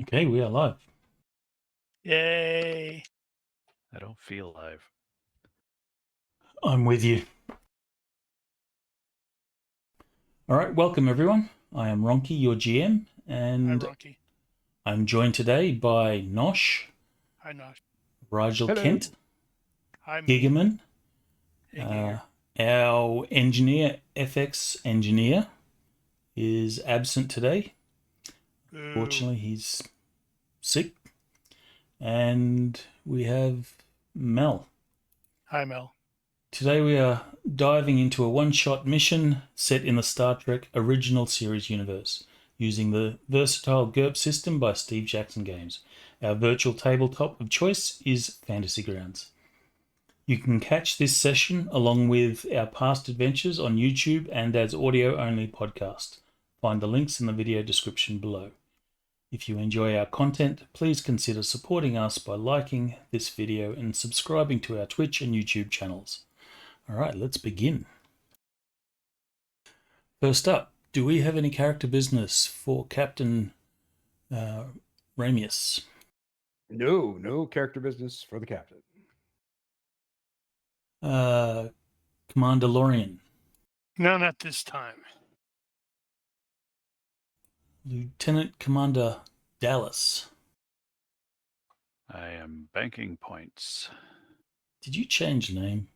Okay, we are live. Yay! I don't feel live. I'm with you. All right, welcome everyone. I am Ronnke, your GM, and Hi, Ronnke. I'm joined today by Nosh, Hi, Nosh. Rigel Hello. Kent, Hi, me. Gigaman, Hey, Giger. our engineer, FX engineer, is absent today. Boo. Fortunately, he's sick. And we have Mel. Hi, Mel. Today we are diving into a one-shot mission set in the Star Trek original series universe, using the versatile GURPS system by Steve Jackson Games. Our virtual tabletop of choice is Fantasy Grounds. You can catch this session along with our past adventures on YouTube and as audio-only podcast. Find the links in the video description below. If you enjoy our content, please consider supporting us by liking this video and subscribing to our Twitch and YouTube channels. All right, let's begin. First up, do we have any character business for Captain Ramius? No character business for the captain. Commander Lorian? No, not this time. Lieutenant Commander Dallas? I am banking points. Did you change name?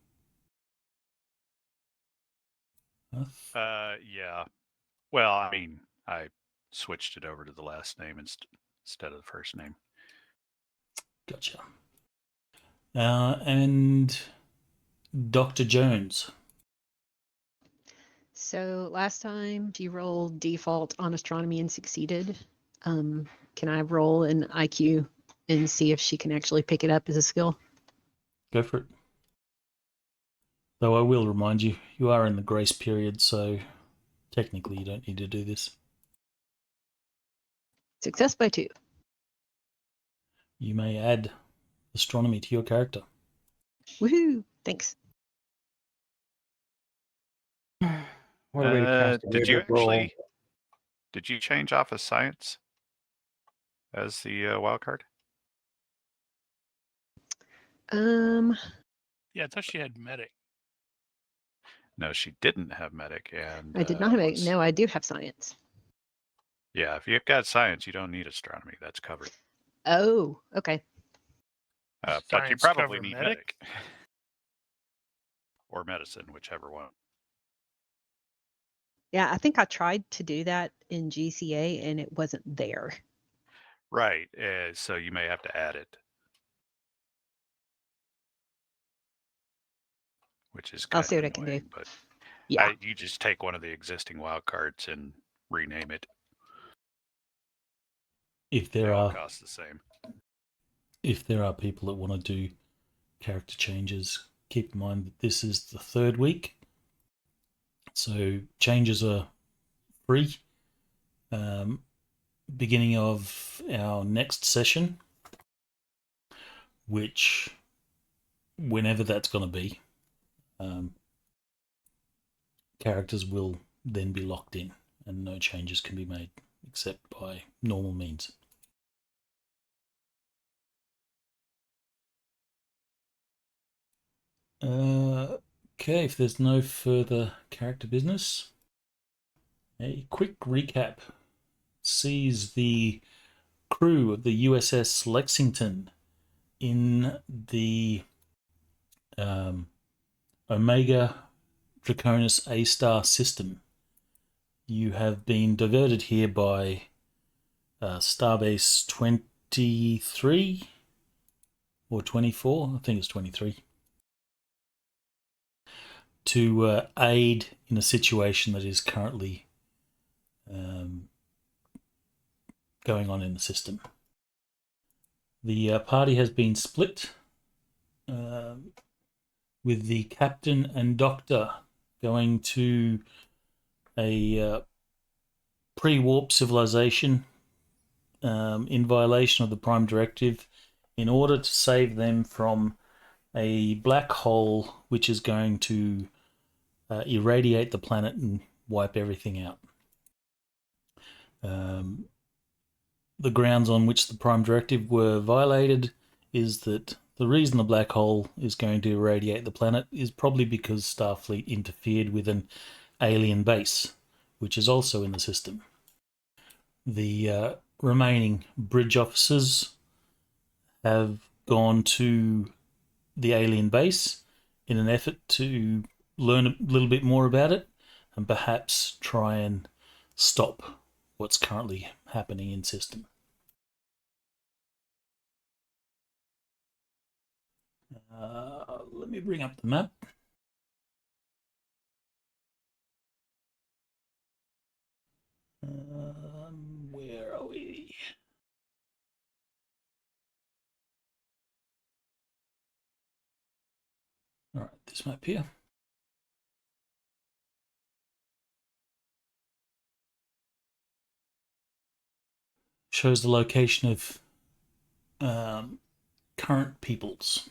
Yeah. Well, I mean, I switched it over to the last name instead of the first name. Gotcha. And Dr. Jones? So last time she rolled default on astronomy and succeeded. Can I roll an IQ and see if she can actually pick it up as a skill? Go for it. Though I will remind you, you are in the grace period, so technically you don't need to do this. Success by 2. You may add astronomy to your character. Woohoo! Thanks. What a way to cast a Did you wave roll. actually? Did you change off of science as the wild card? Yeah, I thought she had medic. No, she didn't have medic, and I did not have it. No, I do have science. Yeah, if you've got science, you don't need astronomy. That's covered. Oh, okay. But you Science probably cover need medic? medic. Or medicine, whichever one. Yeah, I think I tried to do that in GCA and it wasn't there. Right. So you may have to add it. Which is I'll kind see of what I can do. annoying, but Yeah. you just take one of the existing wild cards and rename it. If They there all are cost the same. if there are people that want to do character changes, keep in mind that this is the third week, so changes are free. Beginning of our next session, which whenever that's going to be, characters will then be locked in and no changes can be made except by normal means. Okay, if there's no further character business, a quick recap sees the crew of the USS Lexington in the Omega Draconis A star system. You have been diverted here by Starbase 23 or 24, I think it's 23, to aid in a situation that is currently going on in the system. The party has been split, with the captain and doctor going to a pre-warp civilization in violation of the Prime Directive in order to save them from a black hole which is going to irradiate the planet and wipe everything out. the grounds on which the Prime Directive were violated is that the reason the black hole is going to irradiate the planet is probably because Starfleet interfered with an alien base, which is also in the system. The remaining bridge officers have gone to the alien base in an effort to learn a little bit more about it and perhaps try and stop what's currently happening in system. Let me bring up the map. Where are we? All right, this map here. Shows the location of current peoples.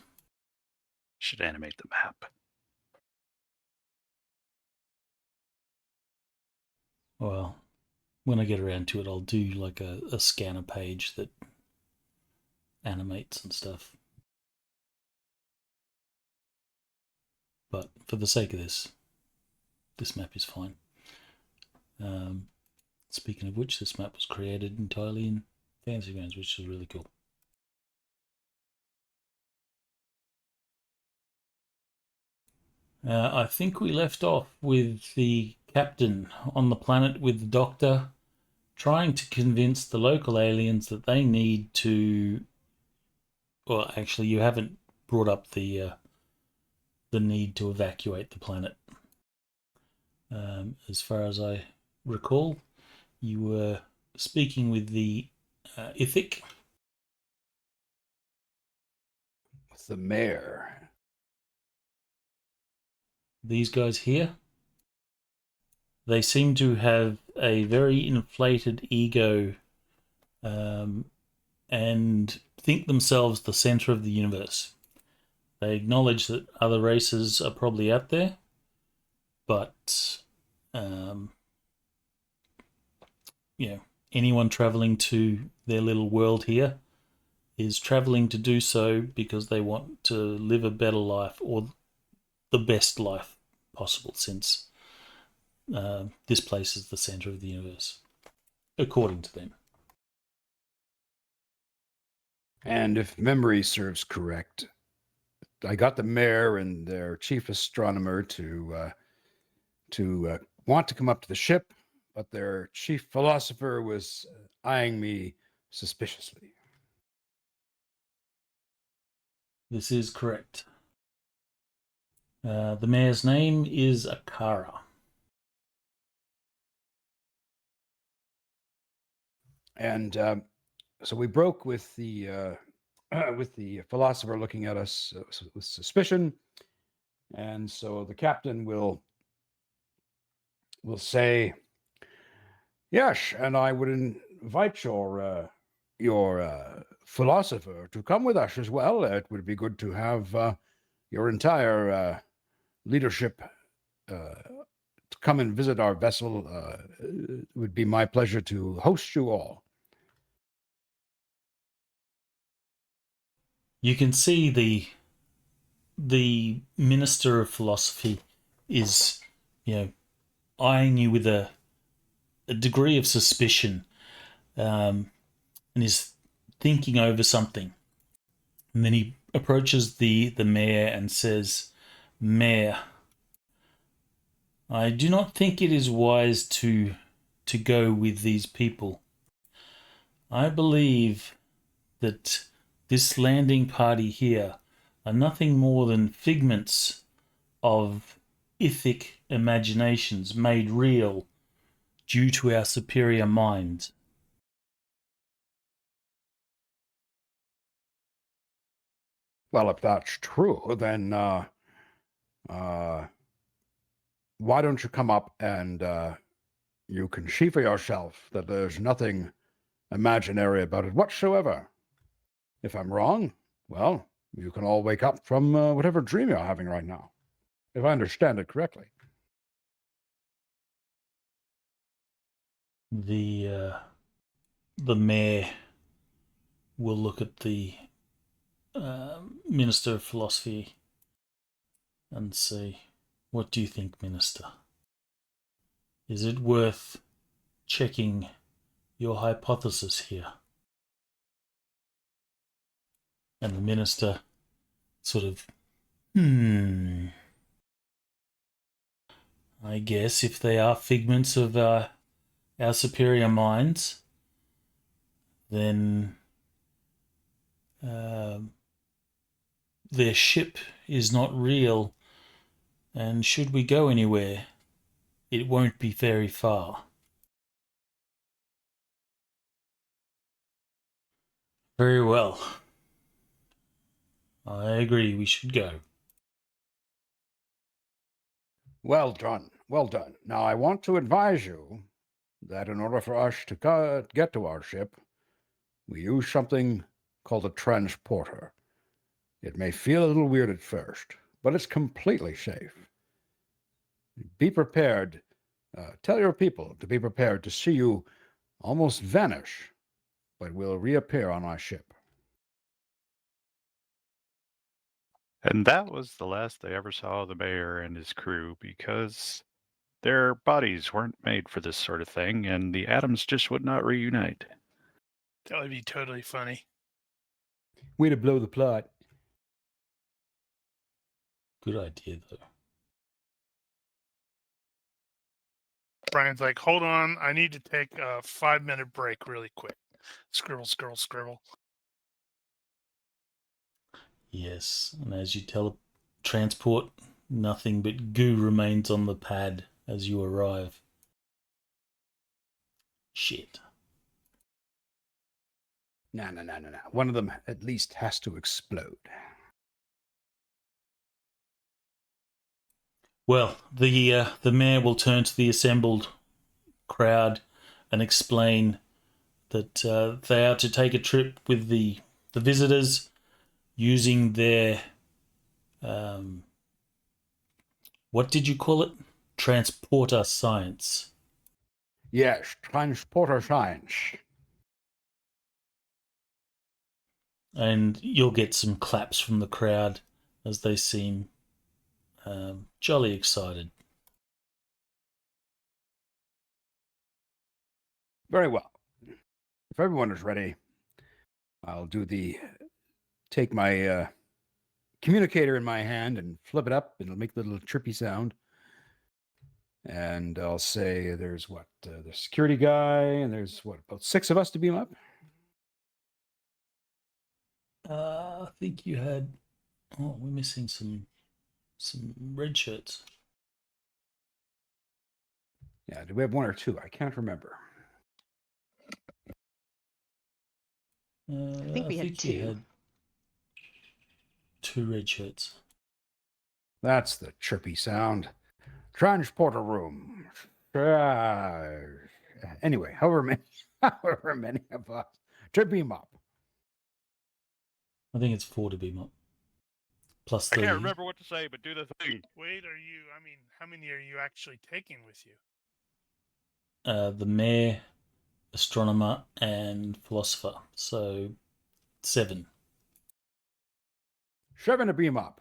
Should animate the map. Well, when I get around to it, I'll do like a scanner page that animates and stuff. But for the sake of this map is fine. Speaking of which, this map was created entirely in Fantasy Grounds, which is really cool. I think we left off with the captain on the planet with the doctor trying to convince the local aliens that they need to... Well, actually, you haven't brought up the need to evacuate the planet. As far as I recall, you were speaking with the Ithic. With the mayor. These guys here, they seem to have a very inflated ego and think themselves the center of the universe. They acknowledge that other races are probably out there, but anyone traveling to their little world here is traveling to do so because they want to live a better life, or the best life possible, since this place is the center of the universe, according to them. And if memory serves correct, I got the mayor and their chief astronomer to want to come up to the ship, but their chief philosopher was eyeing me suspiciously. This is correct. The mayor's name is Akara. And so we broke with the philosopher looking at us with suspicion, and so the captain will say, "Yes, and I would invite your philosopher to come with us as well. It would be good to have your entire leadership to come and visit our vessel. It would be my pleasure to host you all." You can see the Minister of Philosophy is, eyeing you with a degree of suspicion, and is thinking over something. And then he approaches the mayor and says, "Mayor, I do not think it is wise to go with these people. I believe that this landing party here are nothing more than figments of Ithic imaginations made real due to our superior minds." Well, if that's true, then why don't you come up and you can see for yourself that there's nothing imaginary about it whatsoever. If I'm wrong, well, you can all wake up from whatever dream you're having right now, if I understand it correctly. The mayor we'll look at the Minister of Philosophy and see, what do you think, Minister? Is it worth checking your hypothesis here? And the Minister sort of, I guess if they are figments of our superior minds, then their ship is not real, and should we go anywhere, it won't be very far. Very well. I agree, we should go. Well done. Well done. Now, I want to advise you that in order for us to get to our ship, we use something called a transporter. It may feel a little weird at first, but it's completely safe. Be prepared. Tell your people to be prepared to see you almost vanish, but will reappear on our ship. And that was the last they ever saw of the mayor and his crew, because their bodies weren't made for this sort of thing, and the atoms just would not reunite. That would be totally funny. Way to blow the plot. Good idea, though. Brian's like, hold on, I need to take a 5-minute break really quick. Scribble, scribble, scribble. Yes, and as you transport, nothing but goo remains on the pad as you arrive. Shit. No. One of them at least has to explode. Well, the mayor will turn to the assembled crowd and explain that they are to take a trip with the visitors using their what did you call it? Transporter science. Yes, transporter science. And you'll get some claps from the crowd as they seem jolly excited. Very well. If everyone is ready, I'll take my communicator in my hand and flip it up, and it'll make the little trippy sound. And I'll say there's the security guy, and there's about 6 of us to beam up? I think you had... Oh, we're missing some red shirts. Yeah, do we have 1 or 2? I can't remember. I think we had 2. You had 2 red shirts. That's the chirpy sound. Transporter room. Anyway, however many of us to beam up. I think it's 4 to beam up. Plus I the... can't remember what to say, but do the thing. Wait, how many are you actually taking with you? The mayor, astronomer, and philosopher. So 7. 7 to beam up.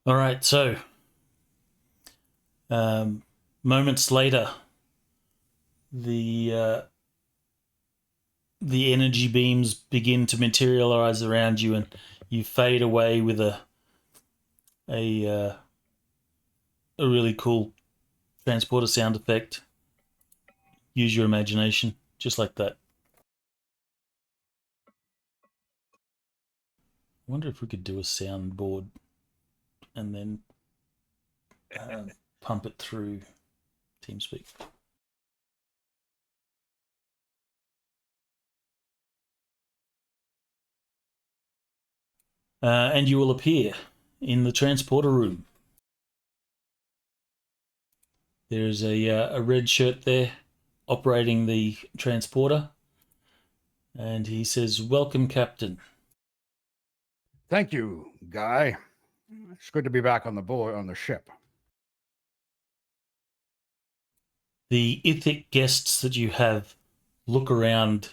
All right, so moments later, the energy beams begin to materialize around you, and you fade away with a really cool transporter sound effect. Use your imagination, just like that. I wonder if we could do a soundboard and then pump it through TeamSpeak. And you will appear in the transporter room. There's a red shirt there operating the transporter, and he says, "Welcome, Captain." Thank you, Guy. It's good to be back on the ship. The Ithic guests that you have look around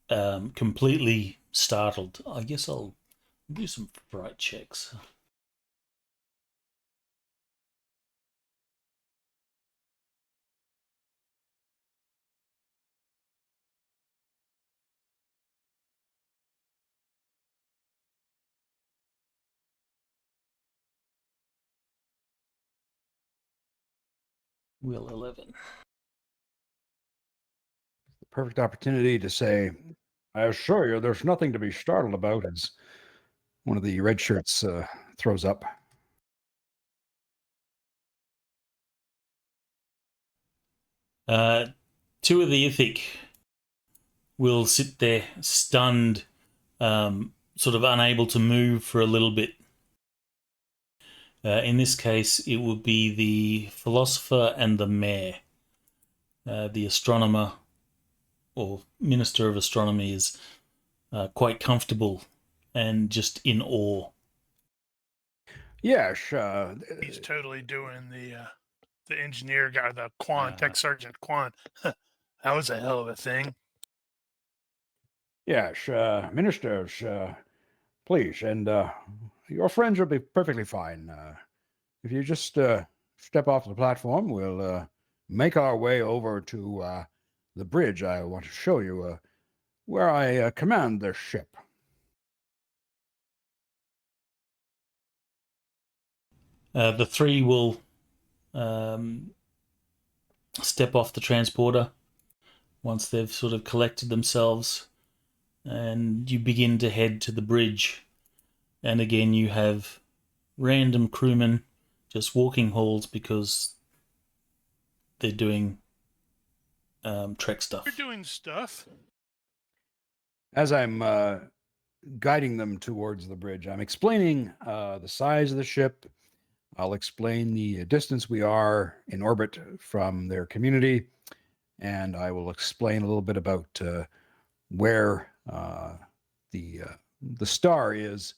completely startled. I guess I'll do some fright checks. Will 11. The perfect opportunity to say, I assure you, there's nothing to be startled about, as one of the red shirts throws up. Two of the Ithic will sit there stunned, sort of unable to move for a little bit. In this case, it would be the philosopher and the mayor. The astronomer or minister of astronomy is quite comfortable and just in awe. Yes. He's totally doing the engineer guy, the Quan, Tech Sergeant Quan. That was a hell of a thing. Yes, ministers, please, and your friends will be perfectly fine. If you just step off the platform, we'll make our way over to the bridge. I want to show you where I command this ship. The three will step off the transporter once they've sort of collected themselves, and you begin to head to the bridge. And again, you have random crewmen just walking halls because they're doing Trek stuff. You're doing stuff. As I'm guiding them towards the bridge, I'm explaining the size of the ship. I'll explain the distance we are in orbit from their community, and I will explain a little bit about where the star is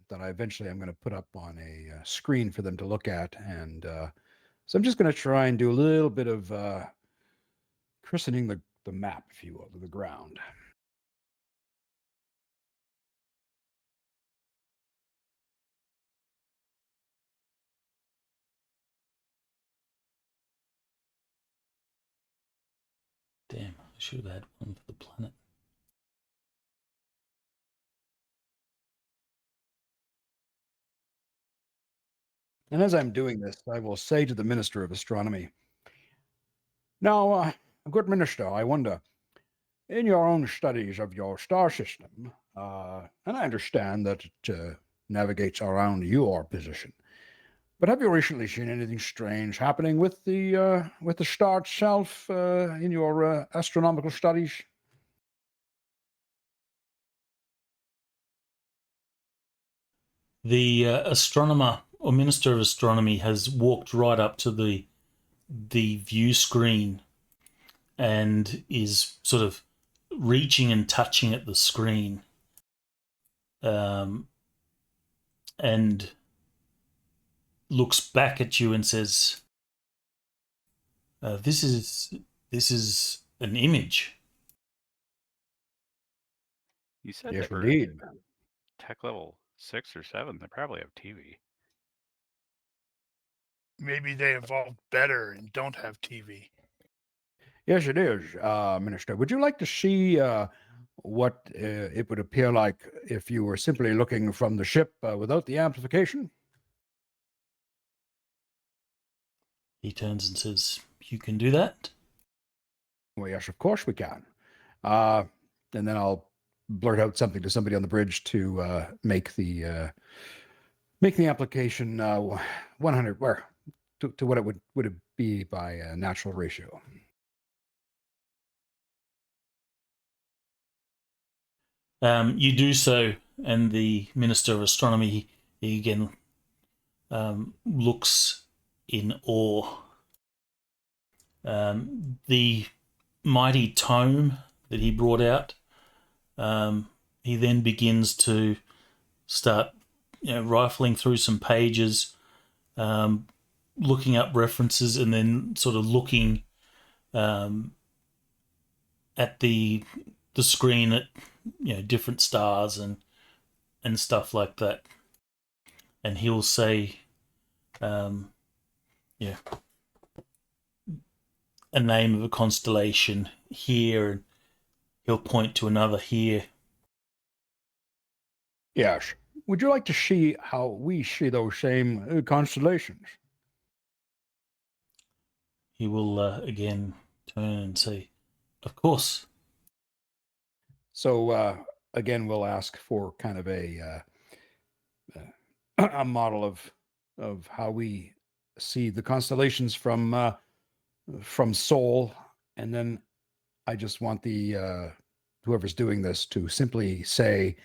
that I eventually I'm going to put up on a screen for them to look at. And so I'm just going to try and do a little bit of christening the map, if you will, to the ground. Damn, I should have had one for the planet. And as I'm doing this, I will say to the Minister of Astronomy, now, good Minister, I wonder, in your own studies of your star system, and I understand that it navigates around your position, but have you recently seen anything strange happening with the star itself in your astronomical studies? The astronomer or Minister of Astronomy has walked right up to the view screen and is sort of reaching and touching at the screen, and looks back at you and says, "This is an image." You said Yes, they were indeed. tech level 6 or 7. They probably have TV. Maybe they evolved better and don't have TV. Yes, it is, Minister. Would you like to see what it would appear like if you were simply looking from the ship without the amplification? He turns and says, "You can do that?" Well, yes, of course we can. And then I'll blurt out something to somebody on the bridge to make the application 100, where to what it would be by a natural ratio. You do so, and the Minister of Astronomy, he again looks in awe. The mighty tome that he brought out, he then begins to start rifling through some pages, looking up references, and then sort of looking at the screen at different stars and stuff like that, and he'll say a name of a constellation here, and he'll point to another here. Yes. Would you like to see how we see those same constellations? He will again turn and say, "Of course." So again, we'll ask for kind of a model of how we see the constellations from Sol, and then I just want the whoever's doing this to simply say,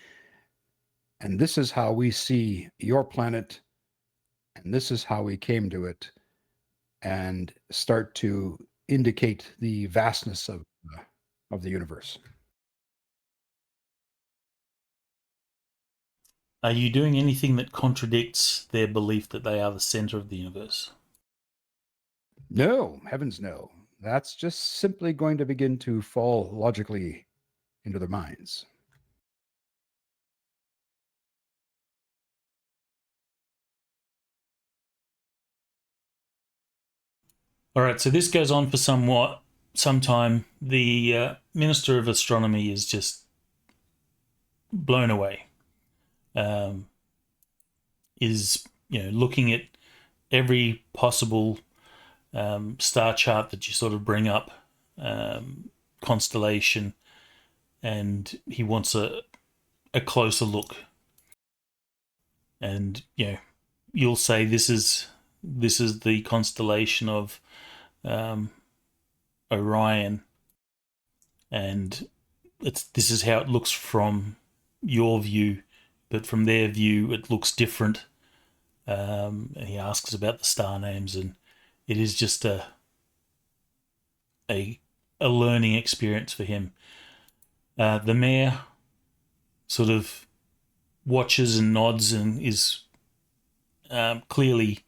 and this is how we see your planet, and this is how we came to it, and start to indicate the vastness of the universe. Are you doing anything that contradicts their belief that they are the center of the universe? No, heavens no. That's just simply going to begin to fall logically into their minds. All right, so this goes on for some time. The Minister of Astronomy is just blown away. Is looking at every possible star chart that you sort of bring up, constellation, and he wants a closer look. And you'll say this is the constellation of Orion, and this is how it looks from your view, but from their view it looks different. And he asks about the star names, and it is just a learning experience for him. The mayor sort of watches and nods and is clearly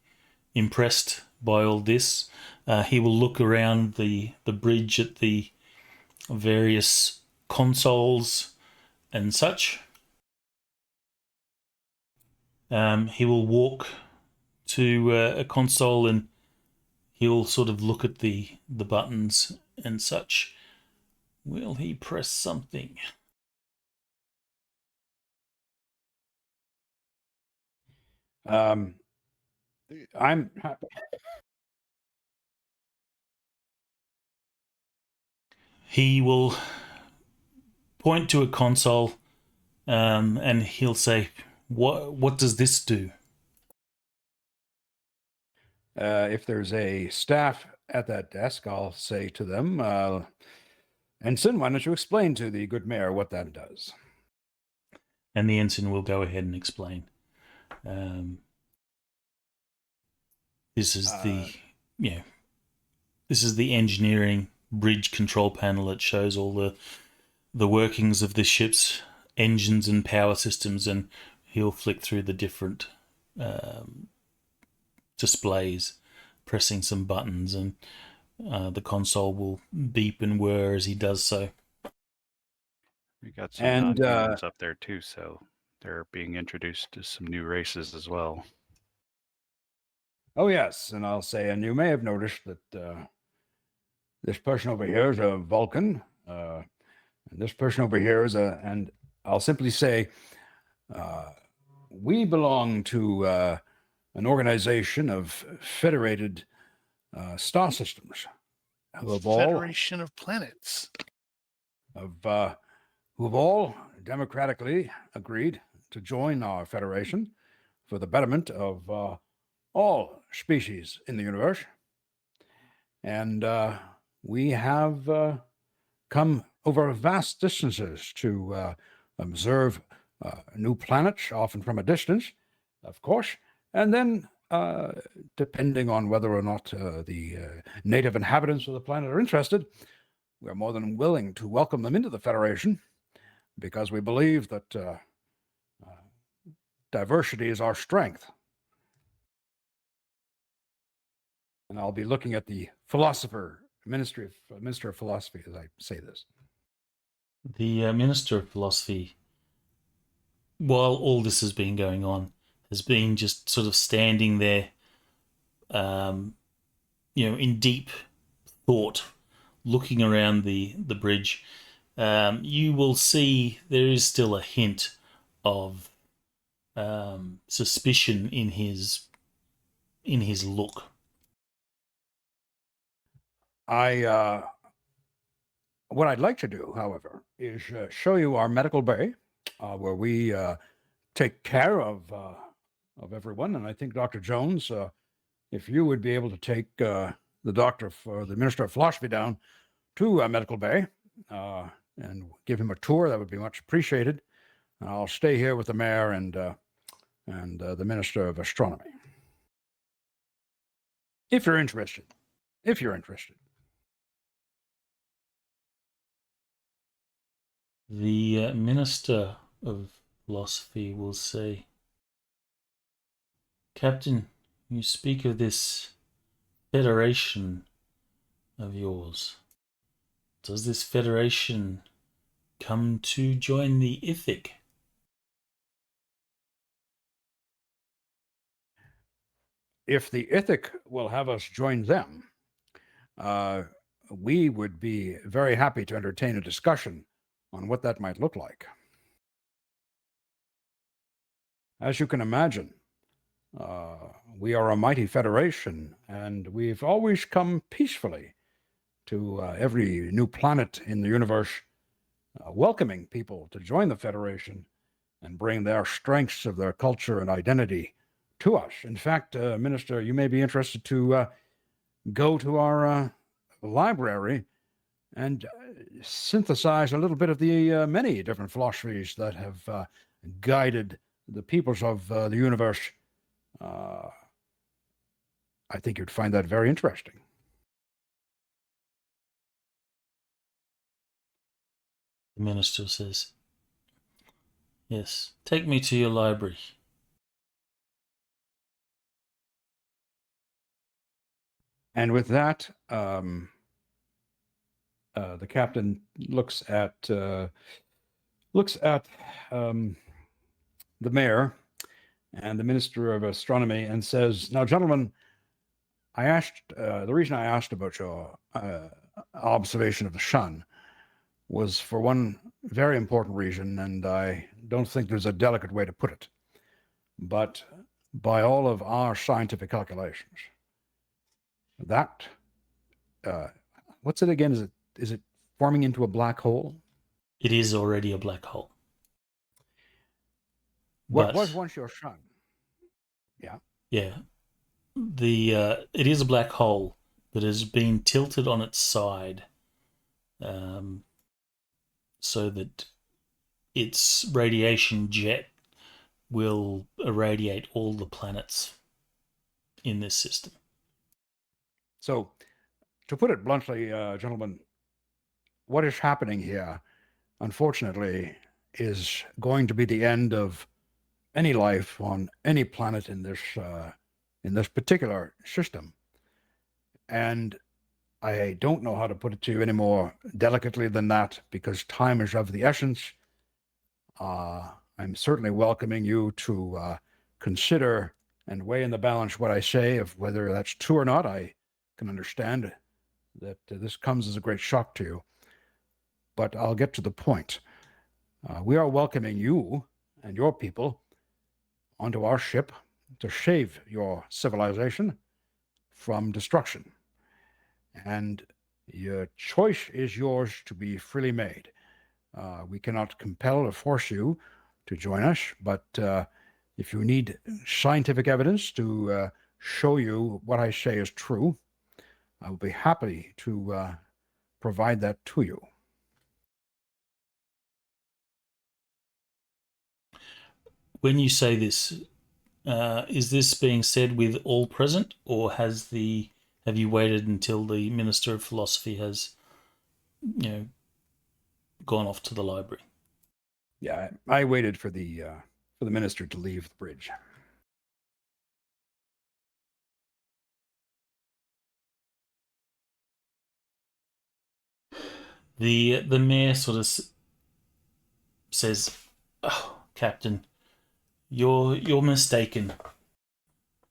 impressed by all this. He will look around the bridge at the various consoles and such. He will walk to a console and he'll sort of look at the buttons and such. Will he press something? I'm happy. He will point to a console, and he'll say, "What does this do?" If there's a staff at that desk, I'll say to them, Ensign, why don't you explain to the good mayor what that does? And the ensign will go ahead and explain. This is this is the engineering bridge control panel. It shows all the workings of the ship's engines and power systems, and he'll flick through the different displays, pressing some buttons, and the console will beep and whir as he does so. We got some non-humans up there too, so they're being introduced to some new races as well. Oh yes, and I'll say, and you may have noticed that this person over here is a Vulcan, and this person over here is and I'll simply say, we belong to an organization of federated star systems, Federation of Planets, who have all democratically agreed to join our federation for the betterment of all species in the universe. And we have come over vast distances to observe new planets, often from a distance, of course, and then depending on whether or not the native inhabitants of the planet are interested, we're more than willing to welcome them into the Federation, because we believe that diversity is our strength. And I'll be looking at the philosopher Minister of Philosophy as I say this. The Minister of Philosophy, while all this has been going on, has been just sort of standing there, in deep thought, looking around the bridge. You will see there is still a hint of suspicion in his look. What I'd like to do, however, is show you our medical bay, where we take care of everyone. And I think, Dr. Jones, if you would be able to take the Minister of Philosophy down to medical bay and give him a tour, that would be much appreciated. I'll stay here with the mayor and the Minister of Astronomy. If you're interested. The Minister of Philosophy will say, "Captain, you speak of this federation of yours. Does this federation come to join the Ithic?" If the Ithic will have us join them, we would be very happy to entertain a discussion on what that might look like. As you can imagine, we are a mighty federation, and we've always come peacefully to every new planet in the universe, welcoming people to join the federation and bring their strengths of their culture and identity to us. In fact, Minister, you may be interested to go to our library and synthesize a little bit of the many different philosophies that have guided the peoples of the universe. I think you'd find that very interesting. The Minister says, "Yes, take me to your library." And with that, the captain looks at the mayor and the Minister of Astronomy and says, "Now, gentlemen, the reason I asked about your observation of the sun was for one very important reason, and I don't think there's a delicate way to put it. But by all of our scientific calculations, that what's it again? Is it forming into a black hole? It is already a black hole. What But- was once your sun? Yeah. Yeah. It is a black hole that has been tilted on its side, so that its radiation jet will irradiate all the planets in this system. So, to put it bluntly, gentlemen, what is happening here, unfortunately, is going to be the end of any life on any planet in this particular system. And I don't know how to put it to you any more delicately than that, because time is of the essence. I'm certainly welcoming you to consider and weigh in the balance what I say. Of whether that's true or not, I can understand that this comes as a great shock to you. But I'll get to the point. We are welcoming you and your people onto our ship to save your civilization from destruction. And your choice is yours to be freely made. We cannot compel or force you to join us, but if you need scientific evidence to show you what I say is true, I will be happy to provide that to you. When you say this, is this being said with all present, or have you waited until the Minister of Philosophy has, gone off to the library? Yeah, I waited for the minister to leave the bridge. The mayor sort of says, "Oh, Captain, you're mistaken.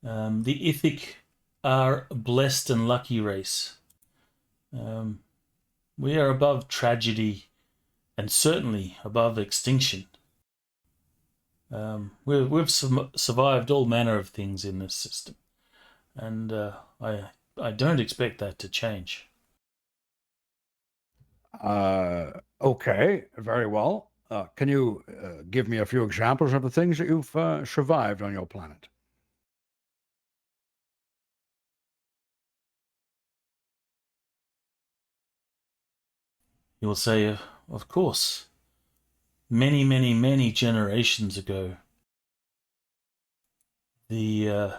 The Ithic are a blessed and lucky race. We are above tragedy and certainly above extinction. We've survived all manner of things in this system, and I don't expect that to change." Okay, very well. Can you give me a few examples of the things that you've survived on your planet? He will say, "Of course, many, many, many generations ago, the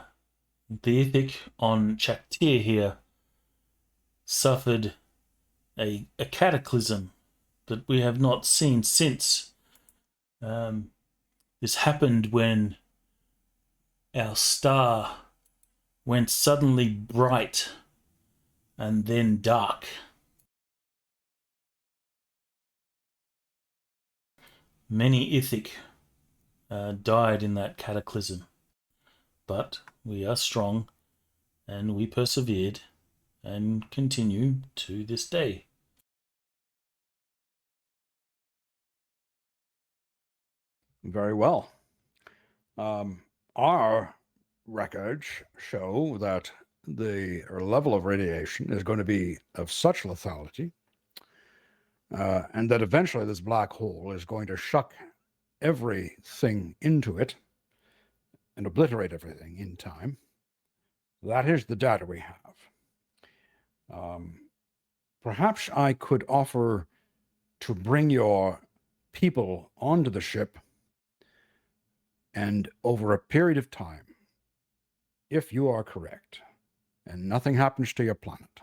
Ithic on Chaktir here suffered a cataclysm that we have not seen since. This happened when our star went suddenly bright and then dark. Many Ithic died in that cataclysm, but we are strong and we persevered and continue to this day." Very well. Our records show that the level of radiation is going to be of such lethality, and that eventually this black hole is going to suck everything into it and obliterate everything in time. That is the data we have. Perhaps I could offer to bring your people onto the ship, and over a period of time, if you are correct and nothing happens to your planet,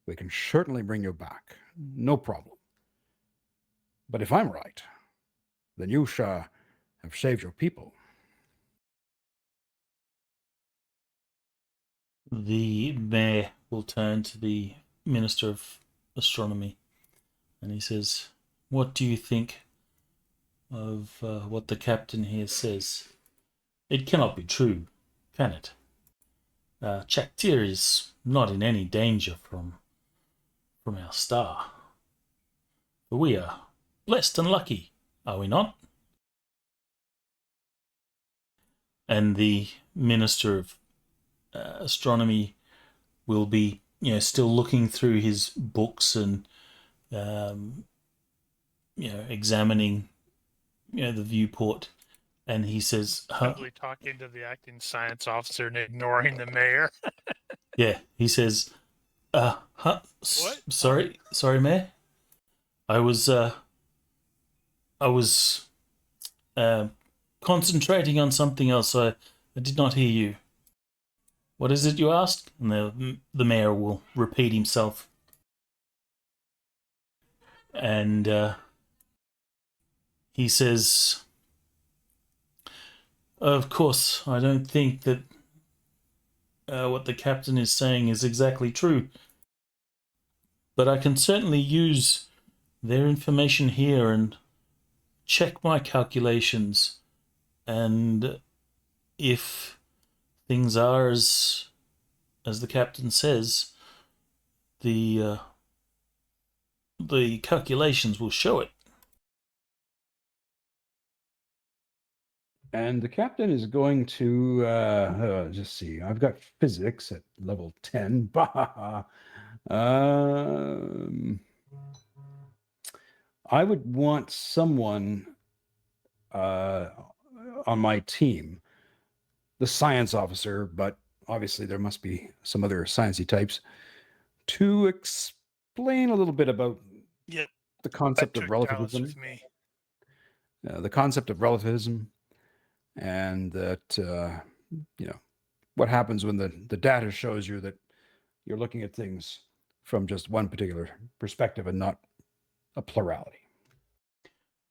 we can certainly bring you back. No problem. But if I'm right, then you shall have saved your people. The mayor will turn to the Minister of Astronomy and he says, "What do you think of what the captain here says? It cannot be true, can it? Chaktir is not in any danger from our star. But we are blessed and lucky, are we not?" And the Minister of Astronomy will be, still looking through his books and, examining, the viewport. And he says, Probably talking to the acting science officer and ignoring the mayor. yeah, he says, What? Sorry, Mayor. I was concentrating on something else, so I did not hear you. What is it you asked? And the mayor will repeat himself. And he says, "Of course, I don't think that what the captain is saying is exactly true. But I can certainly use their information here and check my calculations. And if things are as the captain says, the calculations will show it." And the captain is going to, just see, I've got physics at level 10. I would want someone on my team, the science officer, but obviously there must be some other sciencey types, to explain a little bit about Yep. the concept of relativism. With me. The concept of relativism, and that what happens when the data shows you that you're looking at things from just one particular perspective and not a plurality.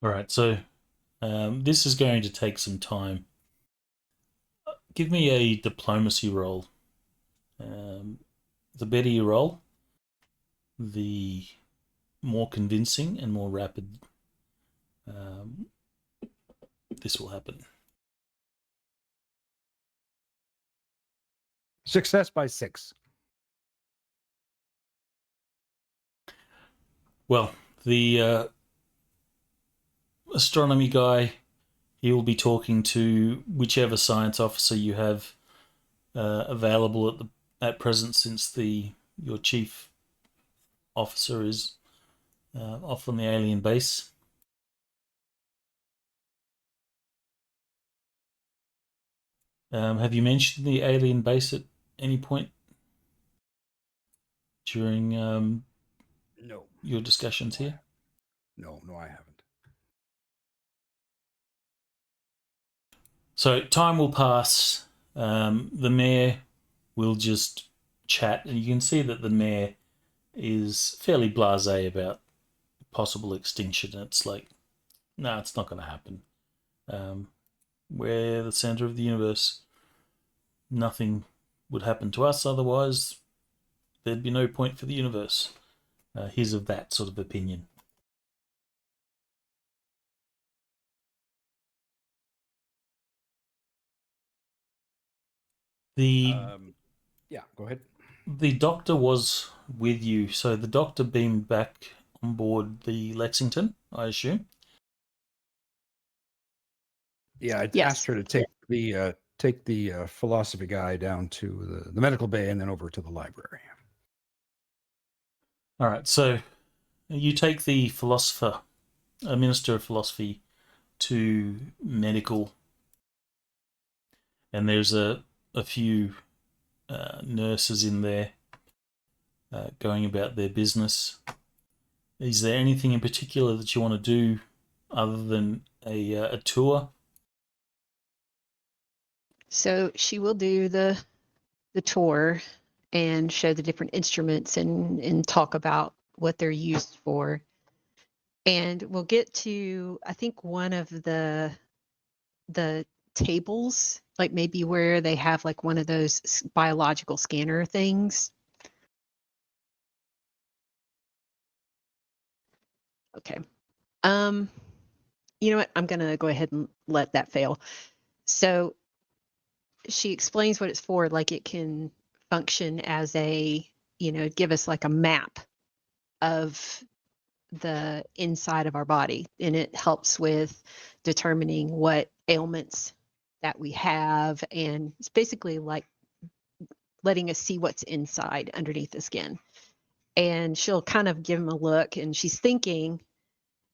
All right, so this is going to take some time. Give me a diplomacy roll. The better you roll, the more convincing and more rapid, this will happen. Success by 6. Well, the astronomy guy, he will be talking to whichever science officer you have available at present, since your chief officer is off on the alien base. Have you mentioned the alien base at any point during No. your discussions here? No, I haven't. So time will pass. The mayor will just chat, and you can see that the mayor is fairly blasé about possible extinction. It's like, no, it's not going to happen. We're the center of the universe. Nothing would happen to us, otherwise there'd be no point for the universe. He's of that sort of opinion. Yeah, go ahead. The doctor was with you, so the doctor beamed back on board the Lexington, I assume. Yeah, I Yes. asked her to take the philosophy guy down to the medical bay and then over to the library. All right, so you take the philosopher, a minister of philosophy, to medical, and there's a few nurses in there going about their business. Is there anything in particular that you want to do other than a tour? So she will do the tour and show the different instruments and talk about what they're used for. And we'll get to, I think, one of the tables, like maybe where they have like one of those biological scanner things. Okay. You know what? I'm going to go ahead and let that fail. So she explains what it's for, like it can function as give us like a map of the inside of our body, and it helps with determining what ailments that we have, and it's basically like letting us see what's inside underneath the skin. And she'll kind of give him a look, and she's thinking,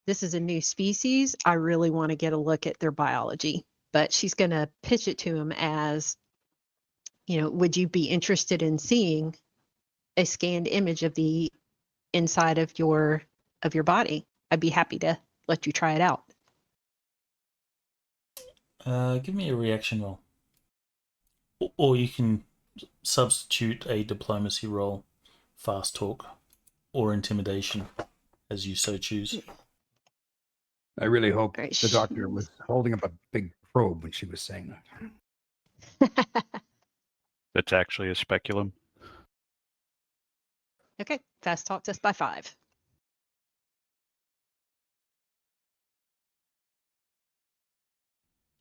this is a new species, I really want to get a look at their biology. But she's going to pitch it to him as, would you be interested in seeing a scanned image of the inside of your body? I'd be happy to let you try it out. Give me a reaction roll. Or you can substitute a diplomacy roll, fast talk, or intimidation, as you so choose. I really hope Right. the doctor was holding up a big probe when she was saying that. That's actually a speculum. Okay, fast talk test by 5.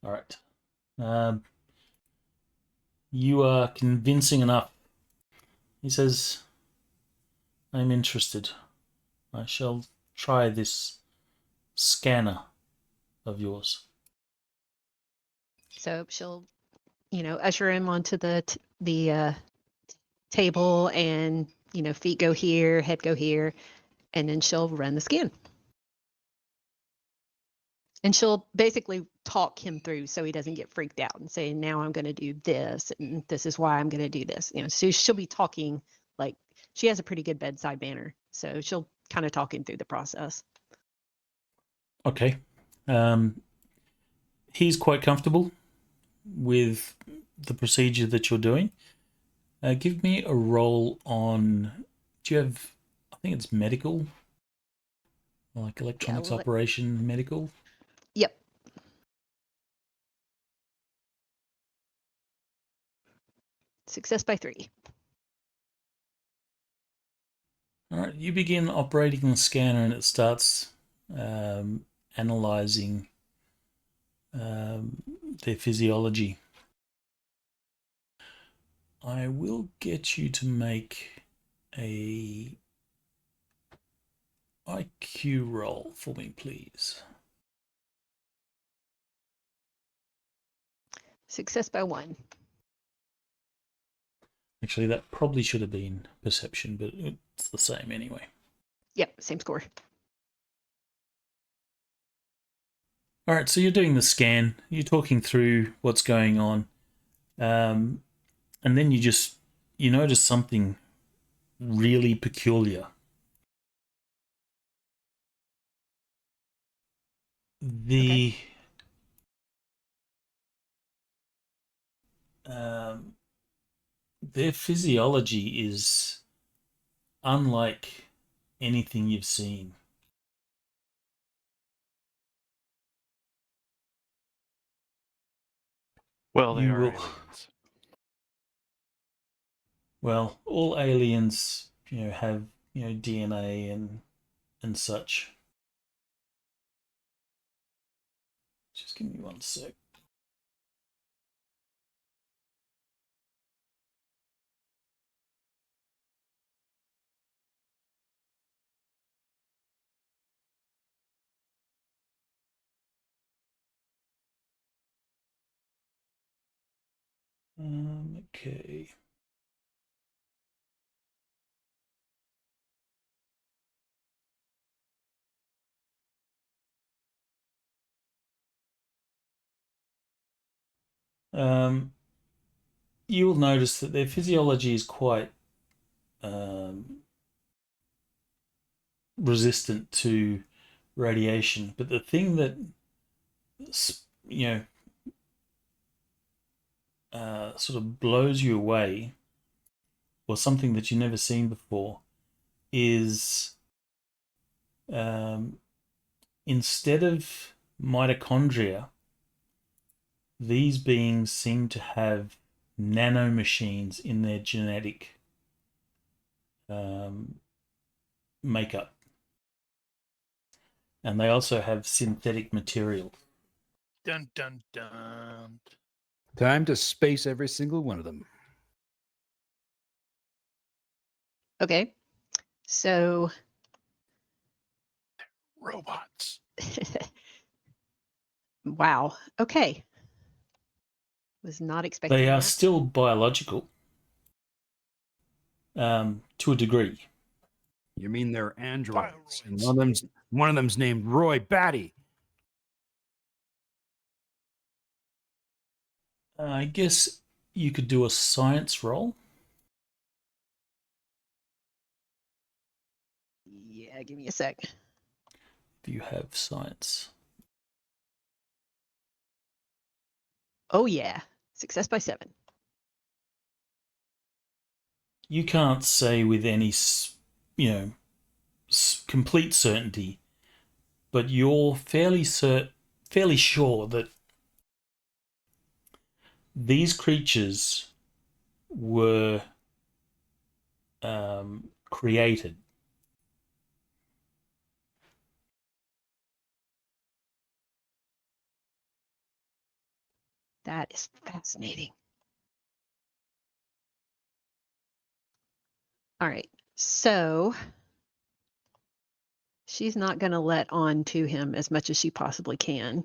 All right. You are convincing enough. He says, I'm interested. I shall try this scanner of yours. So she'll, usher him onto the table, and feet go here, head go here, and then she'll run the scan. And she'll basically talk him through so he doesn't get freaked out and say, now I'm going to do this, and this is why I'm going to do this. So she'll be talking, like, she has a pretty good bedside manner. So she'll kind of talk him through the process. Okay. He's quite comfortable with the procedure that you're doing. Give me a roll on, do you have, I think it's medical, like electronics operation medical? Yep. Success by 3. All right, you begin operating the scanner and it starts analyzing their physiology. I will get you to make a IQ roll for me, please. Success by 1. Actually, that probably should have been perception, but it's the same anyway. Yep, same score. All right, so you're doing the scan. You're talking through what's going on, and then you notice something really peculiar. The their physiology is unlike anything you've seen. Well, they You are will- aliens. Well, all aliens, have DNA and such. Just give me one sec. Okay. You will notice that their physiology is quite resistant to radiation. But the thing that sort of blows you away, or something that you've never seen before, is instead of mitochondria, these beings seem to have nanomachines in their genetic makeup. And they also have synthetic material. Dun dun dun. Time to space every single one of them. Okay. So Robots. wow. Okay. Was not expecting They are that. still biological to a degree. You mean they're androids? And Bioroids. one of them's named Roy Batty. I guess you could do a science roll. Yeah, give me a sec. If you have science. Oh yeah. Success by 7. You can't say with any, complete certainty, but you're fairly sure that these creatures were created. That is fascinating. All right. So she's not going to let on to him as much as she possibly can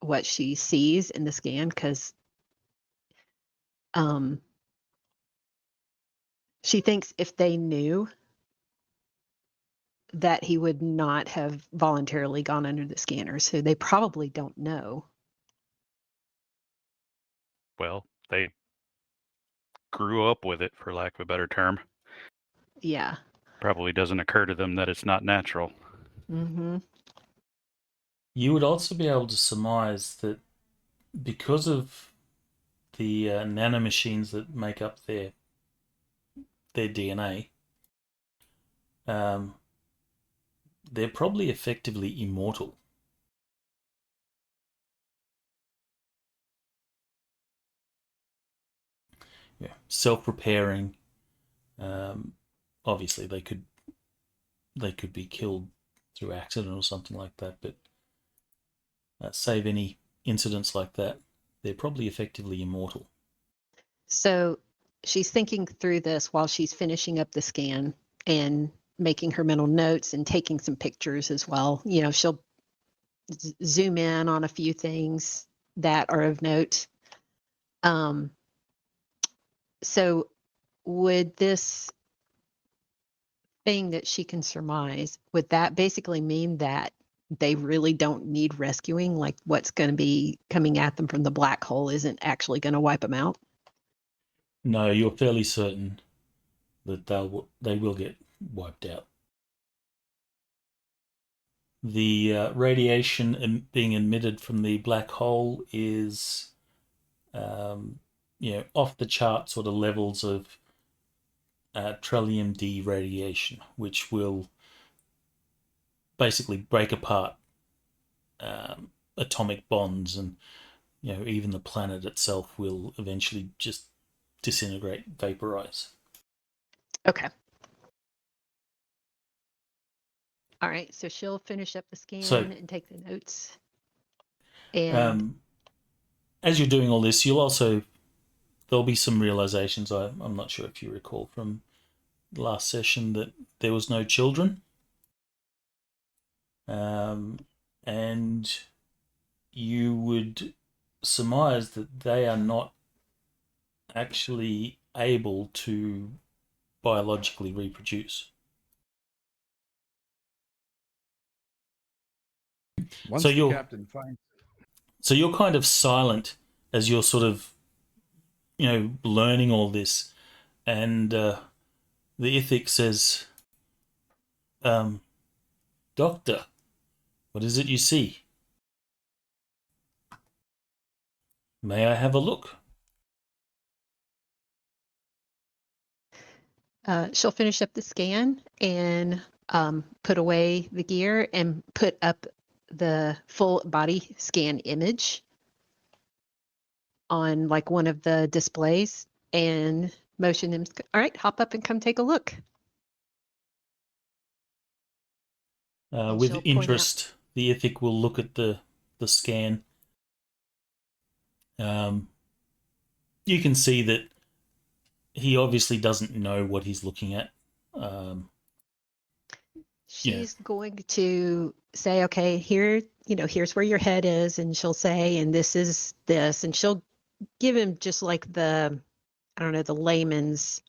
what she sees in the scan, because she thinks if they knew, that he would not have voluntarily gone under the scanner. So they probably don't know. Well, they grew up with it, for lack of a better term. Yeah. Probably doesn't occur to them that it's not natural. Mm-hmm. You would also be able to surmise that because of the nanomachines that make up their DNA, they're probably effectively immortal. Yeah, self-repairing. Obviously, they could they could be killed through accident or something like that. But save any incidents like that, they're probably effectively immortal. So she's thinking through this while she's finishing up the scan and making her mental notes and taking some pictures as well. You know, she'll zoom in on a few things that are of note. So would this thing that she can surmise, would that basically mean that they really don't need rescuing? Like what's going to be coming at them from the black hole isn't actually going to wipe them out? No, you're fairly certain that they will get wiped out. The radiation being emitted from the black hole is, off the chart sort of levels of Trillium D radiation, which will basically break apart atomic bonds, and even the planet itself will eventually just disintegrate, vaporize. Okay. All right, so she'll finish up the scan and take the notes. And as you're doing all this, there'll be some realizations. I'm not sure if you recall from the last session that there was no children. And you would surmise that they are not actually able to biologically reproduce. Once So the captain finds So you're kind of silent as you're sort of, learning all this. And the Ithic says, Doctor, what is it you see? May I have a look? she'll finish up the scan and put away the gear and put up the full body scan image on like one of the displays and motion him. All right, hop up and come take a look. With interest, the Ithic will look at the scan. You can see that he obviously doesn't know what he's looking at. She's going to say, okay, here, here's where your head is. And she'll say, and this is this. And she'll give him just like the layman's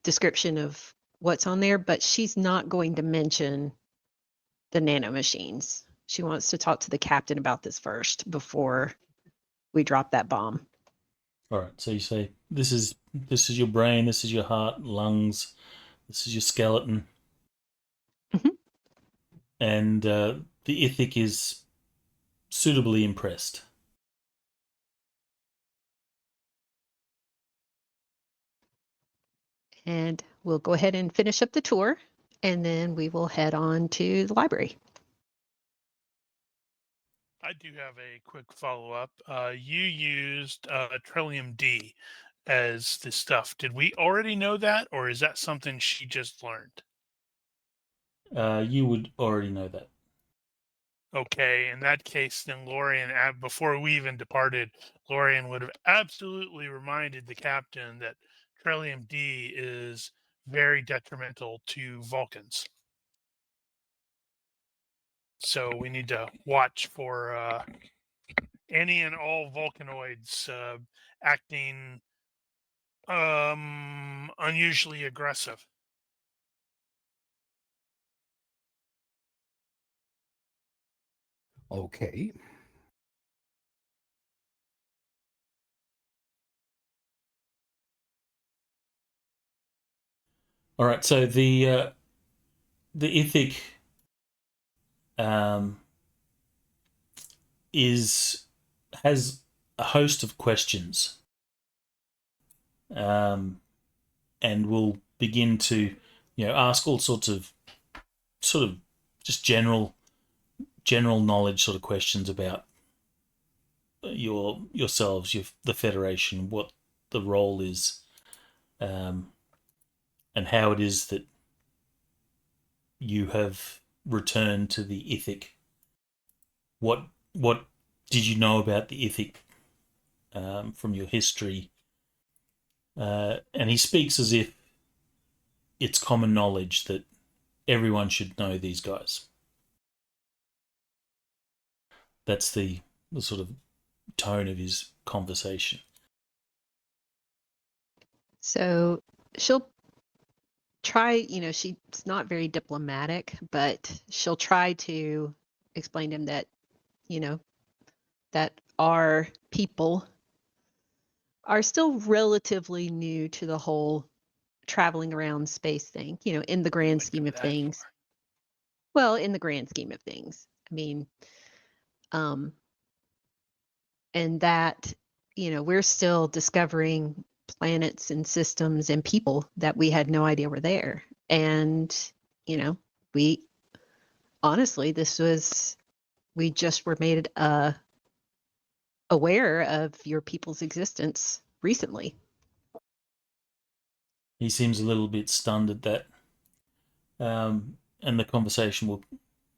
description of what's on there. But she's not going to mention the nanomachines. She wants to talk to the captain about this first before we drop that bomb. All right. So you say, this is your brain, this is your heart, lungs, this is your skeleton. Mm-hmm. And the Ithic is suitably impressed. And we'll go ahead and finish up the tour, and then we will head on to the library. I do have a quick follow-up. You used Trillium D as the stuff. Did we already know that, or is that something she just learned? You would already know that. Okay, in that case, then Lorian, before we even departed, Lorian would have absolutely reminded the captain that Trillium D is very detrimental to Vulcans. So we need to watch for any and all Vulcanoids acting unusually aggressive. okay. All right. So the Ithic has a host of questions, and will begin to ask all sorts of sort of just general knowledge sort of questions about yourselves, the Federation, what the role is, and how it is that you have returned to the Ithic. What did you know about the Ithic from your history? And he speaks as if it's common knowledge that everyone should know these guys. That's the sort of tone of his conversation. So she'll try, she's not very diplomatic, but she'll try to explain to him that, that our people are still relatively new to the whole traveling around space thing, in the grand scheme of things. Well, in the grand scheme of things. I mean, and that, we're still discovering planets and systems and people that we had no idea were there. And, we honestly, we just were made aware of your people's existence recently. He seems a little bit stunned at that. And the conversation will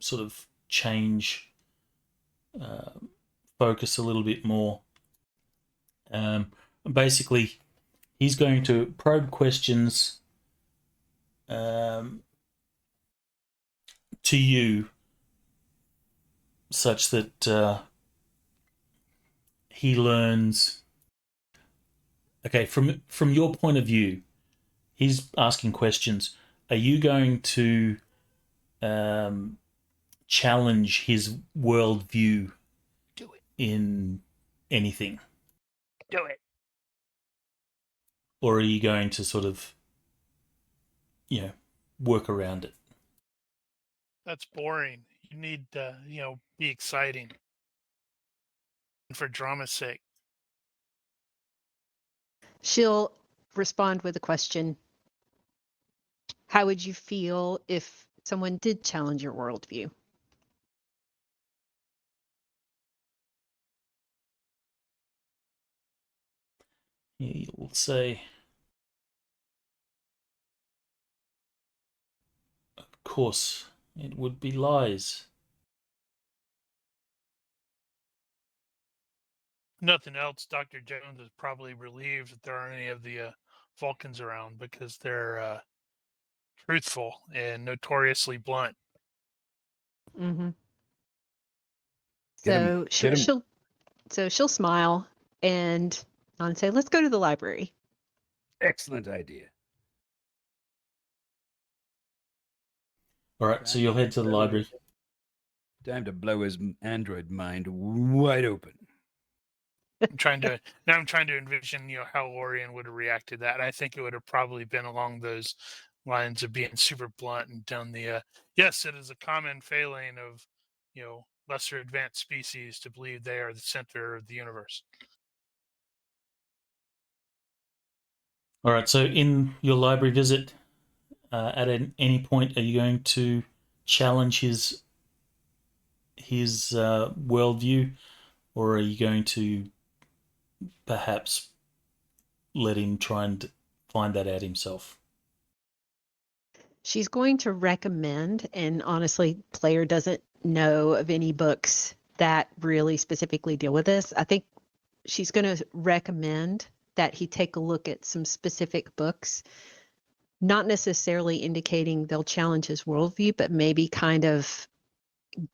sort of change focus a little bit more. Basically, he's going to probe questions to you such that he learns. Okay, from your point of view, he's asking questions. Are you going to challenge his worldview in anything? Do it. Or are you going to sort of, work around it? That's boring. You need to, be exciting. For drama's sake. She'll respond with a question. How would you feel if someone did challenge your worldview? You'll say, of course, it would be lies. Nothing else, Dr. Jones is probably relieved that there aren't any of the Vulcans around because they're truthful and notoriously blunt. Mm-hmm. Get him. So she'll smile and say, "Let's go to the library." Excellent idea. All right, so you'll head to the library. Time to blow his android mind wide open. I'm trying to envision, how Lorian would have reacted to that. I think it would have probably been along those lines of being super blunt and done the yes, it is a common failing of, lesser advanced species to believe they are the center of the universe. All right, so in your library visit, at any point, are you going to challenge his worldview, or are you going to perhaps let him try and find that out himself? She's going to recommend, and honestly, player doesn't know of any books that really specifically deal with this. I think she's going to recommend that he take a look at some specific books, not necessarily indicating they'll challenge his worldview, but maybe kind of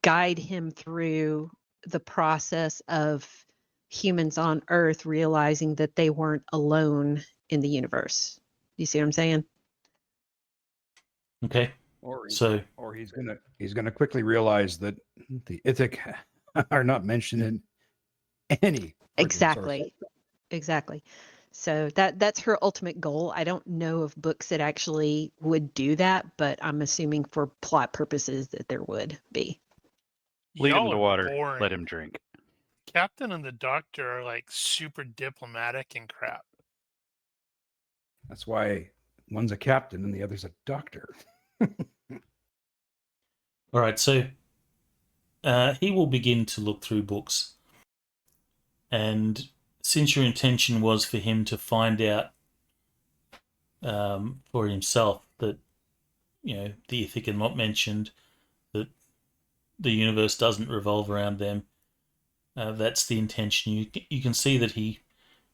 guide him through the process of humans on Earth realizing that they weren't alone in the universe. You see what I'm saying? Okay. Or he's gonna quickly realize that the Ithic are not mentioned in any Exactly. So that's her ultimate goal. I don't know of books that actually would do that, but I'm assuming for plot purposes that there would be. Lead him Y'all to are water. boring. Let him drink. Captain and the Doctor are like super diplomatic and crap. That's why one's a captain and the other's a doctor. All right, so he will begin to look through books. And since your intention was for him to find out for himself that, the Ithacan Mott mentioned, that the universe doesn't revolve around them. That's the intention. You can see that he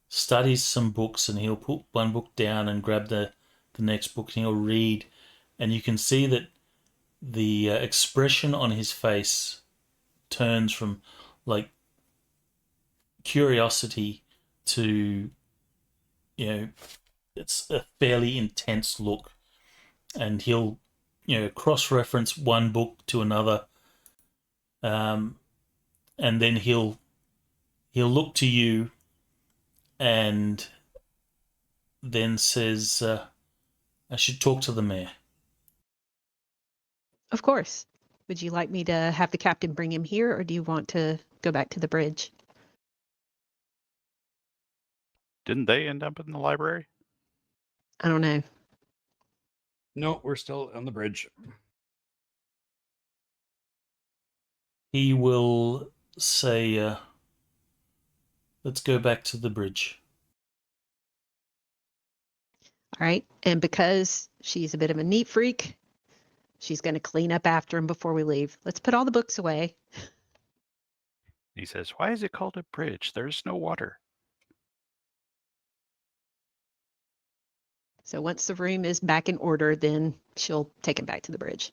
studies some books, and he'll put one book down and grab the next book, and he'll read, and you can see that the expression on his face turns from like curiosity to, it's a fairly intense look, and he'll cross-reference one book to another, and then he'll look to you and then says, I should talk to the mayor. Of course. Would you like me to have the captain bring him here, or do you want to go back to the bridge? Didn't they end up in the library? I don't know. No, we're still on the bridge. He will say, let's go back to the bridge. All right. And because she's a bit of a neat freak, she's going to clean up after him before we leave. Let's put all the books away. He says, why is it called a bridge? There's no water. So once the room is back in order, then she'll take him back to the bridge.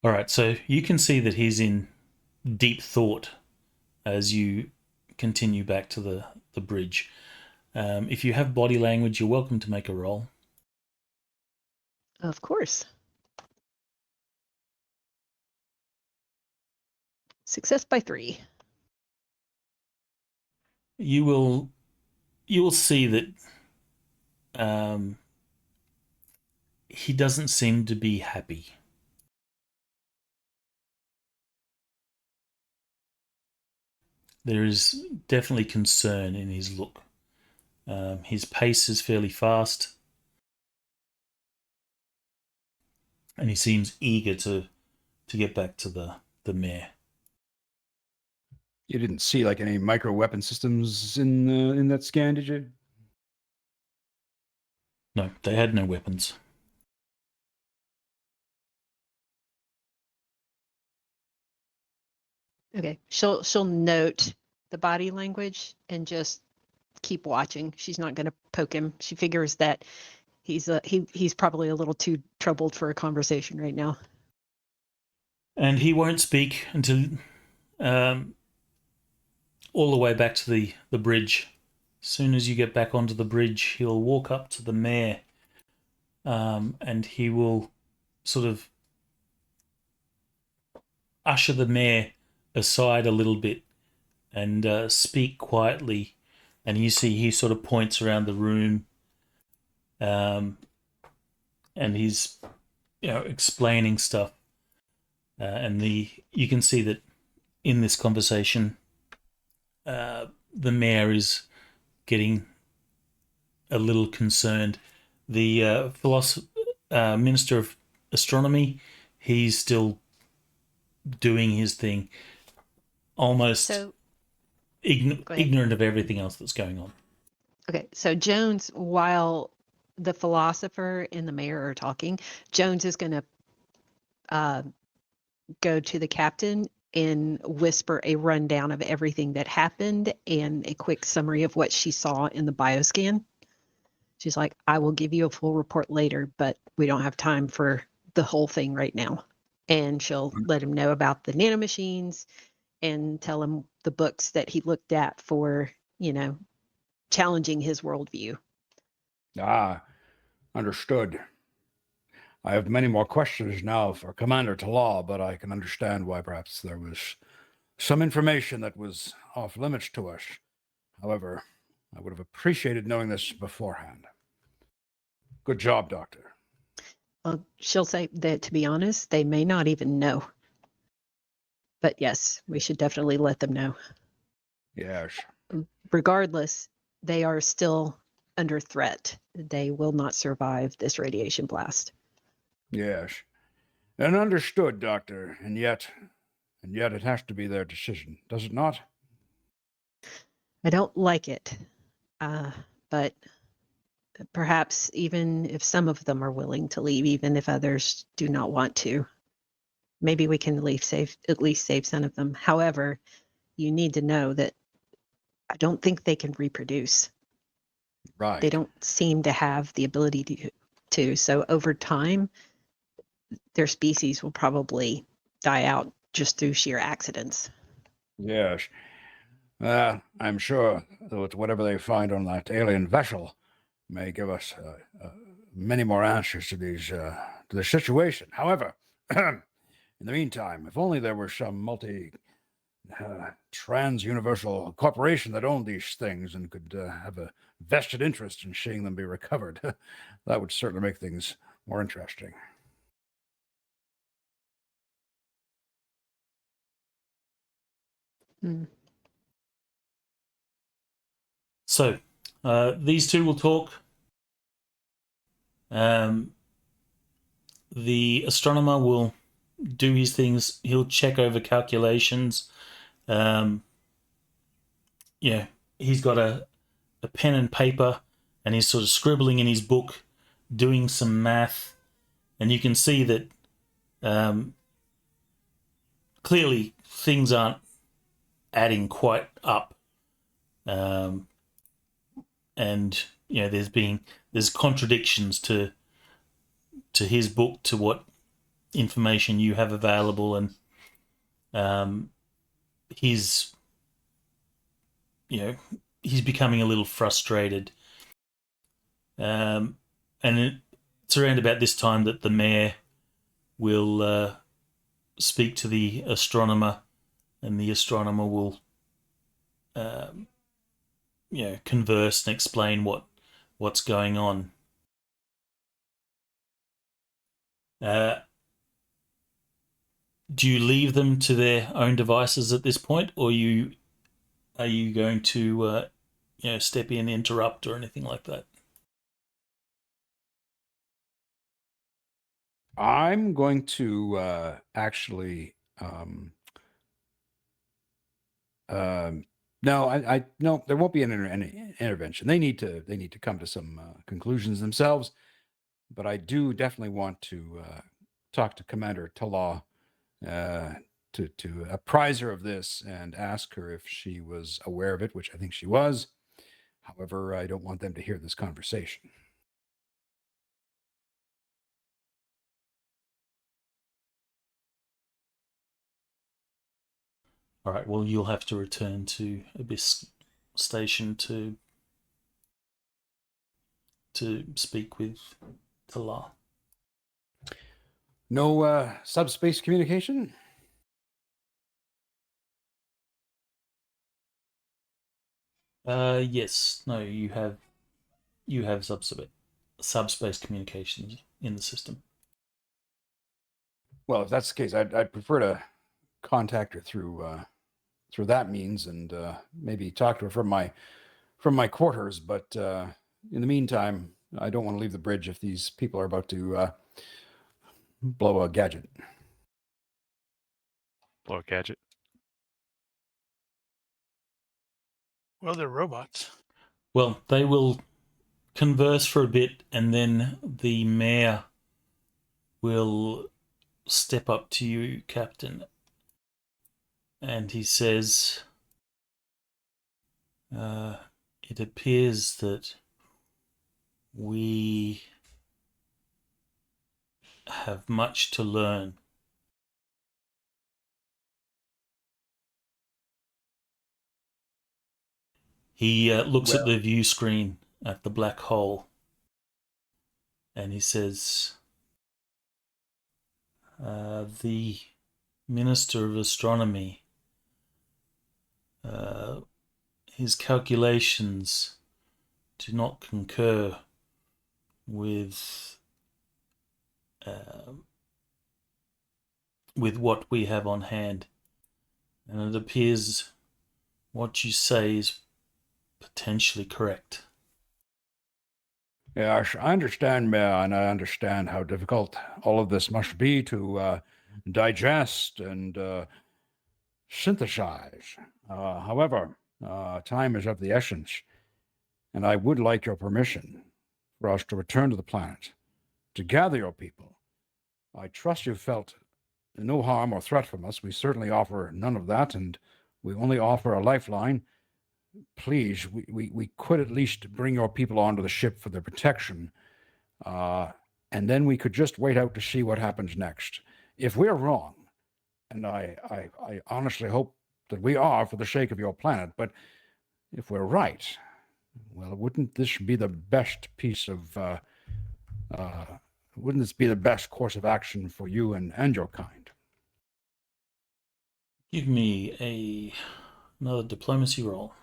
All right, so you can see that he's in deep thought as you continue back to the bridge. If you have body language, you're welcome to make a roll. Of course. Success by 3. You will see that he doesn't seem to be happy. There is definitely concern in his look. His pace is fairly fast, and he seems eager to get back to the mayor. You didn't see like any micro weapon systems in that scan, did you? No, they had no weapons. Okay. She'll note the body language and just keep watching. She's not going to poke him. She figures that he's probably a little too troubled for a conversation right now. And he won't speak until all the way back to the bridge. As soon as you get back onto the bridge, he'll walk up to the mayor, and he will sort of usher the mayor aside a little bit and speak quietly. And you see he sort of points around the room, and he's explaining stuff. And you can see that in this conversation, the mayor is getting a little concerned. The Minister of Astronomy, he's still doing his thing, almost ignorant of everything else that's going on. Okay, so Jones, while the philosopher and the mayor are talking, Jones is going to go to the captain and whisper a rundown of everything that happened and a quick summary of what she saw in the bioscan. She's like, I will give you a full report later, but we don't have time for the whole thing right now. And she'll let him know about the nanomachines and tell him the books that he looked at for, challenging his worldview. Ah, understood. I have many more questions now for Commander Talal, but I can understand why perhaps there was some information that was off limits to us. However, I would have appreciated knowing this beforehand. Good job, Doctor. Well, she'll say that, to be honest, they may not even know. But yes, we should definitely let them know. Yes. Regardless, they are still under threat. They will not survive this radiation blast. Yes. And understood, Doctor. And yet it has to be their decision, does it not? I don't like it, but Perhaps even if some of them are willing to leave, even if others do not want to, maybe we can at least save some of them. However, you need to know that I don't think they can reproduce. Right. They don't seem to have the ability to. So over time, their species will probably die out just through sheer accidents. Yes. I'm sure that whatever they find on that alien vessel may give us many more answers to to the situation. However, in the meantime, if only there were some trans-universal corporation that owned these things and could have a vested interest in seeing them be recovered, that would certainly make things more interesting. Hmm. So, these two will talk. The astronomer will do his things. He'll check over calculations. He's got a pen and paper, and he's sort of scribbling in his book, doing some math, and you can see that clearly things aren't adding quite up. And there's contradictions to his book, to what information you have available, and he's becoming a little frustrated. And it's around about this time that the mayor will speak to the astronomer, and the astronomer will converse and explain what's going on. Do you leave them to their own devices at this point, or are you going to step in, interrupt, or anything like that? I'm going to actually. No, no, there won't be any intervention. They need to come to some conclusions themselves. But I do definitely want to talk to Commander Tala to apprise her of this and ask her if she was aware of it, which I think she was. However, I don't want them to hear this conversation. All right. Well, you'll have to return to Abyss Station to speak with Tala. No subspace communication? Yes. No. You have subspace communications in the system. Well, if that's the case, I'd prefer to contact her through that means, and maybe talk to her from my quarters. But in the meantime, I don't want to leave the bridge if these people are about to blow a gadget. Blow a gadget. Well, they're robots. Well, they will converse for a bit, and then the mayor will step up to you, Captain, and he says, it appears that we have much to learn. He looks at the view screen at the black hole, and he says, the Minister of Astronomy, his calculations do not concur with what we have on hand, and it appears what you say is potentially correct. Yes, I understand, Mayor, and I understand how difficult all of this must be to digest and synthesize. However, time is of the essence, and I would like your permission for us to return to the planet, to gather your people. I trust you felt no harm or threat from us. We certainly offer none of that, and we only offer a lifeline. Please, we could at least bring your people onto the ship for their protection, and then we could just wait out to see what happens next. If we're wrong, and I honestly hope that we are for the sake of your planet, but if we're right, well, wouldn't this be the best piece of, wouldn't this be the best course of action for you and your kind? Give me another diplomacy roll.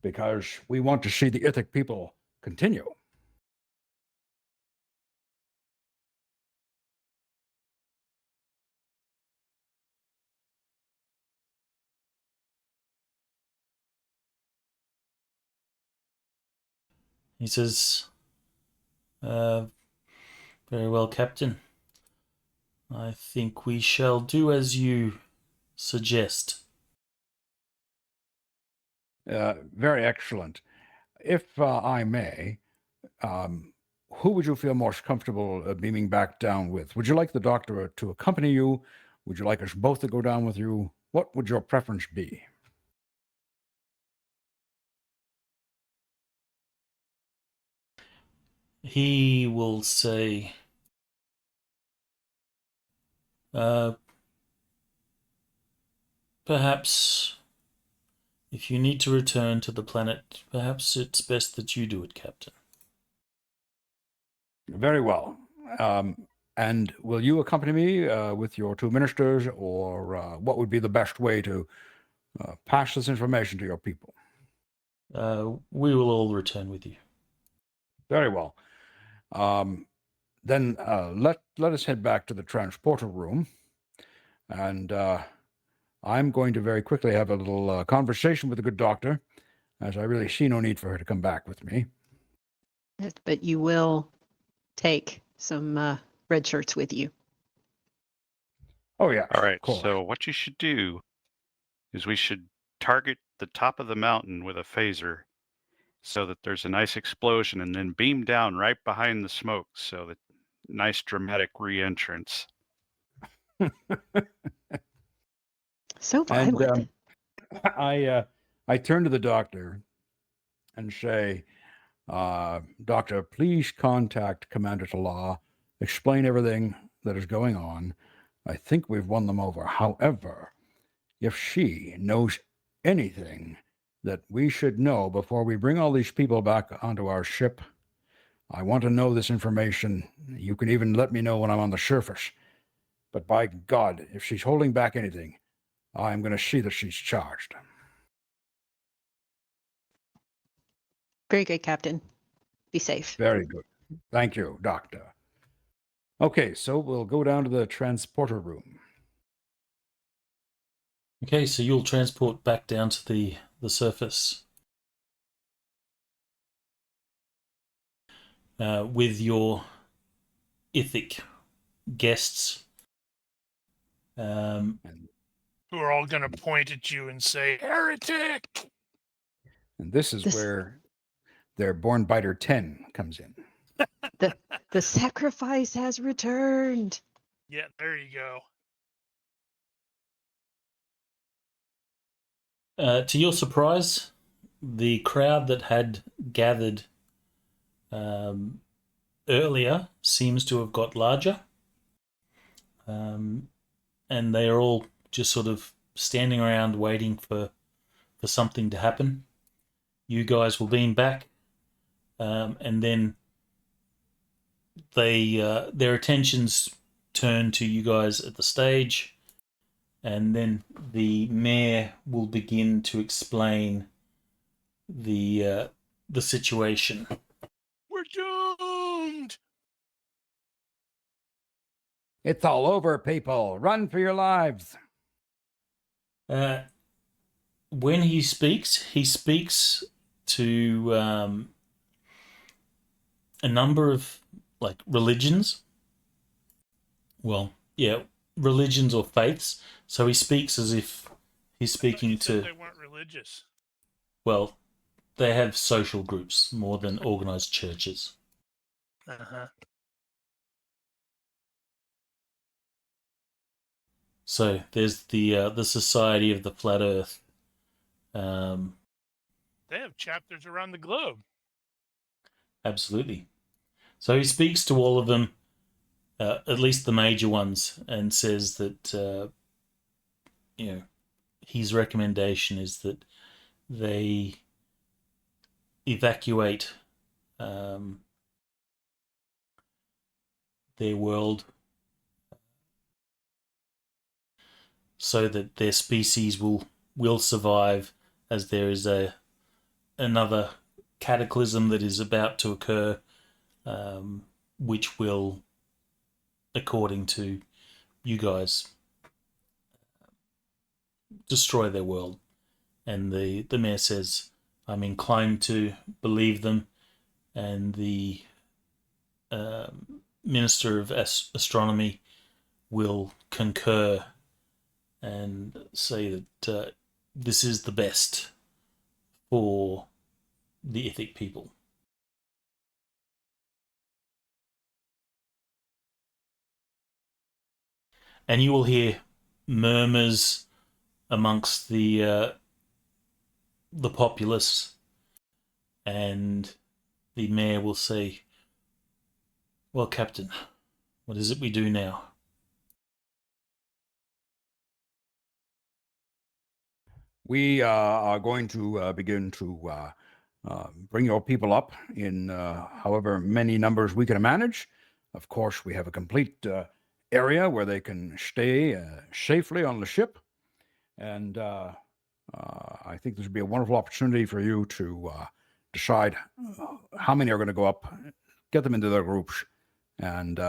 Because we want to see the Ithic people continue. He says, very well, Captain. I think we shall do as you suggest. Very excellent. If I may, who would you feel most comfortable beaming back down with? Would you like the doctor to accompany you? Would you like us both to go down with you? What would your preference be? He will say, perhaps if you need to return to the planet, perhaps it's best that you do it, Captain. Very well. And will you accompany me with your two ministers, or what would be the best way to pass this information to your people? We will all return with you. Very well. Then let us head back to the transporter room, and I'm going to very quickly have a little conversation with the good doctor, as I really see no need for her to come back with me. But you will take some red shirts with you. Oh, yeah. All right, course. so what you should do is we should target the top of the mountain with a phaser so that there's a nice explosion, and then beam down right behind the smoke so that nice dramatic re-entrance. So And violent. I turn to the doctor and say, Doctor, please contact Commander Tala, explain everything that is going on. I think we've won them over. However, if she knows anything that we should know before we bring all these people back onto our ship, I want to know this information. You can even let me know when I'm on the surface. But by God, if she's holding back anything, I'm going to see that she's charged. Very good, Captain. Be safe. Very good. Thank you, Doctor. Okay, so we'll go down to the transporter room. Okay, so you'll transport back down to the surface with your Ithic guests. Who are all going to point at you and say, "Heretic!" And this is where their Born Biter 10 comes in. The sacrifice has returned. Yeah, there you go. To your surprise, the crowd that had gathered earlier seems to have got larger. And they are all just sort of standing around waiting for something to happen. You guys will beam back, and then their attentions turn to you guys at the stage, and then the mayor will begin to explain the situation. We're doomed! It's all over, people. Run for your lives. When he speaks to a number of religions. Well, yeah, religions or faiths. So he speaks as if he's speaking He said to. they weren't religious. Well, they have social groups more than organized churches. Uh-huh. So there's the Society of the Flat Earth. They have chapters around the globe. Absolutely. So he speaks to all of them, at least the major ones, and says that his recommendation is that they evacuate their world so that their species will survive, as there is another cataclysm that is about to occur, which will, according to you guys, destroy their world. And the mayor says, I'm inclined to believe them, and the Minister of Astronomy will concur and say that this is the best for the Ithic people. And you will hear murmurs amongst the populace, and the mayor will say, well, Captain, what is it we do now? We are going to begin to bring your people up in however many numbers we can manage. Of course, we have a complete area where they can stay safely on the ship. And I think this would be a wonderful opportunity for you to decide how many are going to go up, get them into their groups, and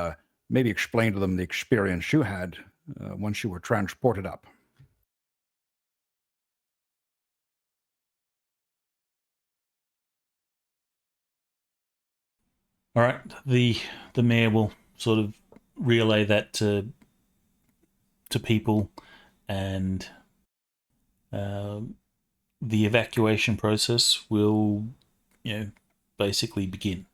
maybe explain to them the experience you had once you were transported up. All right, the mayor will sort of relay that to people, and the evacuation process will, basically begin.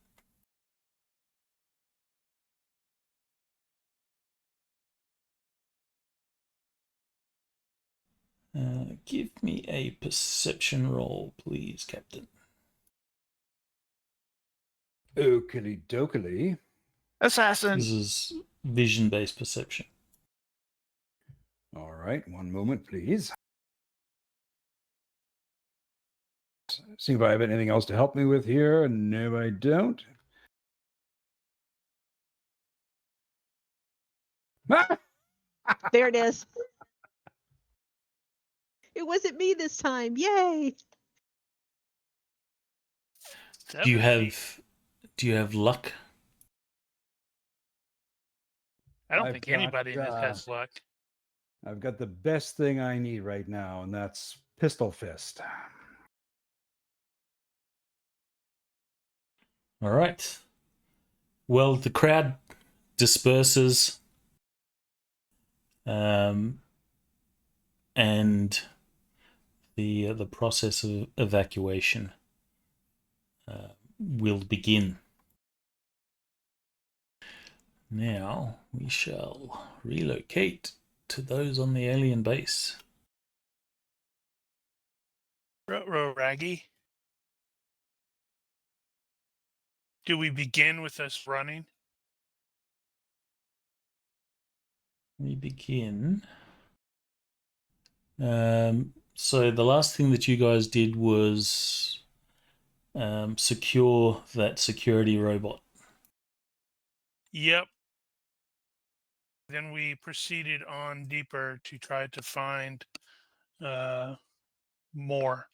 Give me a perception roll, please, Captain. Oakley dokily. Assassin. This is vision-based perception. All right, one moment, please. See if I have anything else to help me with here. No, I don't. There it is. It wasn't me this time. Yay! Do you have luck? I don't I've think got, anybody in this has luck. I've got the best thing I need right now, and that's Pistol Fist. All right. Well, the crowd disperses, and the process of evacuation will begin. Now we shall relocate to those on the alien base. Raggy. Do we begin with us running? We begin. So the last thing that you guys did was secure that security robot. Yep. Then we proceeded on deeper to try to find more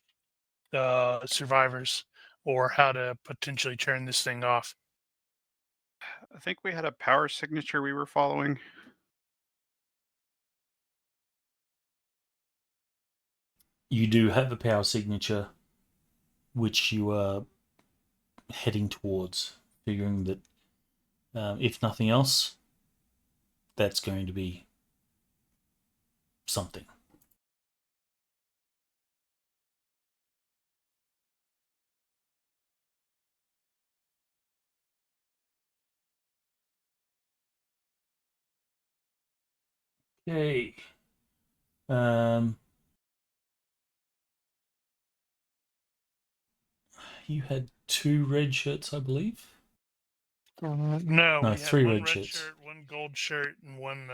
survivors, or how to potentially turn this thing off. I think we had a power signature we were following. You do have a power signature, which you are heading towards, figuring that if nothing else, that's going to be something. Okay. You had 2 red shirts, I believe. No, No, we 3 had one red red shirts. shirt, one gold shirt, and one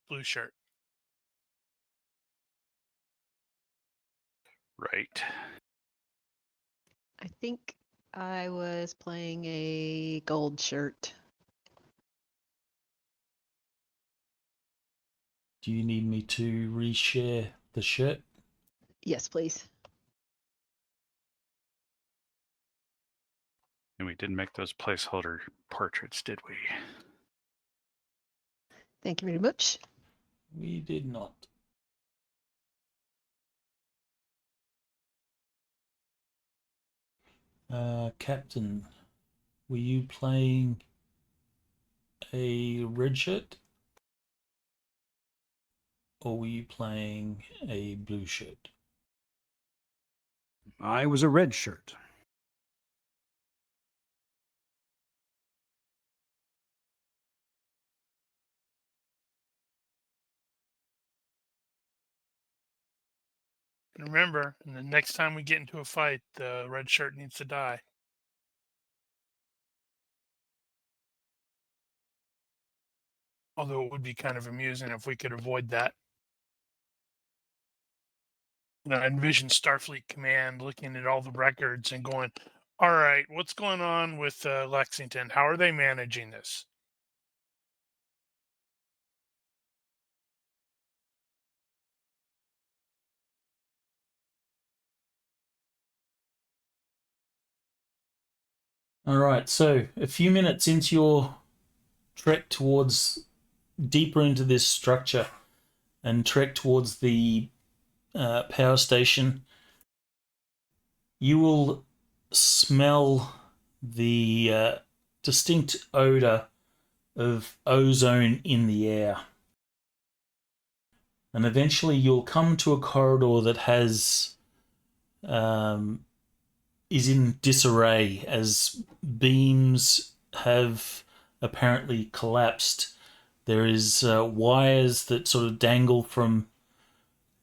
blue shirt. Right. I think I was playing a gold shirt. Do you need me to reshare the shirt? Yes, please. And we didn't make those placeholder portraits, did we? Thank you very much. We did not. Captain, were you playing a red shirt? Or were you playing a blue shirt? I was a red shirt. And remember, the next time we get into a fight, the red shirt needs to die. Although it would be kind of amusing if we could avoid that. I envision Starfleet Command looking at all the records and going, all right, what's going on with Lexington? How are they managing this? All right, so a few minutes into your trek towards deeper into this structure and trek towards the power station, you will smell the distinct odor of ozone in the air. And eventually you'll come to a corridor that has is in disarray as beams have apparently collapsed. There is wires that sort of dangle from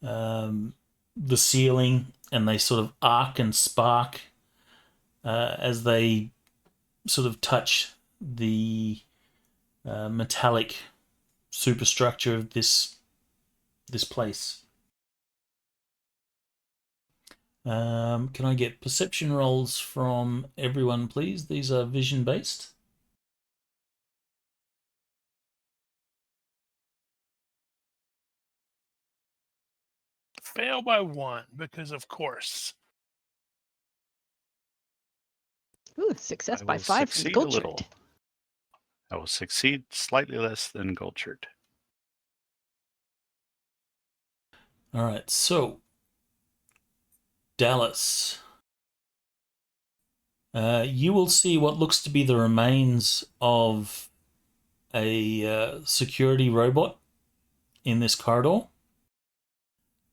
the ceiling, and they sort of arc and spark as they sort of touch the metallic superstructure of this place. Can I get perception rolls from everyone, please? These are vision based. Fail by 1 because, of course. Ooh, success I by will 5 from the succeed gold a shirt. little. I will succeed slightly less than gold shirt. All right, so Dallas. You will see what looks to be the remains of a security robot in this corridor.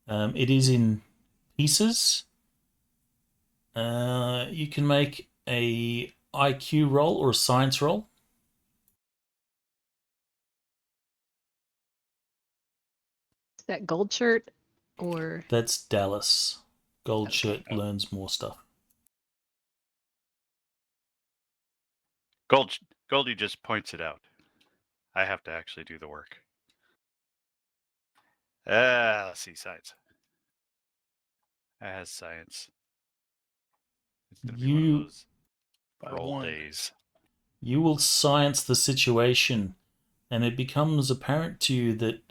It is in pieces. You can make a IQ roll or a science roll. Is that gold shirt or? That's Dallas. Gold Okay. shirt learns more stuff. Goldie just points it out. I have to actually do the work. Let's see, science. It has science. It's gonna be one of those By roll 1. days. You will science the situation, and it becomes apparent to you that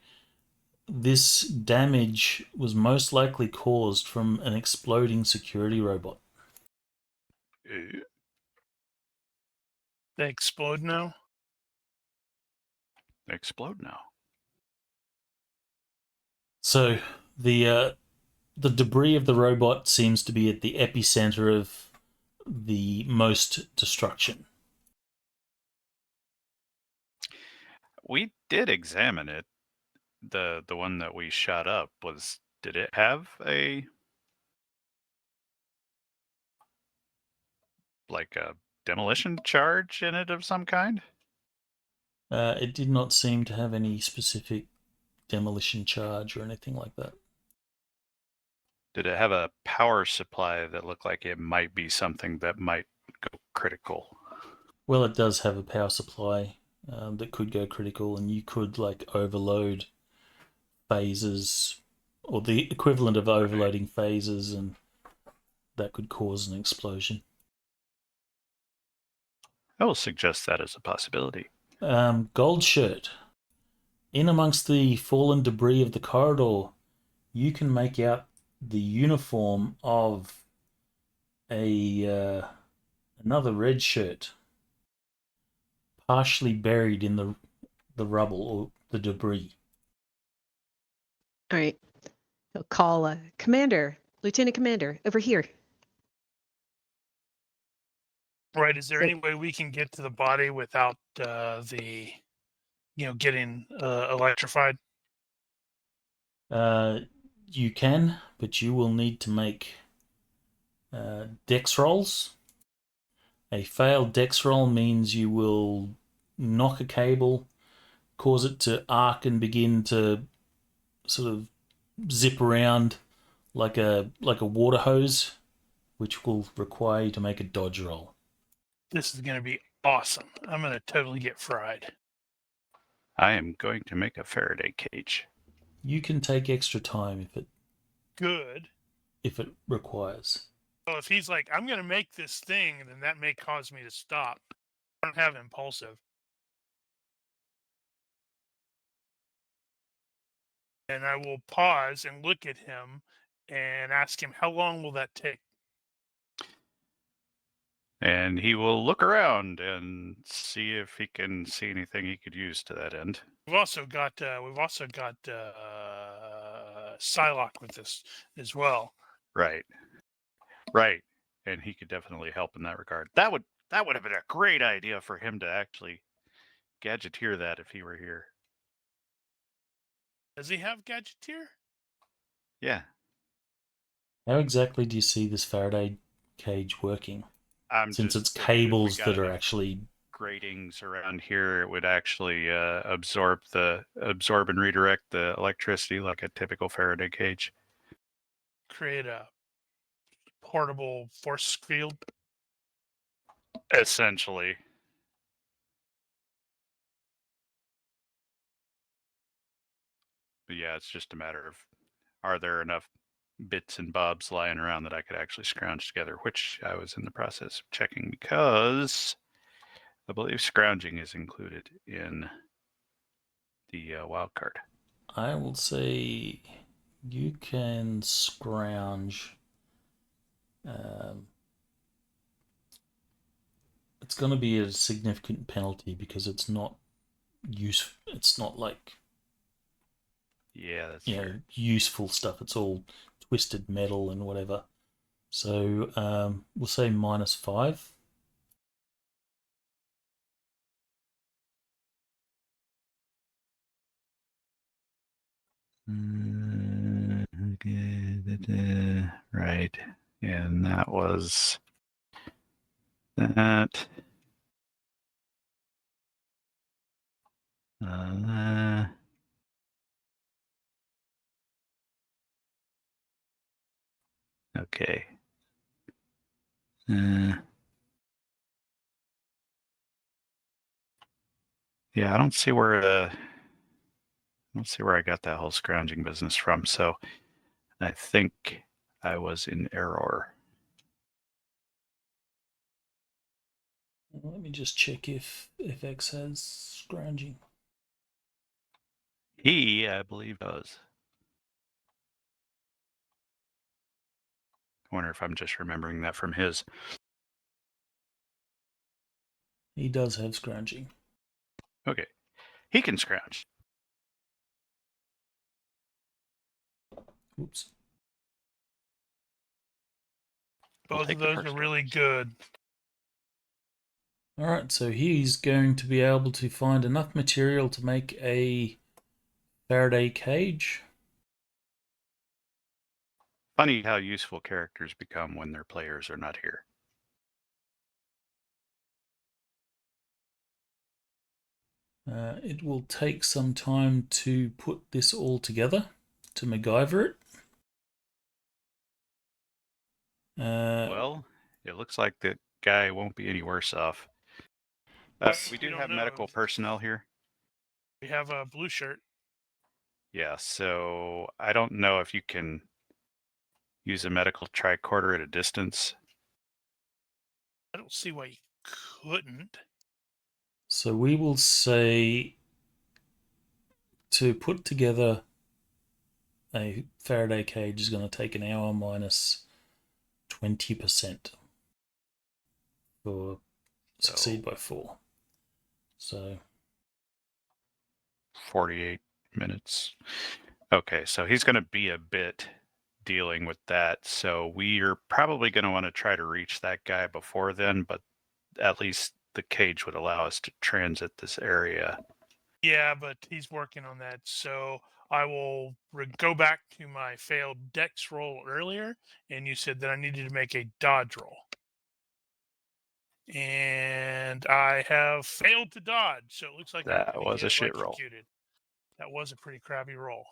this damage was most likely caused from an exploding security robot. They explode now? They explode now. So the debris of the robot seems to be at the epicenter of the most destruction. We did examine it. The one that we shot up did it have a demolition charge in it of some kind? It did not seem to have any specific demolition charge or anything like that. Did it have a power supply that looked like it might be something that might go critical? Well, it does have a power supply that could go critical, and you could like overload phases or the equivalent of overloading phases, and that could cause an explosion. I will suggest that as a possibility. Gold shirt. In amongst the fallen debris of the corridor, you can make out the uniform of another red shirt, partially buried in the rubble or the debris. All right. He'll call Commander, Lieutenant Commander, over here. Right. Is there So- any way we can get to the body without the, getting electrified? You can, but you will need to make dex rolls. A failed dex roll means you will knock a cable, cause it to arc and begin to sort of zip around like a water hose, which will require you to make a dodge roll. This is going to be awesome. I'm going to totally get fried. I am going to make a Faraday cage. You can take extra time Good. if it requires. Well, if he's like, I'm going to make this thing, then that may cause me to stop. I don't have impulsive. And I will pause and look at him and ask him, how long will that take? And he will look around and see if he can see anything he could use to that end. We've also got Psylocke with this as well. Right. And he could definitely help in that regard. That would have been a great idea for him to actually gadgeteer that if he were here. Does he have Gadgeteer? Yeah. How exactly do you see this Faraday cage working? Since it's thinking if we cables got that are enough actually gratings around here, it would actually absorb and redirect the electricity like a typical Faraday cage. Create a portable force field. Essentially. But yeah, it's just a matter of, are there enough bits and bobs lying around that I could actually scrounge together, which I was in the process of checking because I believe scrounging is included in the wild card. I will say you can scrounge. It's going to be a significant penalty because it's not It's not like Yeah, that's true. useful stuff. It's all twisted metal and whatever. So we'll say -5. Right. And that was that. Okay. Yeah, I don't see where I got that whole scrounging business from. So I think I was in error. Let me just check if FX has scrounging. He, I believe, does. I wonder if I'm just remembering that from his. He does have scrounging. Okay. He can scrounge. Oops. We'll Both take of the those first are really one. good. All right, so he's going to be able to find enough material to make a Faraday cage. Funny how useful characters become when their players are not here. It will take some time to put this all together, to MacGyver it. Well, it looks like that guy won't be any worse off. We do don't have know. medical personnel here. We have a blue shirt. Yeah, so I don't know if you can use a medical tricorder at a distance. I don't see why you couldn't. So we will say to put together a Faraday cage is going to take an hour minus 20% for succeed by 4. So 48 minutes. Okay, so he's going to be a bit dealing with that. So we are probably going to want to try to reach that guy before then, but at least the cage would allow us to transit this area. Yeah, but he's working on that. So I will go back to my failed dex roll earlier, and you said that I needed to make a dodge roll. And I have failed to dodge, so it looks like That was a shit roll. That was a pretty crappy roll.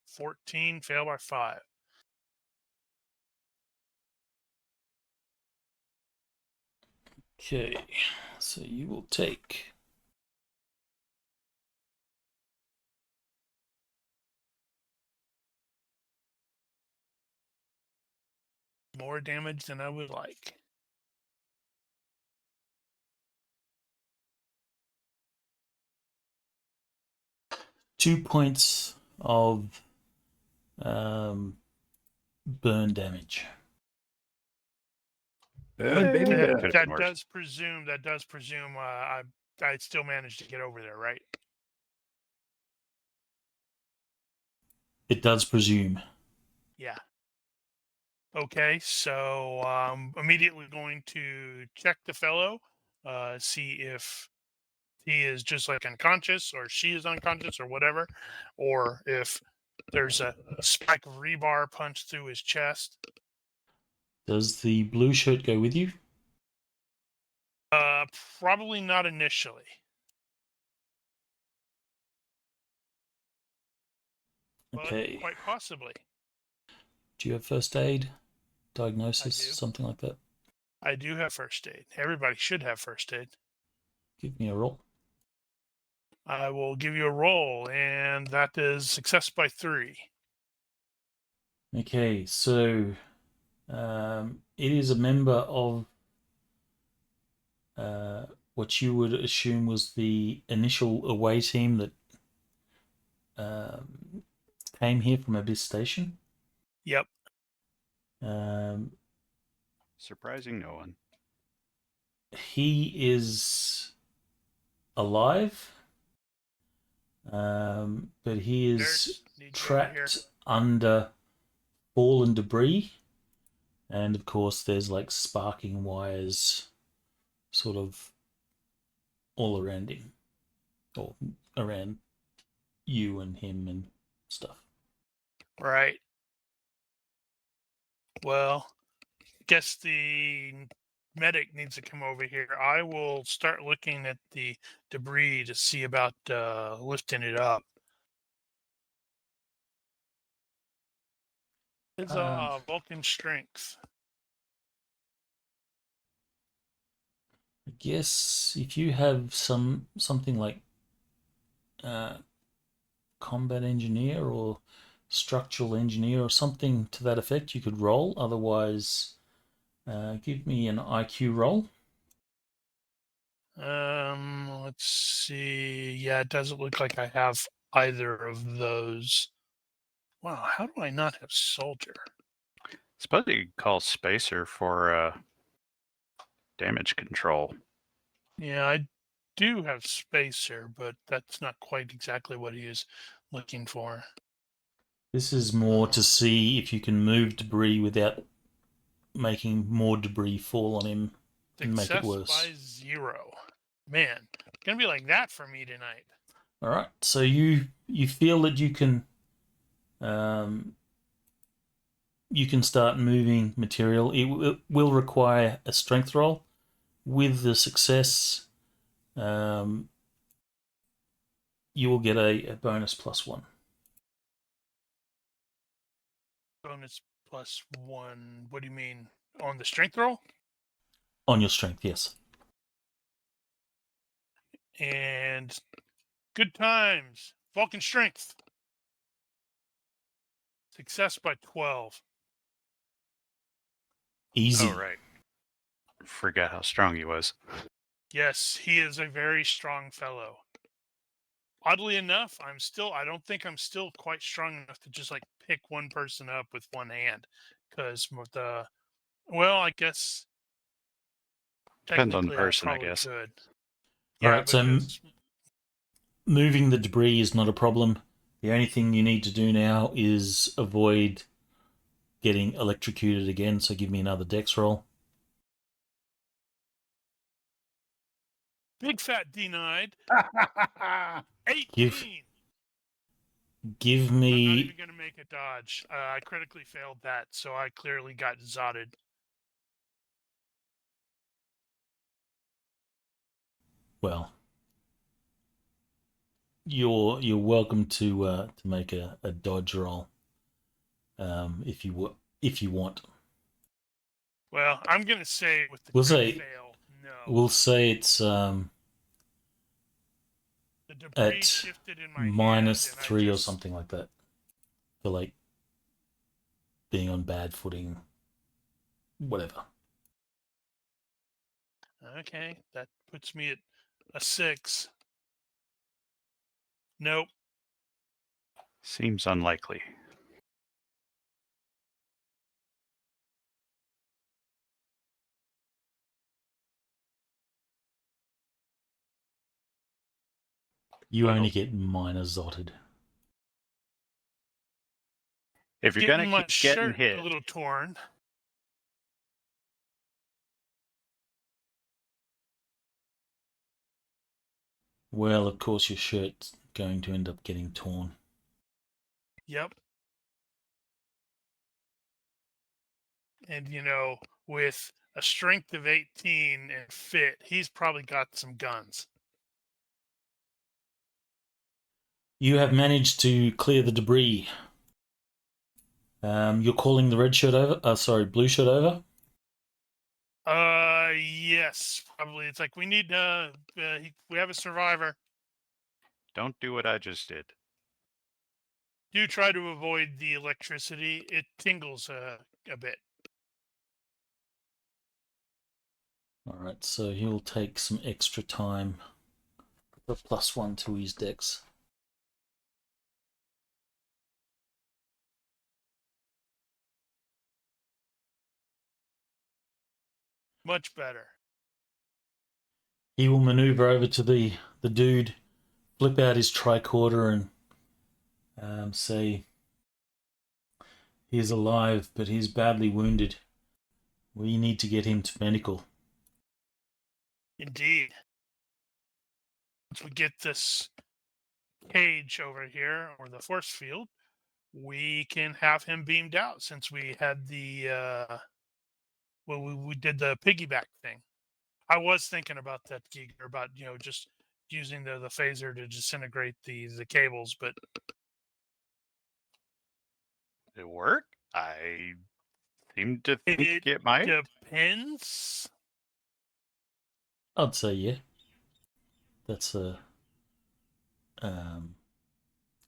14, fail by 5. okay, so you will take More damage than I would like. 2 points of burn damage. Baby Yeah, bear. could've That been worse. does presume I still managed to get over there, right? It does presume. Yeah. Okay, so immediately going to check the fellow, see if he is just like unconscious or she is unconscious or whatever, or if there's a spike of rebar punched through his chest. Does the blue shirt go with you? Probably not initially. Okay. But quite possibly. Do you have first aid? Diagnosis? I do. Something like that? I do have first aid. Everybody should have first aid. Give me a roll. I will give you a roll, and that is success by 3. Okay, so it is a member of what you would assume was the initial away team that came here from Abyss Station. Yep. Surprising no one. He is alive, but he is trapped under fallen debris, and of course there's like sparking wires sort of all around him, or around you and him and stuff. Right. Well, guess the medic needs to come over here. I will start looking at the debris to see about lifting it up. It's Vulcan strength. I guess if you have something like combat engineer or structural engineer or something to that effect, you could roll. Otherwise, give me an IQ roll. Let's see. Yeah, it doesn't look like I have either of those. Wow, how do I not have soldier? Suppose you could call Spacer for damage control. Yeah, I do have spacer, but that's not quite exactly what he is looking for. This is more to see if you can move debris without making more debris fall on him and make it worse. Success by 0. Man, it's gonna be like that for me tonight. All right, so you feel that you can start moving material. It will require a strength roll. With the success, you will get a bonus +1 Bonus +1. What do you mean? On the strength roll? on your strength. Yes. And good times. Vulcan strength. Success by 12. Easy. Oh, right. Forget how strong he was. Yes, he is a very strong fellow. Oddly enough, I don't think I'm still quite strong enough to just like pick one person up with one hand. Because I guess Depends on the technically I person, I probably guess. could. All Yeah, right. So because moving the debris is not a problem. The only thing you need to do now is avoid getting electrocuted again. So give me another dex roll. big fat denied. 18. Give I'm not me even going to make a dodge. I critically failed that, so I clearly got zotted. well. You're welcome to make a dodge roll if you want. Well, I'm going to say with the We'll crit say- fail, no. We'll say it's The debris at shifted in my minus hand, and 3 I or just, something like that for like being on bad footing. Whatever. Okay, that puts me at a 6. Nope. Seems unlikely. You only get minor zotted. If you're Getting gonna my keep getting shirt hit, a little torn. Well, of course your shirt's going to end up getting torn. Yep. And with a strength of 18 and fit, he's probably got some guns. You have managed to clear the debris. You're calling the red shirt over. Blue shirt over. Yes, probably. It's like we need we have a survivor. don't do what I just did. Do try to avoid the electricity. It tingles a bit. All right, so he'll take some extra time. The +1 to his dex. Much better. He will maneuver over to the dude, flip out his tricorder, and say, "He's alive, but he's badly wounded. We need to get him to medical." Indeed. Once we get this cage over here, or the force field, we can have him beamed out since we had the we did the piggyback thing. I was thinking about that, Giger, about just using the phaser to disintegrate the cables, but Did it work? I seem to think it it might. depends. I'd say yeah. That's a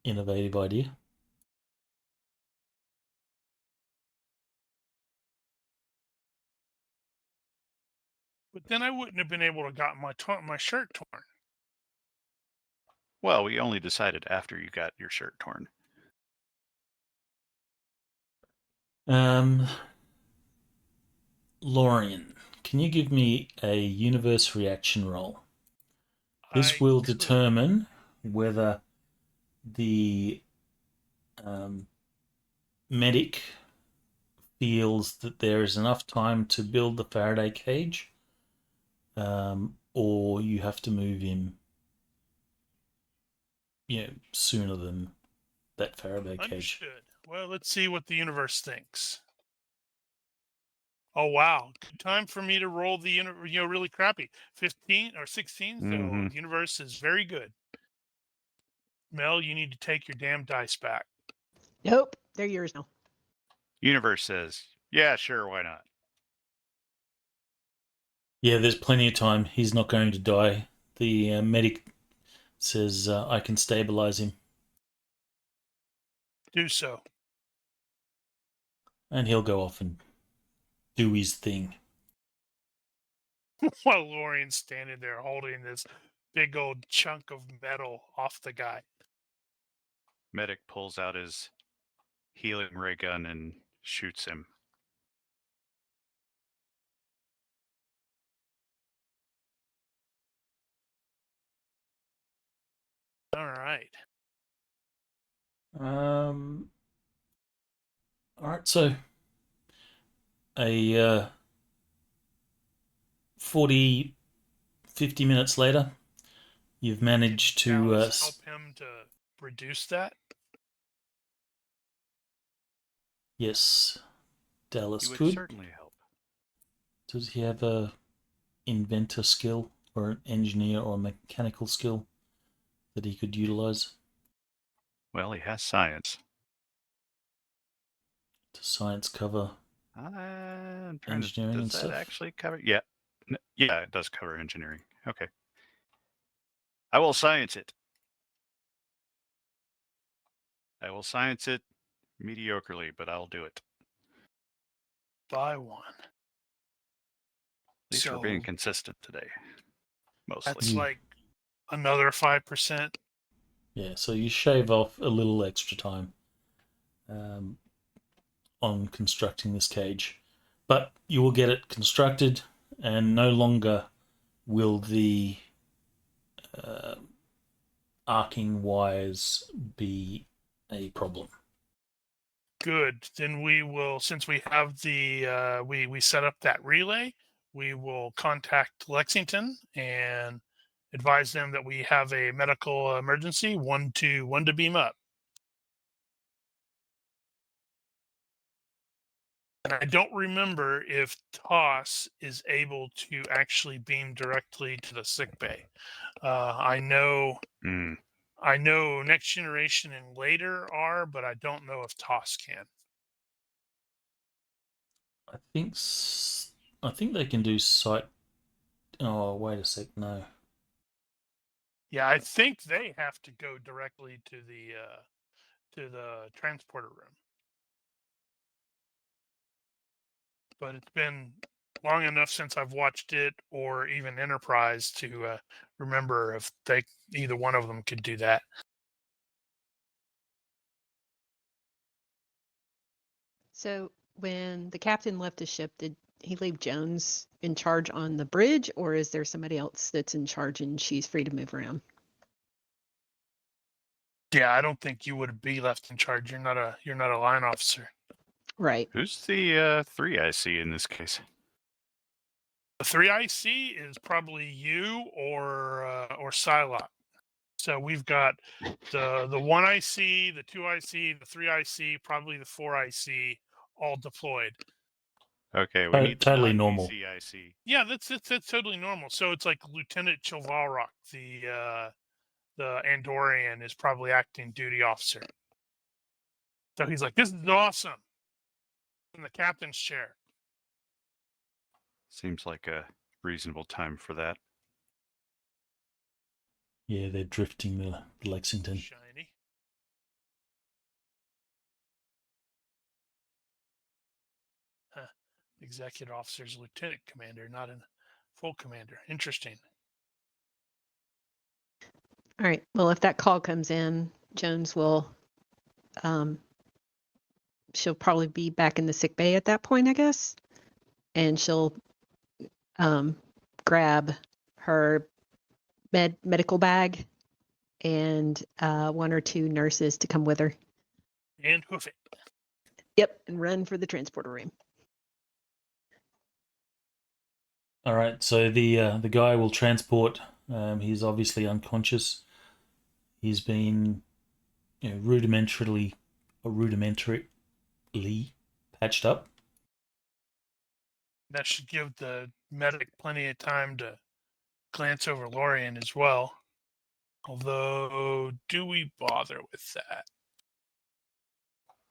innovative idea. But then I wouldn't have been able to got my shirt torn. Well, we only decided after you got your shirt torn. Lorian, can you give me a universe reaction roll? This I will could. determine whether the medic feels that there is enough time to build the Faraday cage, or you have to move him, sooner than that Faraday cage. Understood. Well, let's see what the universe thinks. Oh wow, good time for me to roll the really crappy 15 or 16. So Mhm. the universe is very good. Mel, you need to take your damn dice back. Nope, they're yours now. Universe says, yeah, sure, why not? Yeah, there's plenty of time. He's not going to die. The medic says I can stabilize him, Do so. and he'll go off and do his thing. While Lorian's standing there holding this big old chunk of metal off the guy. Medic pulls out his healing ray gun and shoots him. All right. All right, so a 40, 50 minutes later, you've managed to Dallas help him to reduce that. yes, Dallas He would could. certainly help. Does he have a inventor skill or an engineer or a mechanical skill that he could utilize? Well, he has science. Does science cover I'm trying engineering to. and Does that stuff? actually cover? Yeah, yeah, it does cover engineering. Okay, I will science it. I will science it mediocrely, but I'll do it. By one. At least we're being consistent today. Mostly. That's like another 5%. Yeah, so you shave off a little extra time on constructing this cage, but you will get it constructed, and no longer will the arcing wires be a problem. Good. Then we will, since we have the we set up that relay, we will contact Lexington and advise them that we have a medical emergency. One to beam up. And I don't remember if Toss is able to actually beam directly to the sick bay. I know Next Generation and later are, but I don't know if Toss can. I think they can do site. Oh, wait a sec. No. Yeah, I think they have to go directly to the transporter room. But it's been long enough since I've watched it or even Enterprise to remember if either one of them could do that. So when the captain left the ship, did he leave Jones in charge on the bridge, or is there somebody else that's in charge and she's free to move around? Yeah, I don't think you would be left in charge. You're not a line officer. Right. Who's the 3 IC in this case? The 3 IC is probably you or Psylocke. So we've got the 1 IC, the 2 IC, the 3 IC, probably the 4 IC, all deployed. Okay, we need totally normal. DCIC. Yeah, that's totally normal. So it's like Lieutenant Chilvarok, the Andorian, is probably acting duty officer. So he's like, "This is awesome," in the captain's chair. Seems like a reasonable time for that. Yeah, they're drifting the Lexington. Shiny. Huh. Executive officer's lieutenant commander, not a full commander. Interesting. All right. Well, if that call comes in, Jones will, she'll probably be back in the sick bay at that point, I guess. And she'll grab her medical bag and 1 or 2 nurses to come with her. And hoof it. Yep, and run for the transporter room. All right, so the guy will transport. He's obviously unconscious. He's been, rudimentarily patched up. That should give the medic plenty of time to glance over Lorian as well. Although, do we bother with that?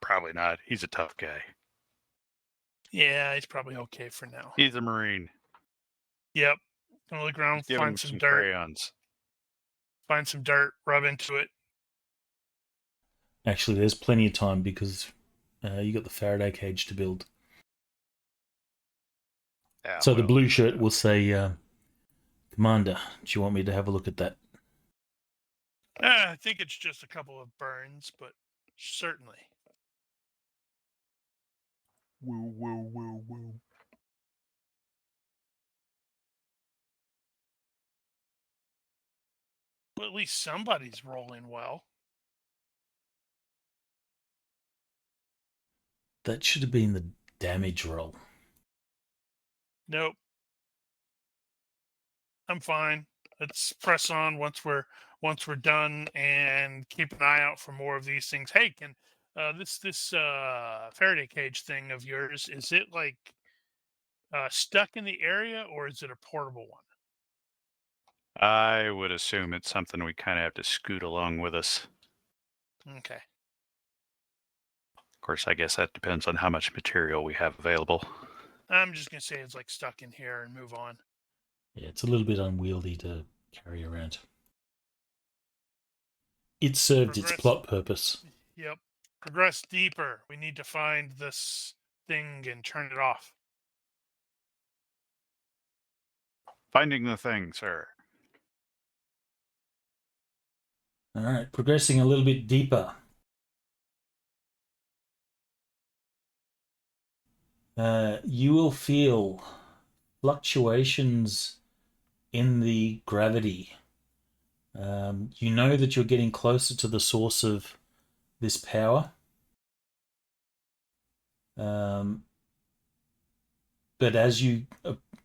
Probably not. He's a tough guy. Yeah, he's probably okay for now. He's a Marine. Yep. Gonna look around, Give him find some some dirt. crayons. Find some dirt, rub into it. Actually, there's plenty of time because you got the Faraday cage to build. Yeah, So the well, blue shirt will say, Commander, do you want me to have a look at that? I think it's just a couple of burns, but certainly. Woo, woo, woo, woo. Well, at least somebody's rolling well. That should have been the damage roll. Nope. I'm fine. Let's press on once we're done and keep an eye out for more of these things. Hey, can this Faraday cage thing of yours, is it like stuck in the area, or is it a portable one? I would assume it's something we kind of have to scoot along with us. Okay. Of course, I guess that depends on how much material we have available. I'm just gonna say it's like stuck in here and move on. Yeah, it's a little bit unwieldy to carry around. It served its plot purpose. Yep. Progress deeper. We need to find this thing and turn it off. Finding the thing, sir. All right, progressing a little bit deeper. You will feel fluctuations in the gravity. You know that you're getting closer to the source of this power. But as you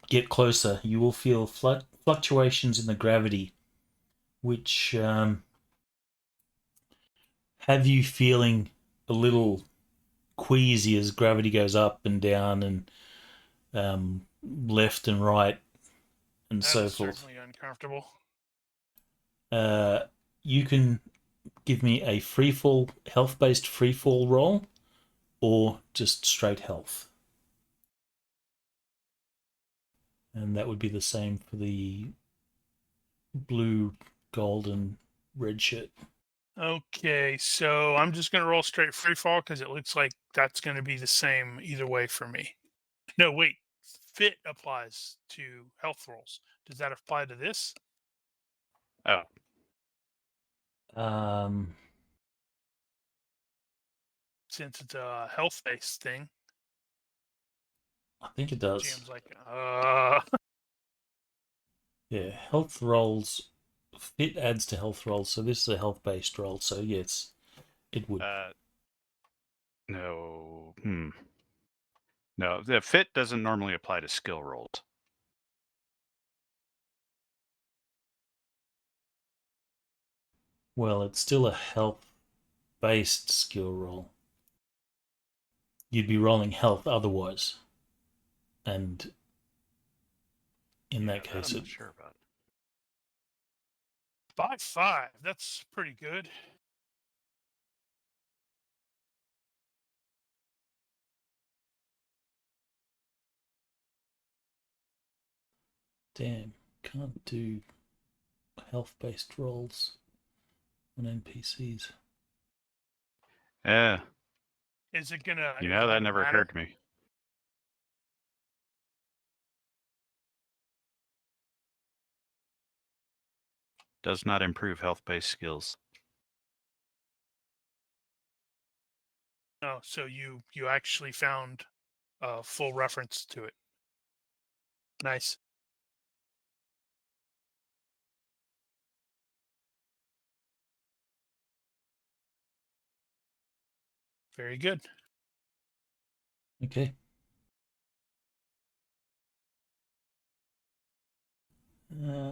get closer, you will feel fluctuations in the gravity, which have you feeling a little queasy as gravity goes up and down and left and right and so forth. Certainly uncomfortable. You can give me a freefall, health-based freefall roll, or just straight health. And that would be the same for the blue, gold, and red shirt. Okay, so I'm just going to roll straight free fall because it looks like that's going to be the same either way for me. No, wait. Fit applies to health rolls. Does that apply to this? Oh, Since it's a health-based thing. I think it does. GM's like, Yeah, health rolls. Fit adds to health rolls, so this is a health-based roll. So yes, it would. no. No, the fit doesn't normally apply to skill rolls. Well, it's still a health-based skill roll. You'd be rolling health otherwise, and in that case, I'm not sure about. by 5. That's pretty good. damn, can't do health-based rolls on NPCs. Yeah, Is it gonna? you know, that never occurred to me. Does not improve health-based skills. No, so you actually found a full reference to it. Nice. Very good. Okay.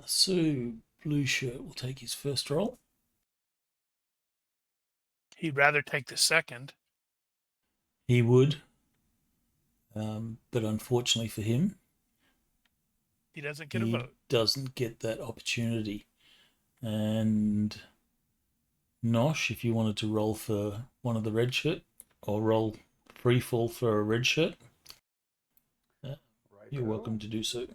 So blue shirt will take his first roll. He'd rather take the second. He would, but unfortunately for him, He doesn't get a he vote. doesn't get that opportunity. And Nosh, if you wanted to roll for one of the red shirt, or roll free fall for a red shirt, you're welcome to do so.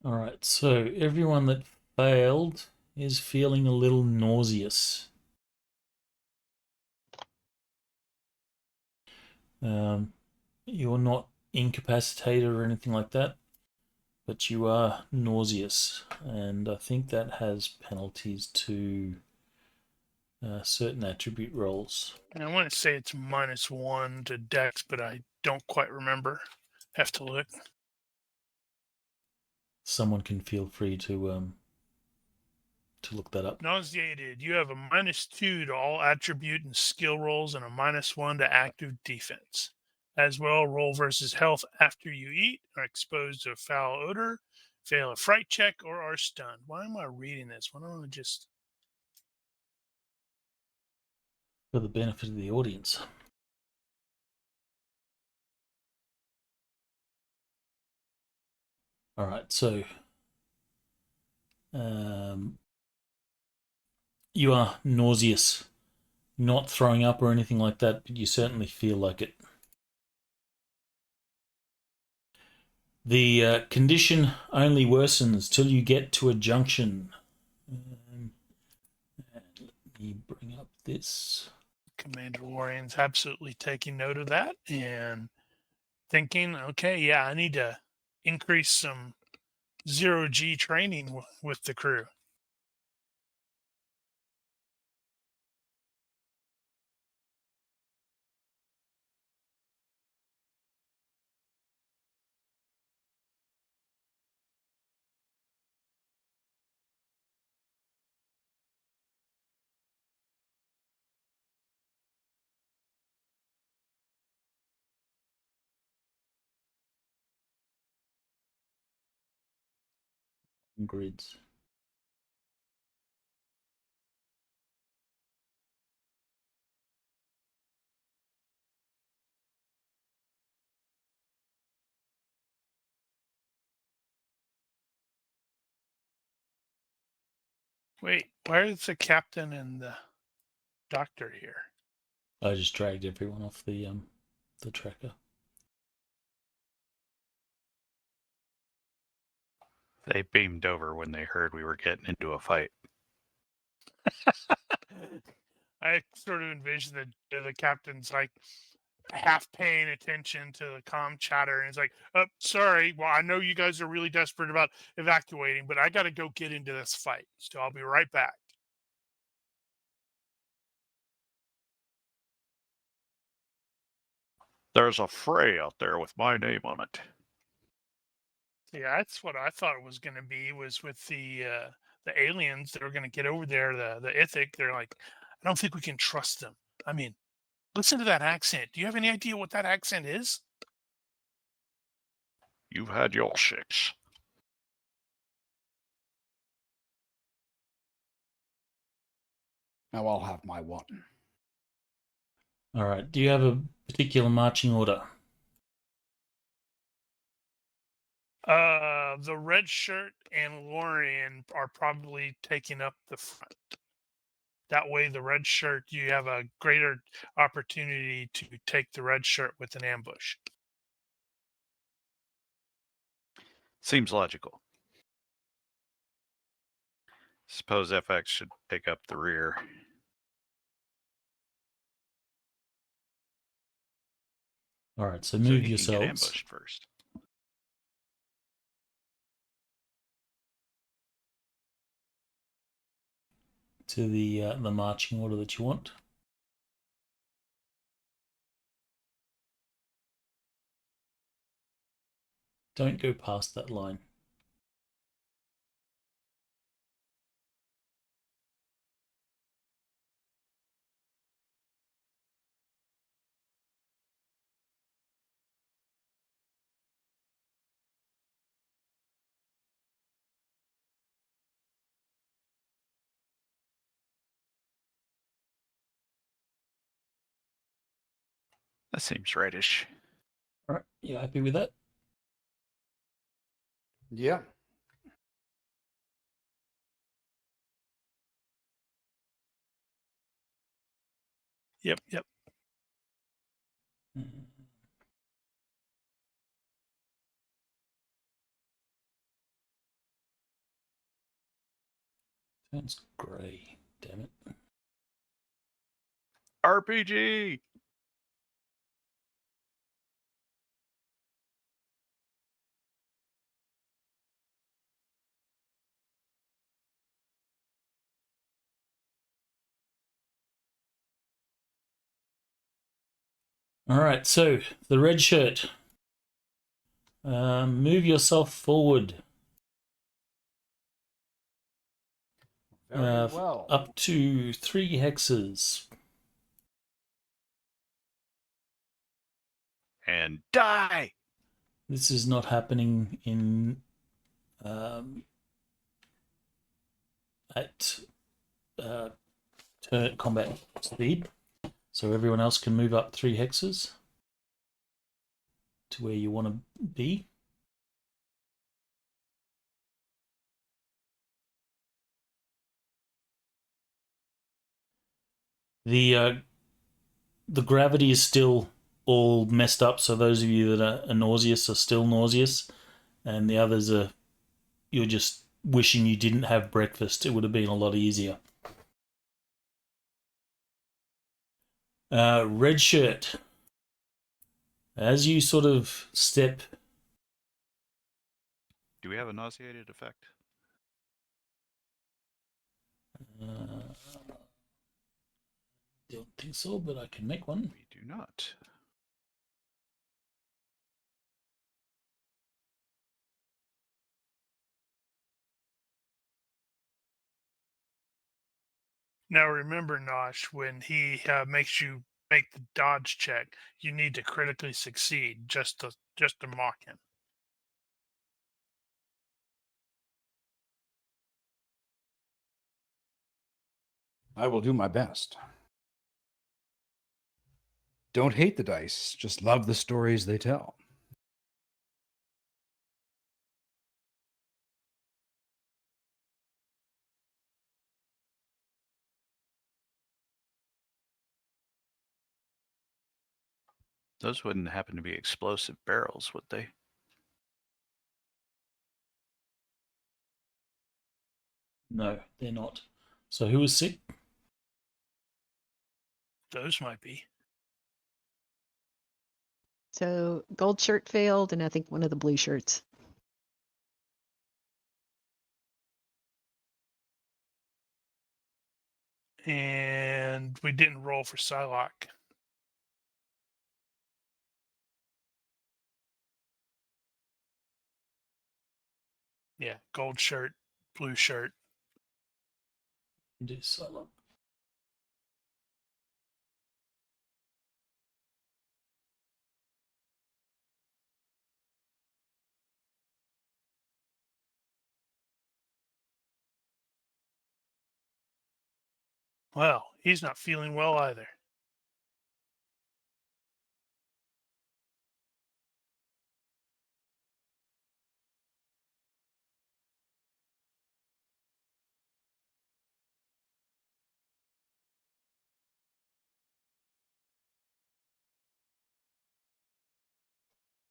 All right, so everyone that failed is feeling a little nauseous. You're not incapacitated or anything like that, but you are nauseous, and I think that has penalties to certain attribute rolls. And I want to say it's -1 to Dex, but I don't quite remember. Have to look. Someone can feel free to look that up. Nauseated. You have a -2 to all attribute and skill rolls and a -1 to active defense. As well, roll versus health after you eat, are exposed to a foul odor, fail a fright check, or are stunned. Why am I reading this? Why don't I just... For the benefit of the audience. All right, so you are nauseous, not throwing up or anything like that, but you certainly feel like it. The condition only worsens till you get to a junction. And let me bring up this. Commander Lorian's absolutely taking note of that and thinking, okay, yeah, I need to increase some zero-G training with the crew. Grids. Wait, why is the captain and the doctor here? I just dragged everyone off the tracker. They beamed over when they heard we were getting into a fight. I sort of envision the captain's like half paying attention to the comm chatter, and he's like, "Oh, sorry. Well, I know you guys are really desperate about evacuating, but I got to go get into this fight. So I'll be right back." There's a fray out there with my name on it. Yeah, that's what I thought it was going to be. Was with the aliens that are going to get over there, the Ithic. They're like, I don't think we can trust them. I mean, listen to that accent. Do you have any idea what that accent is? You've had your six. Now I'll have my one. All right. Do you have a particular marching order? The red shirt and Lorian are probably taking up the front. That way, the red shirt, you have a greater opportunity to take the red shirt with an ambush. Seems logical. Suppose FX should take up the rear. All right. So So move he can get yourselves ambushed first. to the marching order that you want. Don't go past that line. That seems rightish. All right, you happy with that? Yeah. Yep, yep. Turns grey. Damn it. RPG. All right, so the red shirt. Move yourself forward. Very well. Up to 3 hexes. And die. This is not happening in at turn combat speed. So everyone else can move up 3 hexes to where you want to be. The gravity is still all messed up, so those of you that are nauseous are still nauseous, and the others are, you're just wishing you didn't have breakfast. It would have been a lot easier. Red shirt. As you sort of step... Do we have a nauseated effect? Don't think so, but I can make one. We do not. Now remember, Nosh, when he makes you make the dodge check, you need to critically succeed just to mock him. I will do my best. Don't hate the dice, just love the stories they tell. Those wouldn't happen to be explosive barrels, would they? No, they're not. So who was sick? Those might be. So gold shirt failed, and I think one of the blue shirts. And we didn't roll for Psylocke. Yeah, gold shirt, blue shirt. Do Psylocke. Well, he's not feeling well either.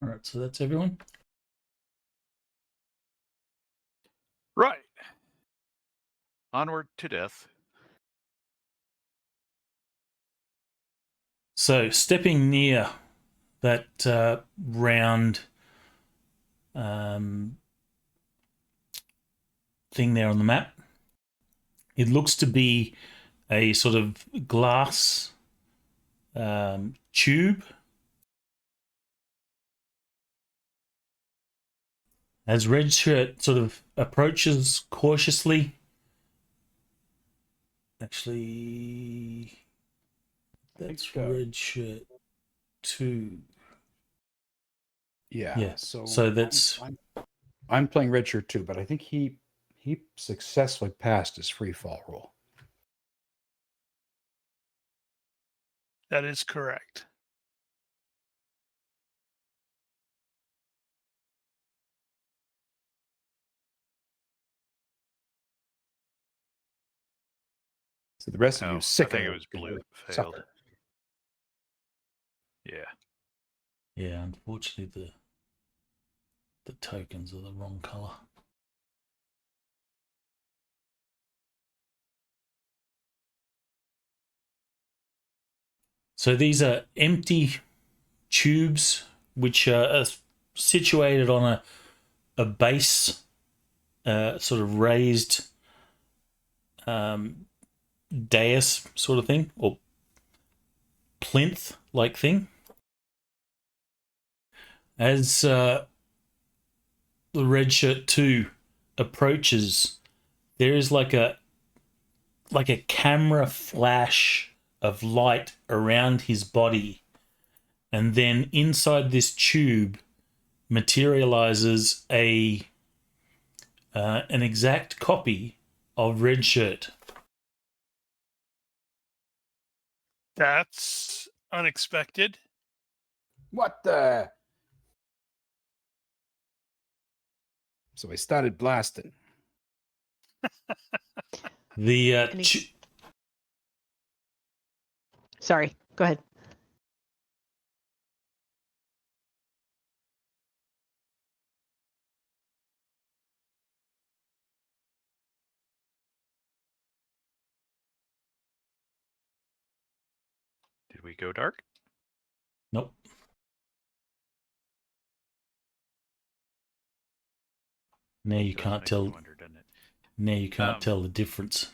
All right, so that's everyone. Right. Onward to death. So stepping near that round thing there on the map, it looks to be a sort of glass tube. As Red Shirt sort of approaches cautiously, actually, that's Red Shirt 2. Yeah. Yeah. So that's I'm playing Richard too, but I think he successfully passed his free fall roll. That is correct. So the rest of Oh, you I sick. think it was blue that failed. Sucker. Yeah. Yeah, unfortunately the tokens are the wrong color. So these are empty tubes which are situated on a base, sort of raised dais sort of thing, or plinth-like thing. As the Redshirt 2 approaches, there is like a camera flash of light around his body, and then inside this tube materializes an exact copy of Redshirt. That's unexpected. What the? So I started blasting. The And sorry, go ahead. Did we go dark? Nope. Now you Does can't make me tell. wonder, doesn't it? Now you can't tell the difference.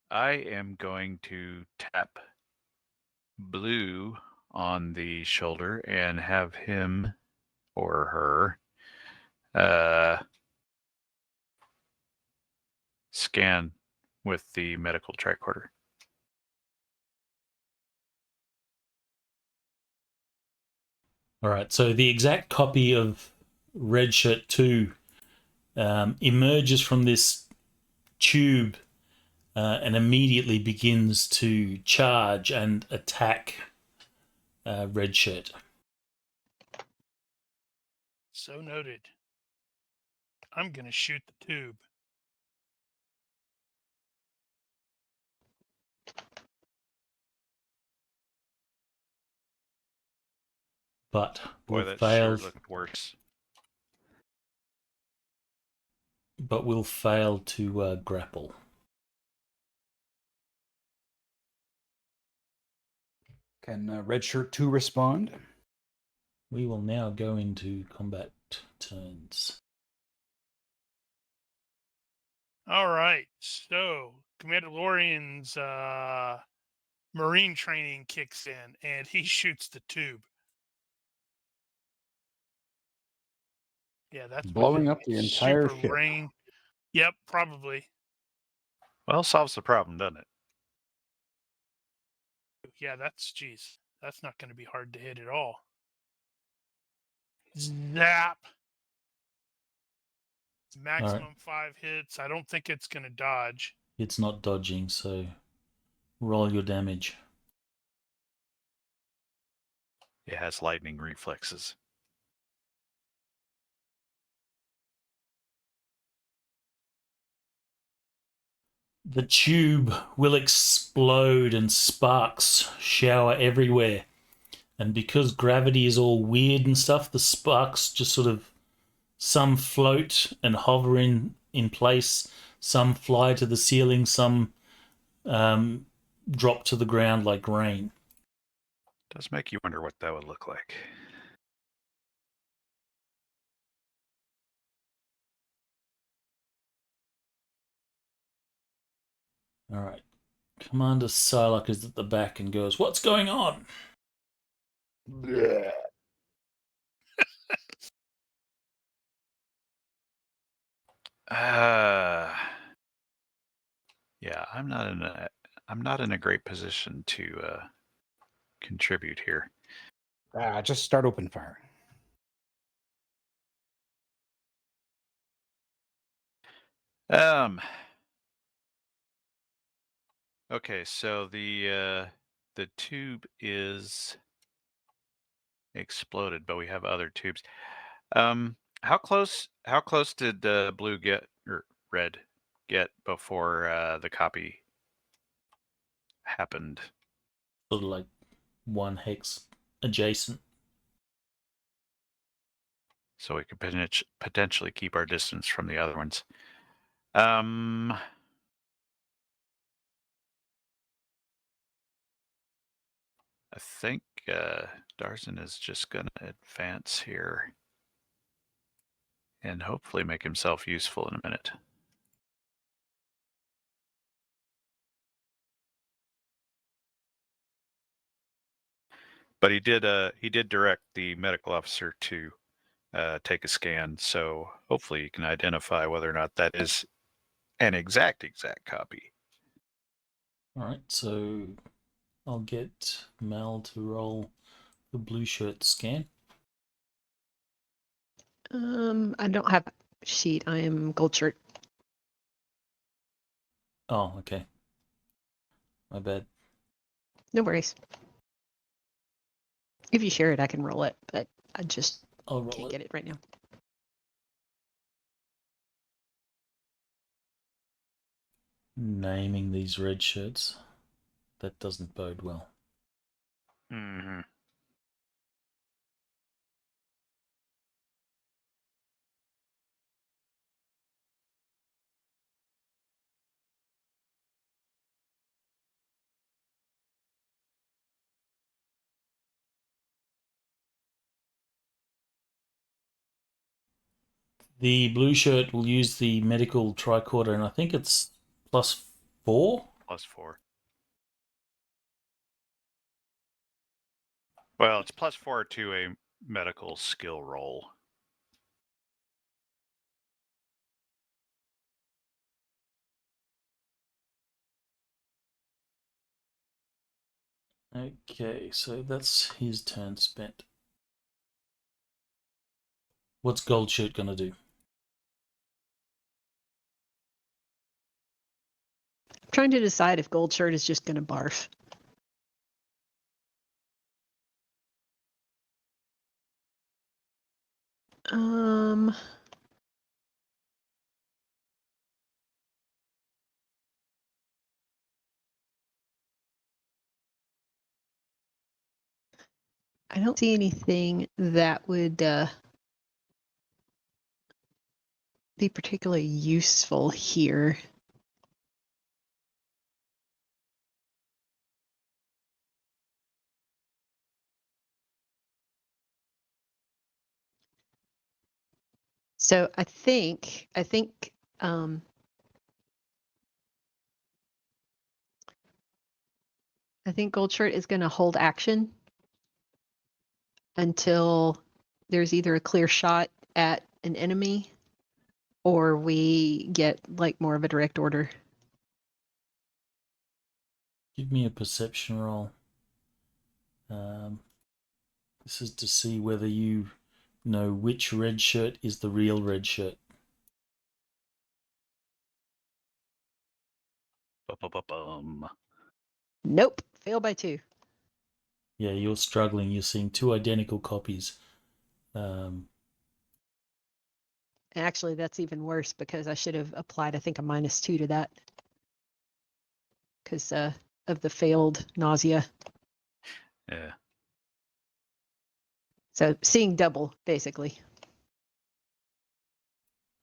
I am going to tap blue on the shoulder and have him or her scan with the medical tricorder. All right. So the exact copy of Redshirt 2 emerges from this tube and immediately begins to charge and attack Redshirt. So noted. I'm going to shoot the tube. But Boy, will that fail. sure looked worse. But will fail to grapple. Can Redshirt 2 respond? We will now go into combat turns. All right. So Commander Lorian's marine training kicks in, and he shoots the tube. Yeah, that's Blowing within up the entire super ship. range. Yep, probably. Well, solves the problem, doesn't it? Yeah, geez. That's not going to be hard to hit at all. Zap. Maximum 5 hits. I don't think it's going to dodge. It's not dodging, so roll your damage. It has lightning reflexes. The tube will explode and sparks shower everywhere. And because gravity is all weird and stuff, the sparks just sort of, some float and hover in place, some fly to the ceiling, some drop to the ground like rain. Does make you wonder what that would look like. All right. Commander Psylocke is at the back and goes, "What's going on?" Blech. Yeah, I'm not in a great position to contribute here. Just start open firing. Okay, so the tube is exploded, but we have other tubes. How close did blue get or red get before the copy happened. Sort of like one hex adjacent. So we could potentially keep our distance from the other ones. I think Darzan is just going to advance here and hopefully make himself useful in a minute. But he did direct the medical officer to take a scan, so hopefully you can identify whether or not that is an exact copy. All right, so I'll get Mel to roll the blue shirt scan. I don't have a sheet. I am gold shirt. Oh, okay. My bad. No worries. If you share it, I can roll it, but I just I'll roll can't it. get it right now. Naming these red shirts. That doesn't bode well. Mm-hmm. The blue shirt will use the medical tricorder, and I think it's +4. +4. Well, it's +4 to a medical skill roll. Okay, so that's his turn spent. What's gold shirt gonna do? I'm trying to decide if gold shirt is just going to barf. I don't see anything that would be particularly useful here. So I think gold shirt is going to hold action until there's either a clear shot at an enemy or we get like more of a direct order. Give me a perception roll. This is to see whether you know which red shirt is the real red shirt. Nope, fail by 2. Yeah, you're struggling. You're seeing 2 identical copies. Actually, that's even worse because I should have applied, I think, a -2 to that because of the failed nausea. Yeah. So seeing double, basically.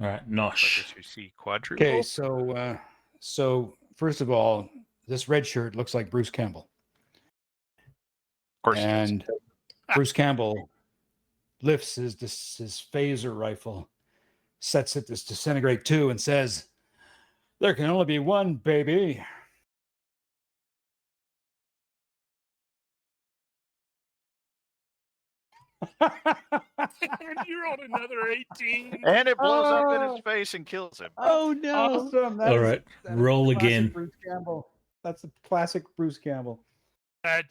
All right, I Nosh. guess you see quadruple. Okay, so first of all, this red shirt looks like Bruce Campbell. Of course it does. And Bruce Campbell lifts his phaser rifle, sets it to disintegrate 2, and says, "There can only be one, baby." And you rolled another 18. And it blows up in his face and kills him. Oh no! Awesome! All right, roll classic again. Bruce Campbell. That's a classic Bruce Campbell. That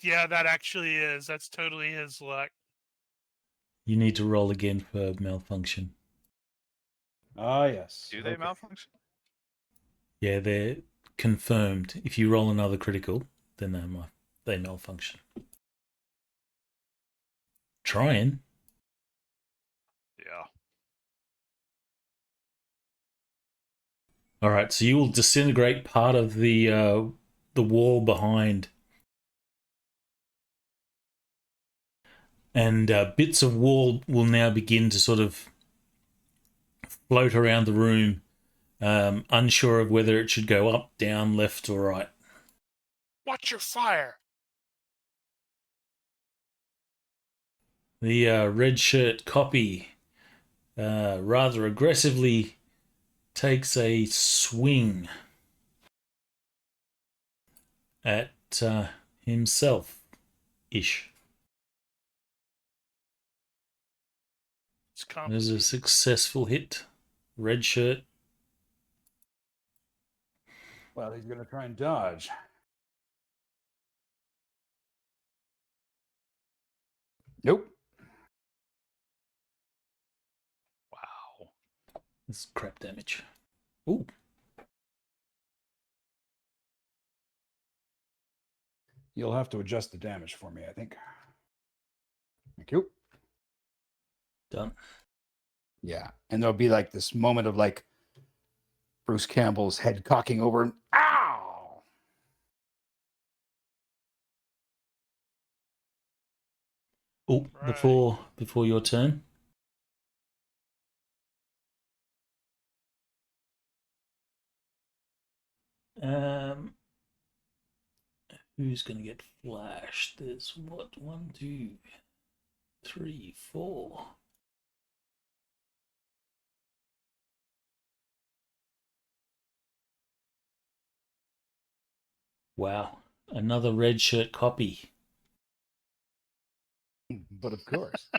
actually is. That's totally his luck. You need to roll again for malfunction. Ah, yes. Do they Okay. malfunction? Yeah, they're confirmed. If you roll another critical, then they malfunction. Trying. Yeah. All right, so you will disintegrate part of the wall behind, and bits of wall will now begin to sort of float around the room, unsure of whether it should go up, down, left, or right. Watch your fire. The red shirt copy rather aggressively takes a swing at himself-ish. It's There's a complicated. successful hit. Red shirt. Well, he's going to try and dodge. Nope. Wow. This is crap damage. Ooh. You'll have to adjust the damage for me, I think. Thank you. Done. Yeah. And there'll be like this moment of like Bruce Campbell's head cocking over and ow! Oh, Right. before your turn. Who's going to get flashed? There's what? 1, 2, 3, 4. Wow, another red shirt copy. But of course,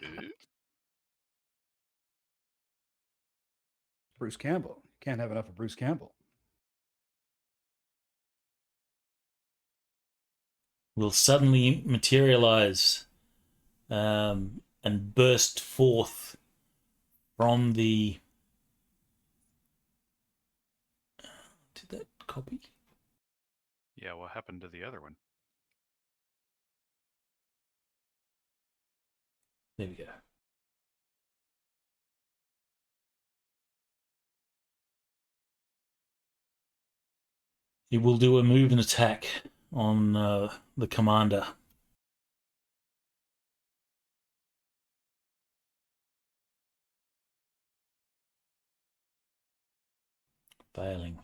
Bruce Campbell. Can't have enough of Bruce Campbell. Will suddenly materialize and burst forth from the. Did that copy? Yeah, what happened to the other one? There we go. It will do a move and attack on the commander. Failing.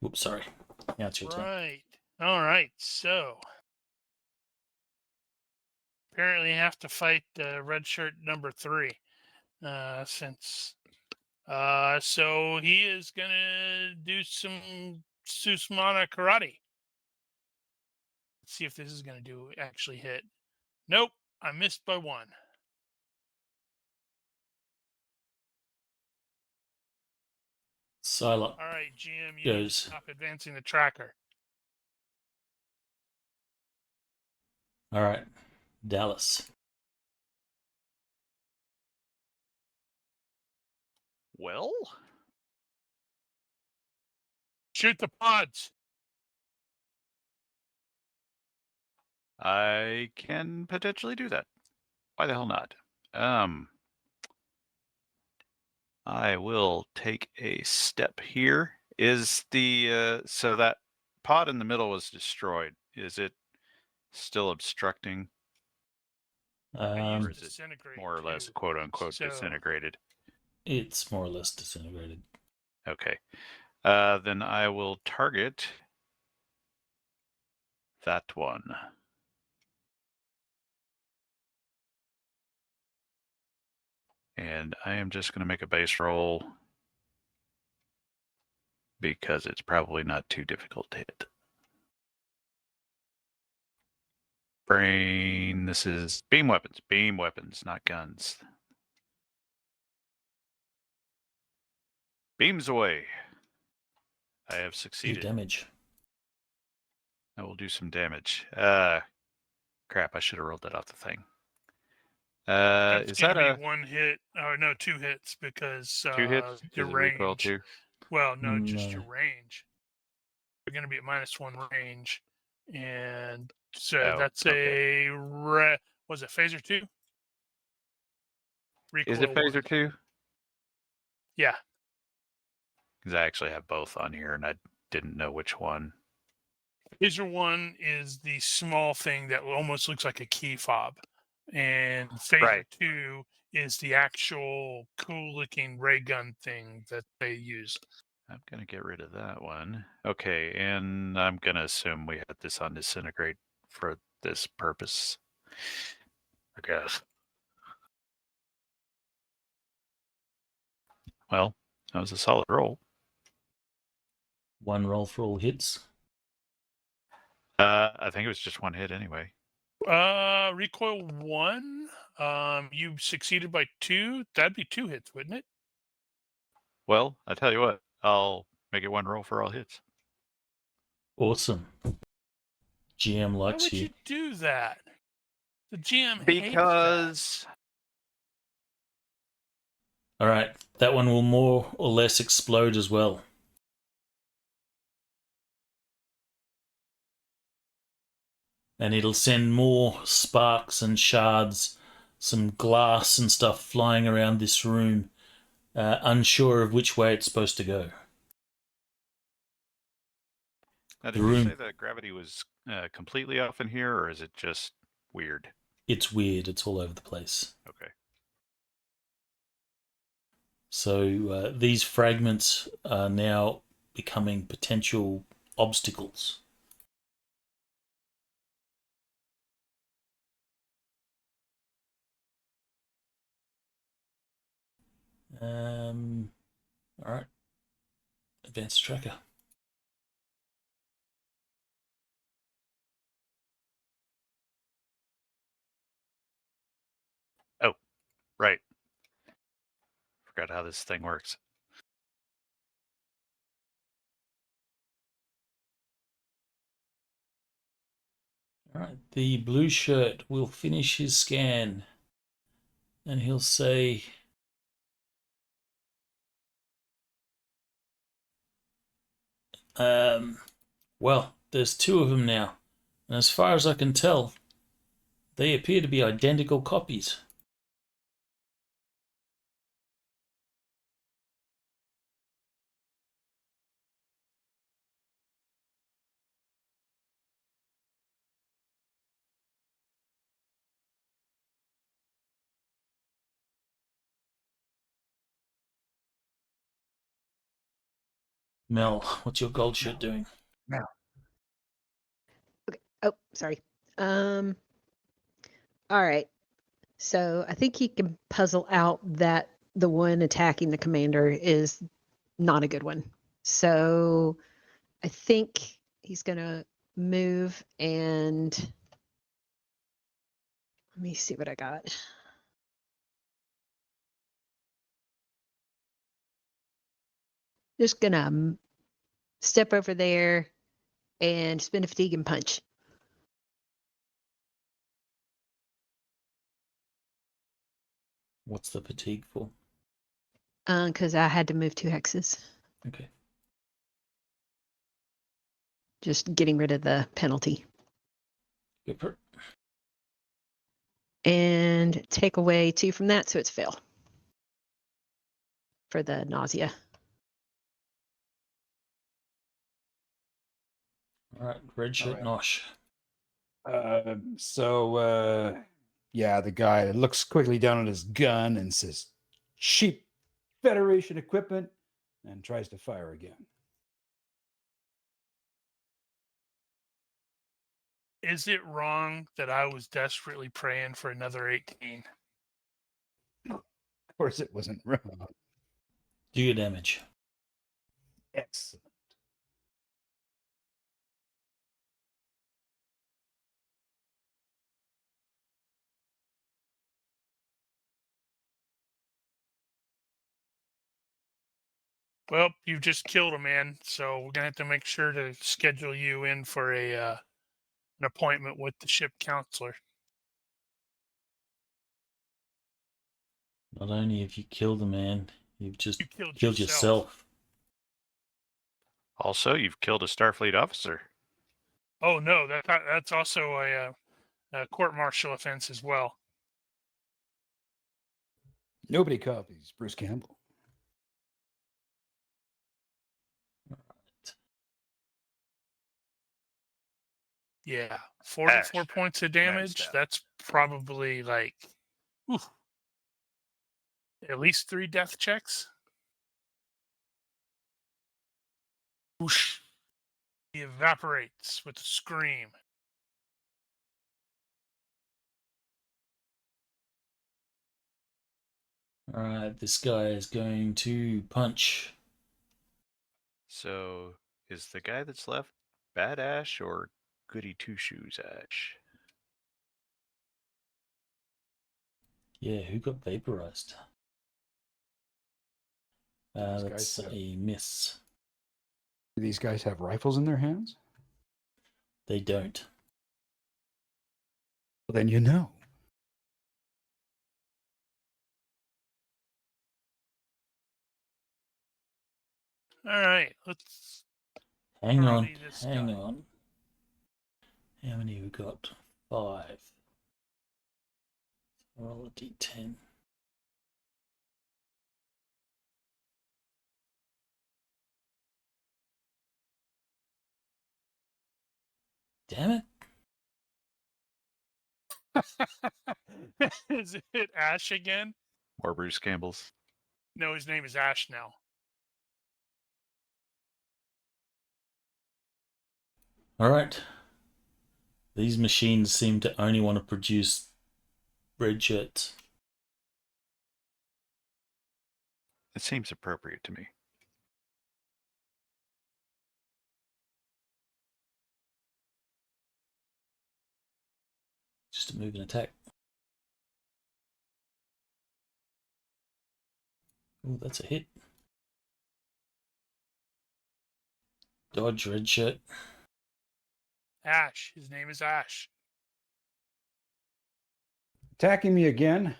Whoops, sorry. Now it's your turn. Right. All right. So apparently, you have to fight red shirt number 3. Since so he is gonna do some Susmana karate. Let's see if this is gonna actually hit. Nope, I missed by 1. Psylocke All right, GM, you need to goes. stop advancing the tracker. All right, Dallas. Well, Shoot the pods. I can potentially do that. Why the hell not? I will take a step here. Is the so that pod in the middle was destroyed? Is it still obstructing, I or used is it disintegrate more or less too, quote unquote so disintegrated? It's more or less disintegrated. Okay. Then I will target that one. And I am just going to make a base roll because it's probably not too difficult to hit. Brain, this is beam weapons, not guns. Beams away. I have Do succeeded. damage. I will do some damage. Crap, I should have rolled that off the thing. that's Is gonna that be a 1 hit. Oh no, 2 hits because 2 hits? your Is it recoil range. too? Well, no, just No. your range. You're gonna be at -1 range, and so Oh, that's okay. a was it phaser 2? Is it Recoil phaser 1. 2? Yeah. Because I actually have both on here, and I didn't know which one. Phaser 1 is the small thing that almost looks like a key fob. And Phaser Right. 2 is the actual cool-looking ray gun thing that they use. I'm going to get rid of that one. Okay, and I'm going to assume we had this on disintegrate for this purpose, I guess. Well, that was a solid roll. One roll for all hits. I think it was just one hit anyway. Recoil 1, you succeeded by 2. That'd be 2 hits, wouldn't it? Well, I tell you what, I'll make it one roll for all hits. Awesome. GM Why likes would you do that? The GM hates that. Because All right, that one will more or less explode as well. And it'll send more sparks and shards, some glass and stuff flying around this room, unsure of which way it's supposed to go. now, The did you room- say that gravity was completely off in here, or is it just weird? It's weird, it's all over the place. Okay. So these fragments are now becoming potential obstacles. All right. Advanced tracker. Oh, right. Forgot how this thing works. All right. The blue shirt will finish his scan and he'll say, well, there's two of them now. And as far as I can tell, they appear to be identical copies. Mel, what's your gold shirt doing? Okay. Oh, sorry. All right. So I think he can puzzle out that the one attacking the commander is not a good one. So I think he's gonna move and let me see what I got. Just gonna step over there and spin a fatigue and punch. What's the fatigue for? Because I had to move 2 hexes. Okay. Just getting rid of the penalty. Go for it. And take away 2 from that, so it's fail. For the nausea. All right, red shirt Nosh. Yeah, the guy looks quickly down at his gun and says, cheap Federation equipment, and tries to fire again. Is it wrong that I was desperately praying for another 18? Of course, it wasn't wrong. Do your damage. Excellent. Well, you've just killed a man, so we're gonna have to make sure to schedule you in for an appointment with the ship counselor. Not only have you killed a man, you've just You killed killed yourself. Also, you've killed a Starfleet officer. Oh no, that's also a court-martial offense as well. Nobody copies Bruce Campbell. Yeah, 44 Ash. points of Nice damage. stuff. That's probably like at least 3 death checks. Whoosh. He evaporates with a scream. Alright, this guy is going to punch. So, is the guy that's left Bad Ash or Goody Two Shoes Ash? Yeah, who got vaporized? These That's guys have- a miss. Do these guys have rifles in their hands? They don't. Well, then you know. All right, let's Hang on, karate this hang guy. on. How many we got? 5. Roll a d10. Damn it. Is it Ash again? Or Bruce Campbell's? No, his name is Ash now. Alright. These machines seem to only want to produce red shirts. It seems appropriate to me. Just a move and attack. Oh, that's a hit. Dodge, red shirt. Ash. His name is Ash. Attacking me again.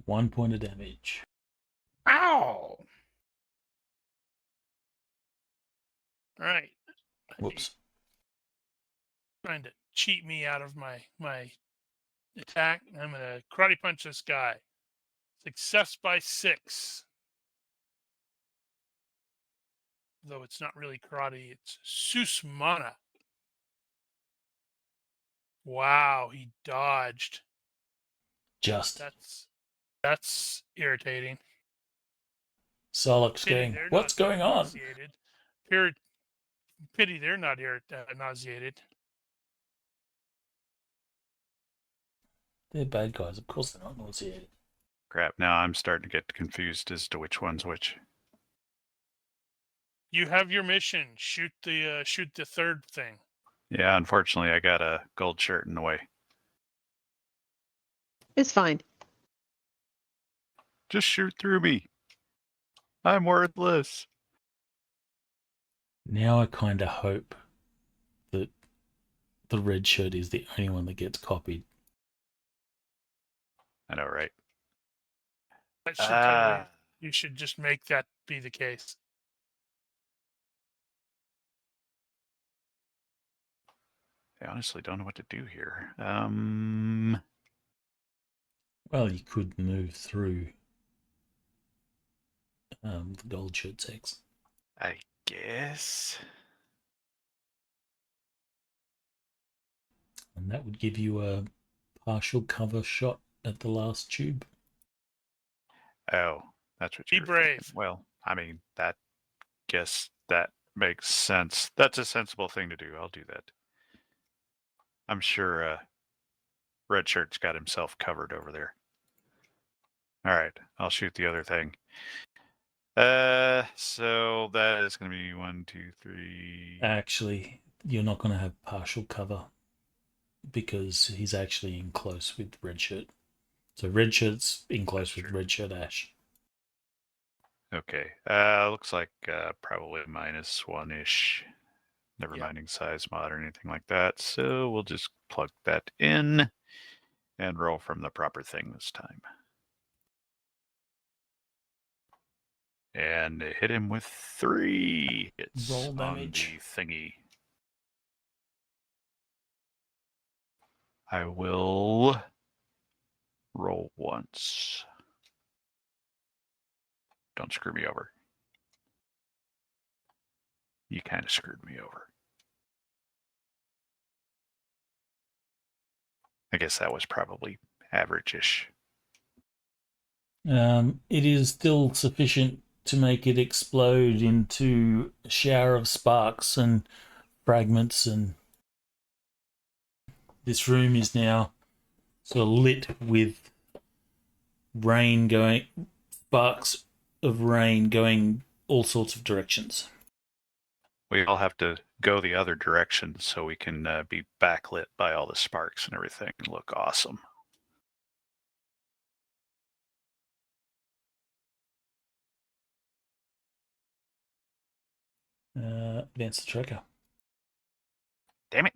One point of damage. Ow! All right. Whoops. Trying to cheat me out of my attack. I'm gonna karate punch this guy. Success by 6. Though it's not really karate, it's Susmana. Wow, he dodged. Just. That's irritating. Solix Pity going, they're what's not going on? nauseated. Pity they're not nauseated. They're bad guys. Of course they're not nauseated. Crap, now I'm starting to get confused as to which one's which. You have your mission. Shoot the third thing. Yeah, unfortunately, I got a gold shirt in the way. It's fine. Just shoot through me. I'm worthless. Now I kind of hope that the red shirt is the only one that gets copied. I know, right? That should totally. You should just make that be the case. I honestly don't know what to do here. Well, you could move through the gold shirt's X. I guess. And that would give you a partial cover shot at the last tube. Oh, that's what Be you're brave. thinking. Well, I mean, guess that makes sense. That's a sensible thing to do. I'll do that. I'm sure Red Shirt's got himself covered over there. All right, I'll shoot the other thing. So that is going to be 1, 2, 3. Actually, you're not going to have partial cover because he's actually in close with red shirt. So red shirt's in close with red shirt Ash. Okay. Looks like probably -1-ish. Never minding size mod or anything like that. So we'll just plug that in and roll from the proper thing this time. And hit him with 3 hits Roll on damage. the thingy. I will roll once. Don't screw me over. You kind of screwed me over. I guess that was probably average-ish. It is still sufficient to make it explode into a shower of sparks and fragments, and this room is now sort of lit with rain going, sparks of rain going all sorts of directions. We all have to go the other direction so we can be backlit by all the sparks and everything and look awesome. Advance the tracker. Damn it.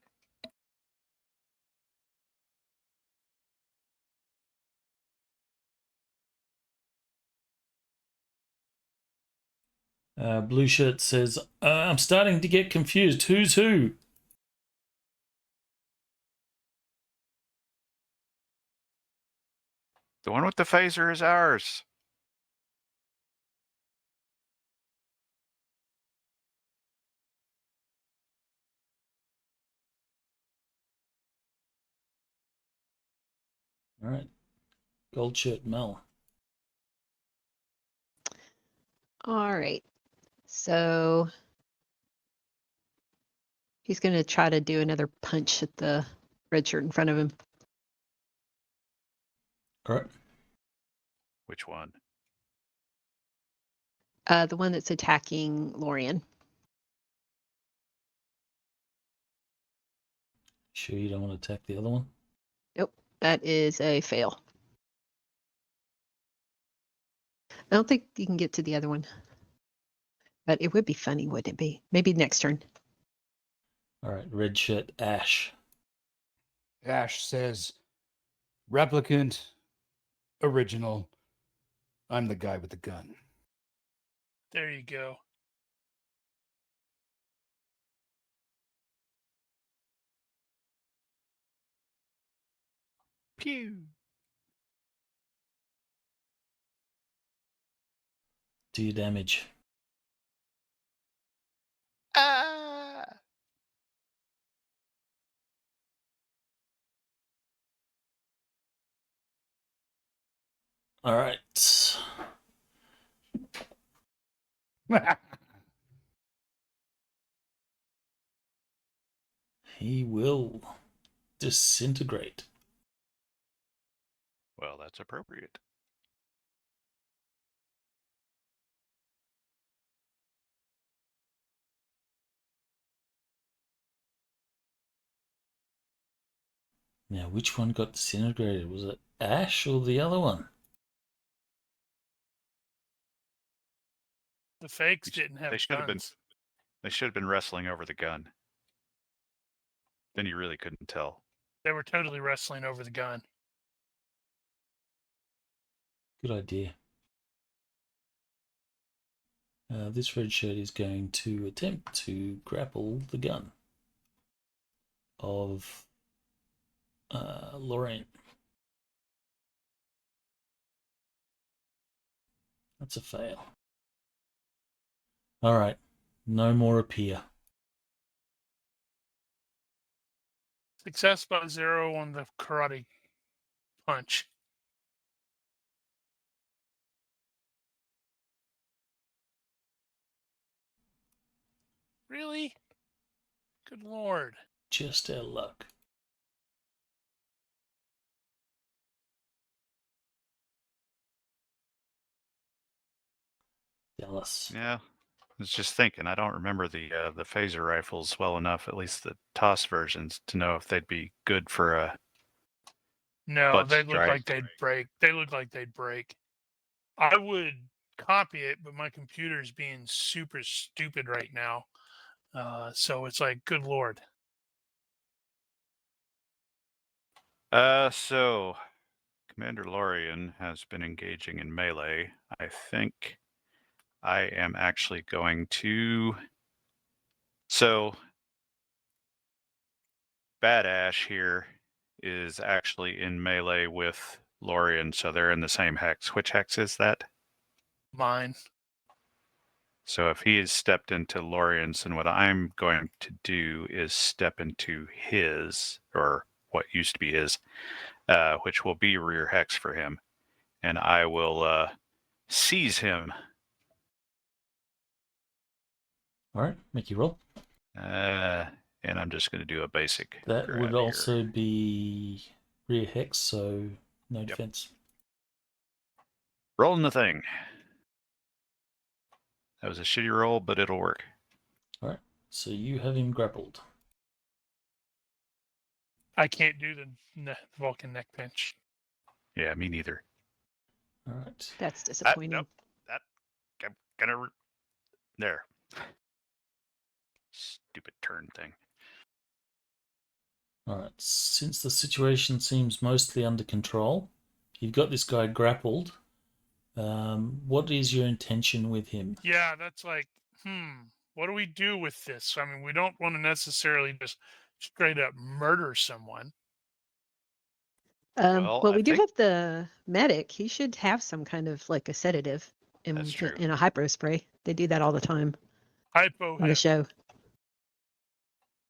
Blue shirt says, I'm starting to get confused. Who's who? The one with the phaser is ours. All right. Gold shirt Mel. All right. So he's going to try to do another punch at the red shirt in front of him. All right. Which one? The one that's attacking Lorian. Sure you don't want to attack the other one? Nope, that is a fail. I don't think you can get to the other one. But it would be funny, wouldn't it be? Maybe next turn. All right. Red shirt Ash. Ash says, replicant, original. I'm the guy with the gun. There you go. Pew. Do your damage. Ah! All right. He will disintegrate. Well, that's appropriate. Now, which one got disintegrated? Was it Ash or the other one? The fakes didn't have They should have been. guns. They should have been wrestling over the gun. Then you really couldn't tell. They were totally wrestling over the gun. Good idea. This red shirt is going to attempt to grapple the gun of Lorraine. That's a fail. All right. No more appear. Success by 0 on the karate punch. Really? Good lord. Just our luck. Dallas. Yeah, I was just thinking. I don't remember the phaser rifles well enough, at least the TOS versions, to know if they'd be good for a. No, Butt they look strike. like they'd break. They look like they'd break. I would copy it, but my computer's being super stupid right now. So it's like, good lord. So Commander Lorian has been engaging in melee. I think I am actually going to. So Bad Ash here is actually in melee with Lorian, so they're in the same hex. Which hex is that? Mine. So if he has stepped into Lorian's, then what I'm going to do is step into his, or what used to be his, which will be rear hex for him. And I will seize him. All right, make your roll. And I'm just going to do a basic That grab would here. also be rear hex, so no defense. Rolling the thing. That was a shitty roll, but it'll work. All right, so you have him grappled. I can't do the Vulcan neck pinch. Yeah, me neither. All right. That's disappointing. Nope. I'm gonna... There. Stupid turn thing. All right. Since the situation seems mostly under control, you've got this guy grappled. What is your intention with him? Yeah, that's like, what do we do with this? I mean, we don't want to necessarily just straight up murder someone. Well, Well, I we do think- have the medic. He should have some kind of like a sedative That's true. in a hypo spray. They do that all the time Hypo in the hip. show.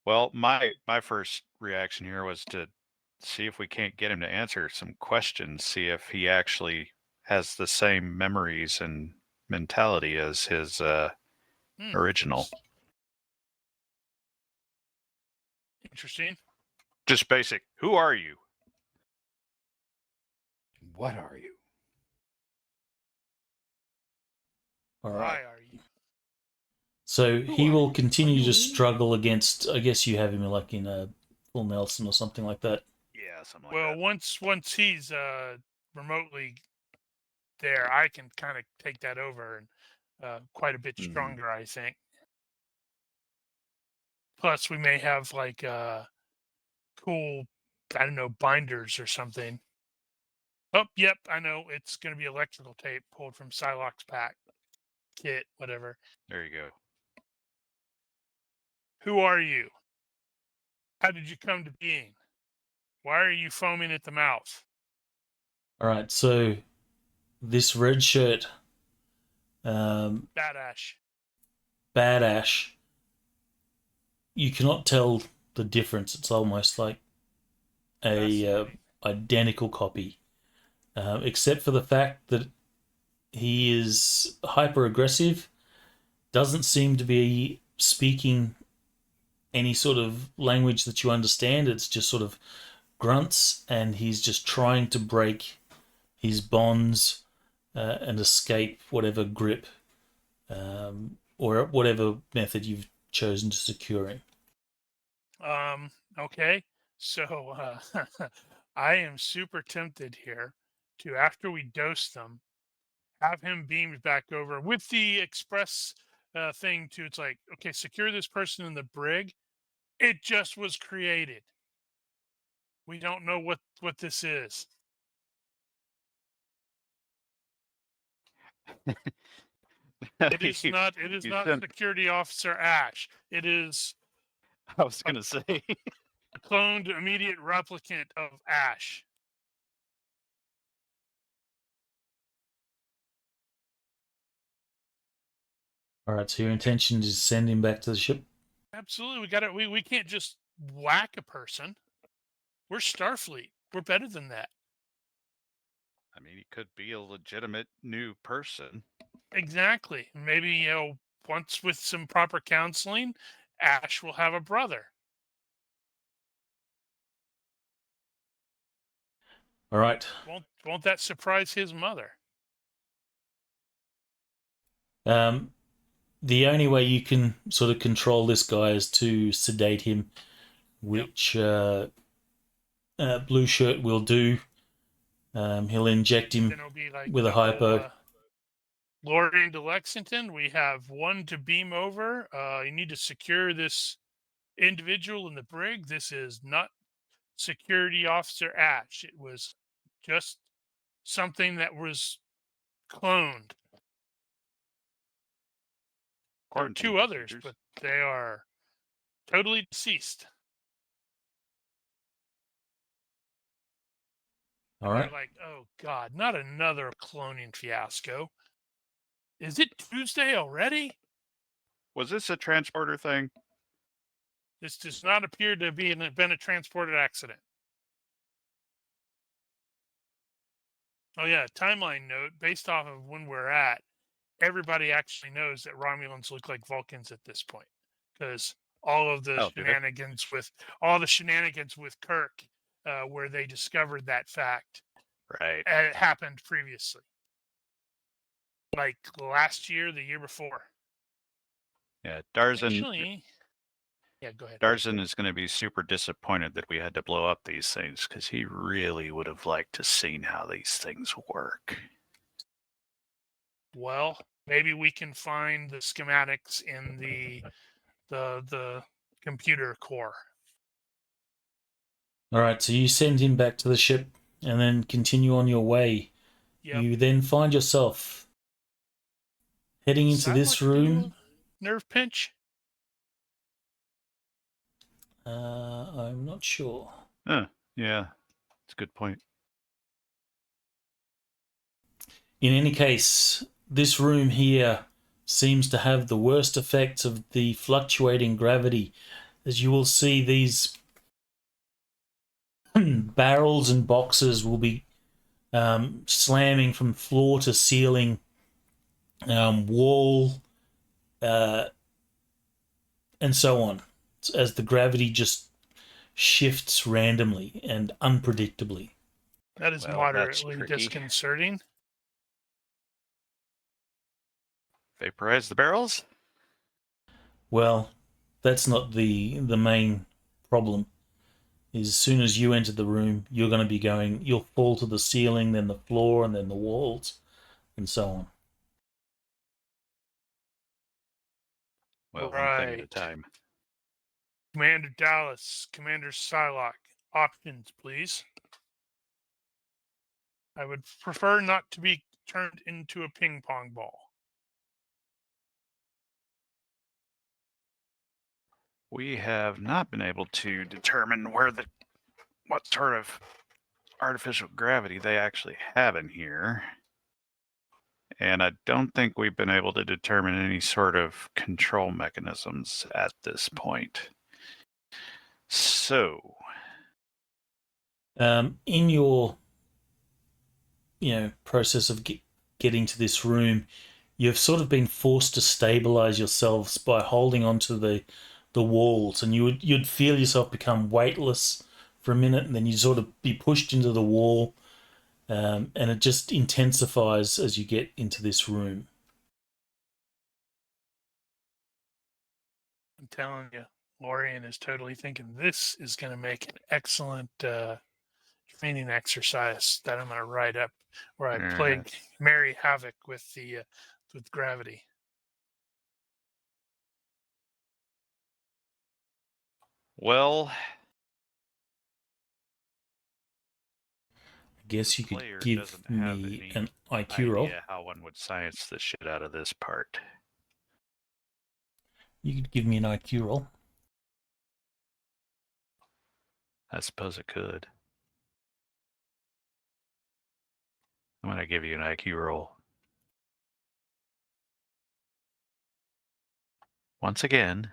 Well, my first reaction here was to see if we can't get him to answer some questions, see if he actually has the same memories and mentality as his original. Interesting. Just basic. Who are you? What are you? All Why right. are you? So he will continue to you? struggle against. I guess you have him like in a full Nelson or something like that. Yeah, something like Well, that. once he's remotely there, I can kind of take that over and quite a bit Mhm. stronger, I think. Plus, we may have like cool, I don't know, binders or something. Oh, yep, I know. It's going to be electrical tape pulled from Psylocke's pack, kit, whatever. There you go. Who are you? How did you come to being? Why are you foaming at the mouth? All right. So this red shirt, Badass. Badash. You cannot tell the difference. It's almost like a Fascinating. identical copy, except for the fact that he is hyper aggressive. Doesn't seem to be speaking any sort of language that you understand. It's just sort of grunts, and he's just trying to break his bonds and escape whatever grip or whatever method you've chosen to secure him. Okay. So I am super tempted here to, after we dose them, have him beamed back over with the express thing to, it's like, okay, secure this person in the brig. It just was created. We don't know what this is. It is not. It is not Security Officer Ash. It is. I was gonna say. A cloned immediate replicant of Ash. All right, so your intention is to send him back to the ship? Absolutely, we got it. We can't just whack a person. We're Starfleet. We're better than that. I mean, he could be a legitimate new person. Exactly. Maybe, once with some proper counseling, Ash will have a brother. All right. Won't that surprise his mother? The only way you can sort of control this guy is to sedate him, which Blue Shirt will do. He'll inject him Then it'll be like with a hypo. Lorian to Lexington, we have one to beam over. You need to secure this individual in the brig. This is not Security Officer Ash. It was just something that was cloned. There are two others, but they are totally deceased. All They're right. like, oh God, not another cloning fiasco. Is it Tuesday already? Was this a transporter thing? This does not appear to have been a transported accident. Oh yeah, timeline note, based off of when we're at, everybody actually knows that Romulans look like Vulcans at this point. Because all of the Oh, do they? shenanigans with Kirk, where they discovered that fact, Right. happened previously. Like last year, the year before. Yeah, Darzan. Actually, yeah, go ahead. Darzan is going to be super disappointed that we had to blow up these things because he really would have liked to seen how these things work. Well, maybe we can find the schematics in the computer core. All right. So you send him back to the ship and then continue on your way. Yep. You then find yourself heading into Sound this like a little room. nerve pinch. I'm not sure. Yeah, that's a good point. In any case, this room here seems to have the worst effects of the fluctuating gravity, as you will see these barrels and boxes will be slamming from floor to ceiling, wall, and so on, as the gravity just shifts randomly and unpredictably. That is Well, that's moderately tricky. disconcerting. Vaporize the barrels? Well, that's not the main problem. As soon as you enter the room, you're going to be going, you'll fall to the ceiling, then the floor, and then the walls, and so on. Well, one thing at a Right. time. Commander Dallas, Commander Psylocke, options, please. I would prefer not to be turned into a ping pong ball. We have not been able to determine what sort of artificial gravity they actually have in here. And I don't think we've been able to determine any sort of control mechanisms at this point. So, In your process of getting to this room, you've sort of been forced to stabilize yourselves by holding onto the walls, and you'd feel yourself become weightless for a minute, and then you sort of be pushed into the wall, and it just intensifies as you get into this room. I'm telling you, Lorian is totally thinking this is going to make an excellent training exercise that I'm going to write up, where I play merry havoc with with gravity. well, I guess the you could player give doesn't have me any an IQ roll. idea how one would science the shit out of this part. You could give me an IQ roll. I suppose it could. I'm going to give you an IQ roll. Once again,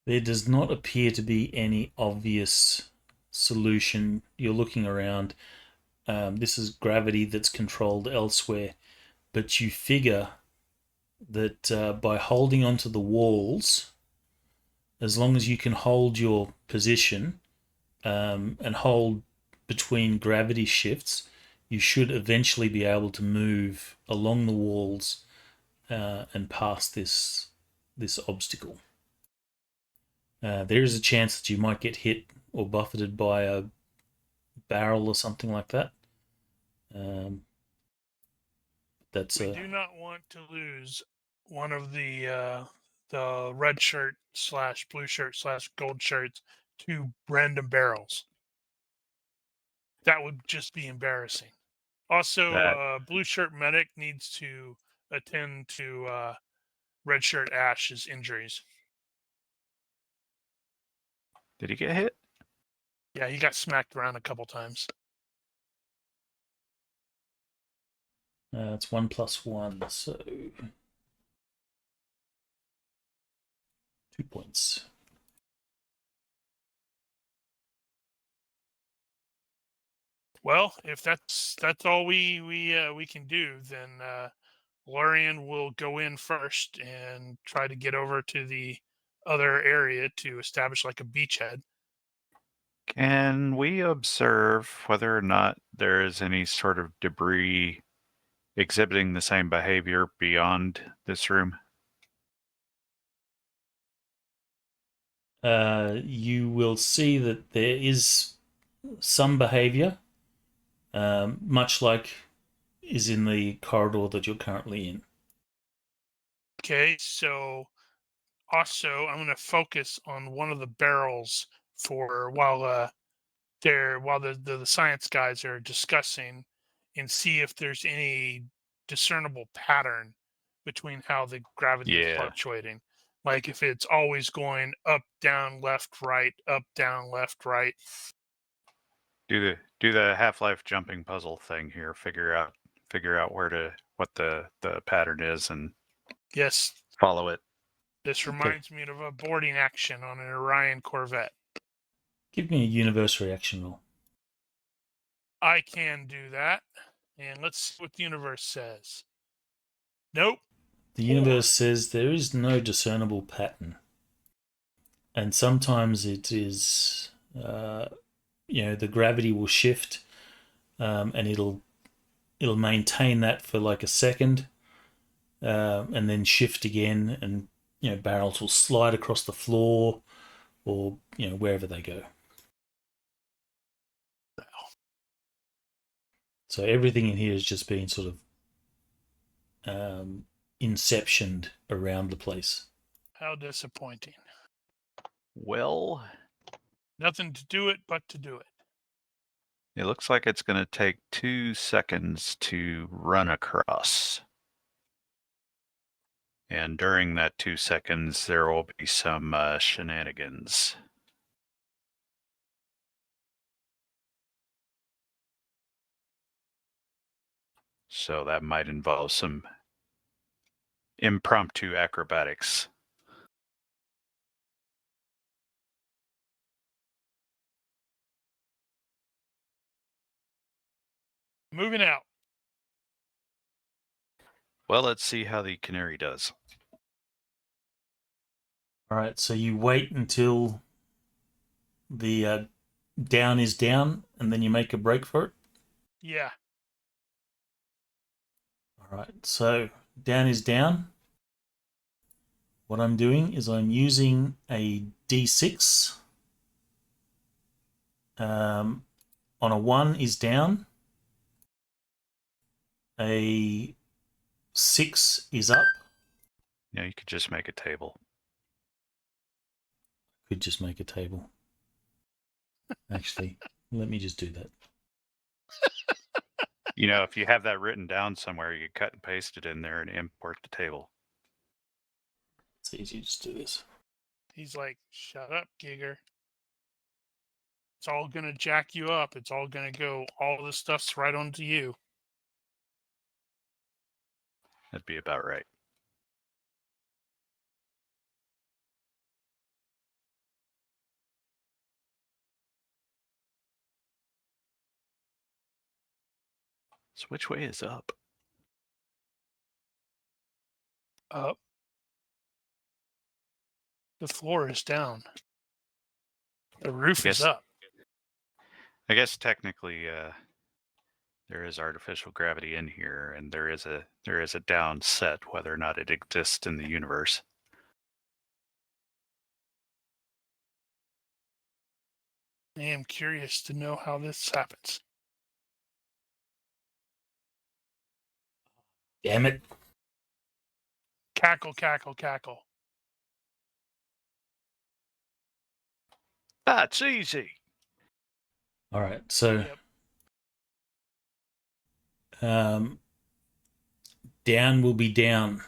There does not appear to be any obvious solution. You're looking around. This is gravity that's controlled elsewhere, but you figure that by holding onto the walls, as long as you can hold your position and hold between gravity shifts, you should eventually be able to move along the walls and past this obstacle. There is a chance that you might get hit or buffeted by a barrel or something like that. We do not want to lose one of the red shirt / blue shirt / gold shirts to random barrels. That would just be embarrassing. Also, blue shirt medic needs to attend to red shirt Ash's injuries. did he get hit? Yeah, he got smacked around a couple times. It's 1 + 1, so 2 points. Well, if that's all we can do, then Lorian will go in first and try to get over to the other area to establish like a beachhead. Can we observe whether or not there is any sort of debris exhibiting the same behavior beyond this room? You will see that there is some behavior, much like is in the corridor that you're currently in. Okay, so also I'm going to focus on one of the barrels for while the science guys are discussing, and see if there's any discernible pattern between how the gravity is Yeah. fluctuating. Like if it's always going up, down, left, right, up, down, left, right. Do the Half-Life jumping puzzle thing here. Figure out what the pattern is and Yes, follow it. this Okay. reminds me of a boarding action on an Orion Corvette. Give me a universe reaction roll. I can do that. And let's see what the universe says. Nope. The universe says there is no discernible pattern. And sometimes it is, the gravity will shift, and it'll maintain that for like a second, and then shift again, and barrels will slide across the floor, or wherever they go. So everything in here is just being sort of inceptioned around the place. How disappointing. Well, Nothing to do it but to do it. it looks like it's going to take 2 seconds to run across. And during that 2 seconds, there will be some shenanigans. So that might involve some impromptu acrobatics. Moving out. Well, let's see how the canary does. All right, so you wait until the down is down, and then you make a break for it. Yeah. All right, so down is down. What I'm doing is I'm using a D6. On a 1 is down. A 6 is up. Yeah, you could just make a table. Could just make a table. Actually, let me just do that. If you have that written down somewhere, you cut and paste it in there and import the table. It's easy, just do this. He's like, shut up, Giger. It's all going to jack you up. It's all going to go, all this stuff's right onto you. That'd be about right. So which way is up? Up. The floor is down. The roof is up. I guess technically there is artificial gravity in here, and there is a down set, whether or not it exists in the universe. I am curious to know how this happens. Damn it. Cackle, cackle, cackle. That's easy. All right, so Yep. Down will be down.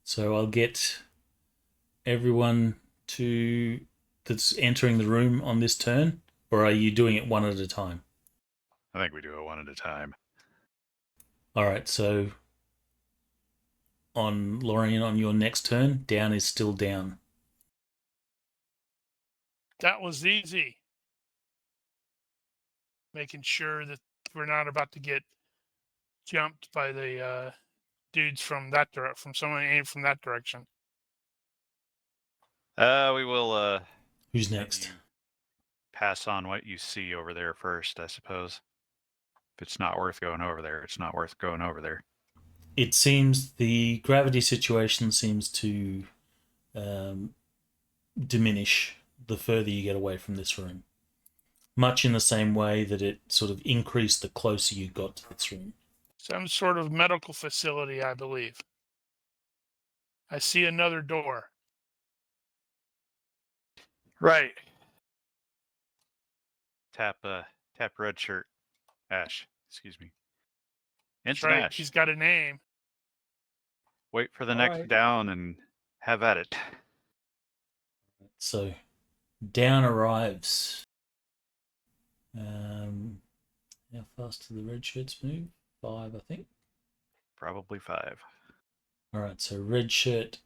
So I'll get everyone that's entering the room on this turn Or are you doing it one at a time? I think we do it one at a time. All right, so on Lorian, on your next turn, down is still down. That was easy. Making sure that we're not about to get jumped by the dudes from that from someone aimed from that direction. We will Who's have next? you pass on what you see over there first, I suppose. If it's not worth going over there, it's not worth going over there. It seems the gravity situation seems to diminish the further you get away from this room. Much in the same way that it sort of increased the closer you got to this room. Some sort of medical facility, I believe. I see another door. Right. Tap red shirt. Ash. Excuse me. That's Ensign right. Ash. He's got a name. Wait for the All next right. down and have at it. So down arrives. How fast do the red shirts move? 5, I think. Probably 5. All right, so red shirt.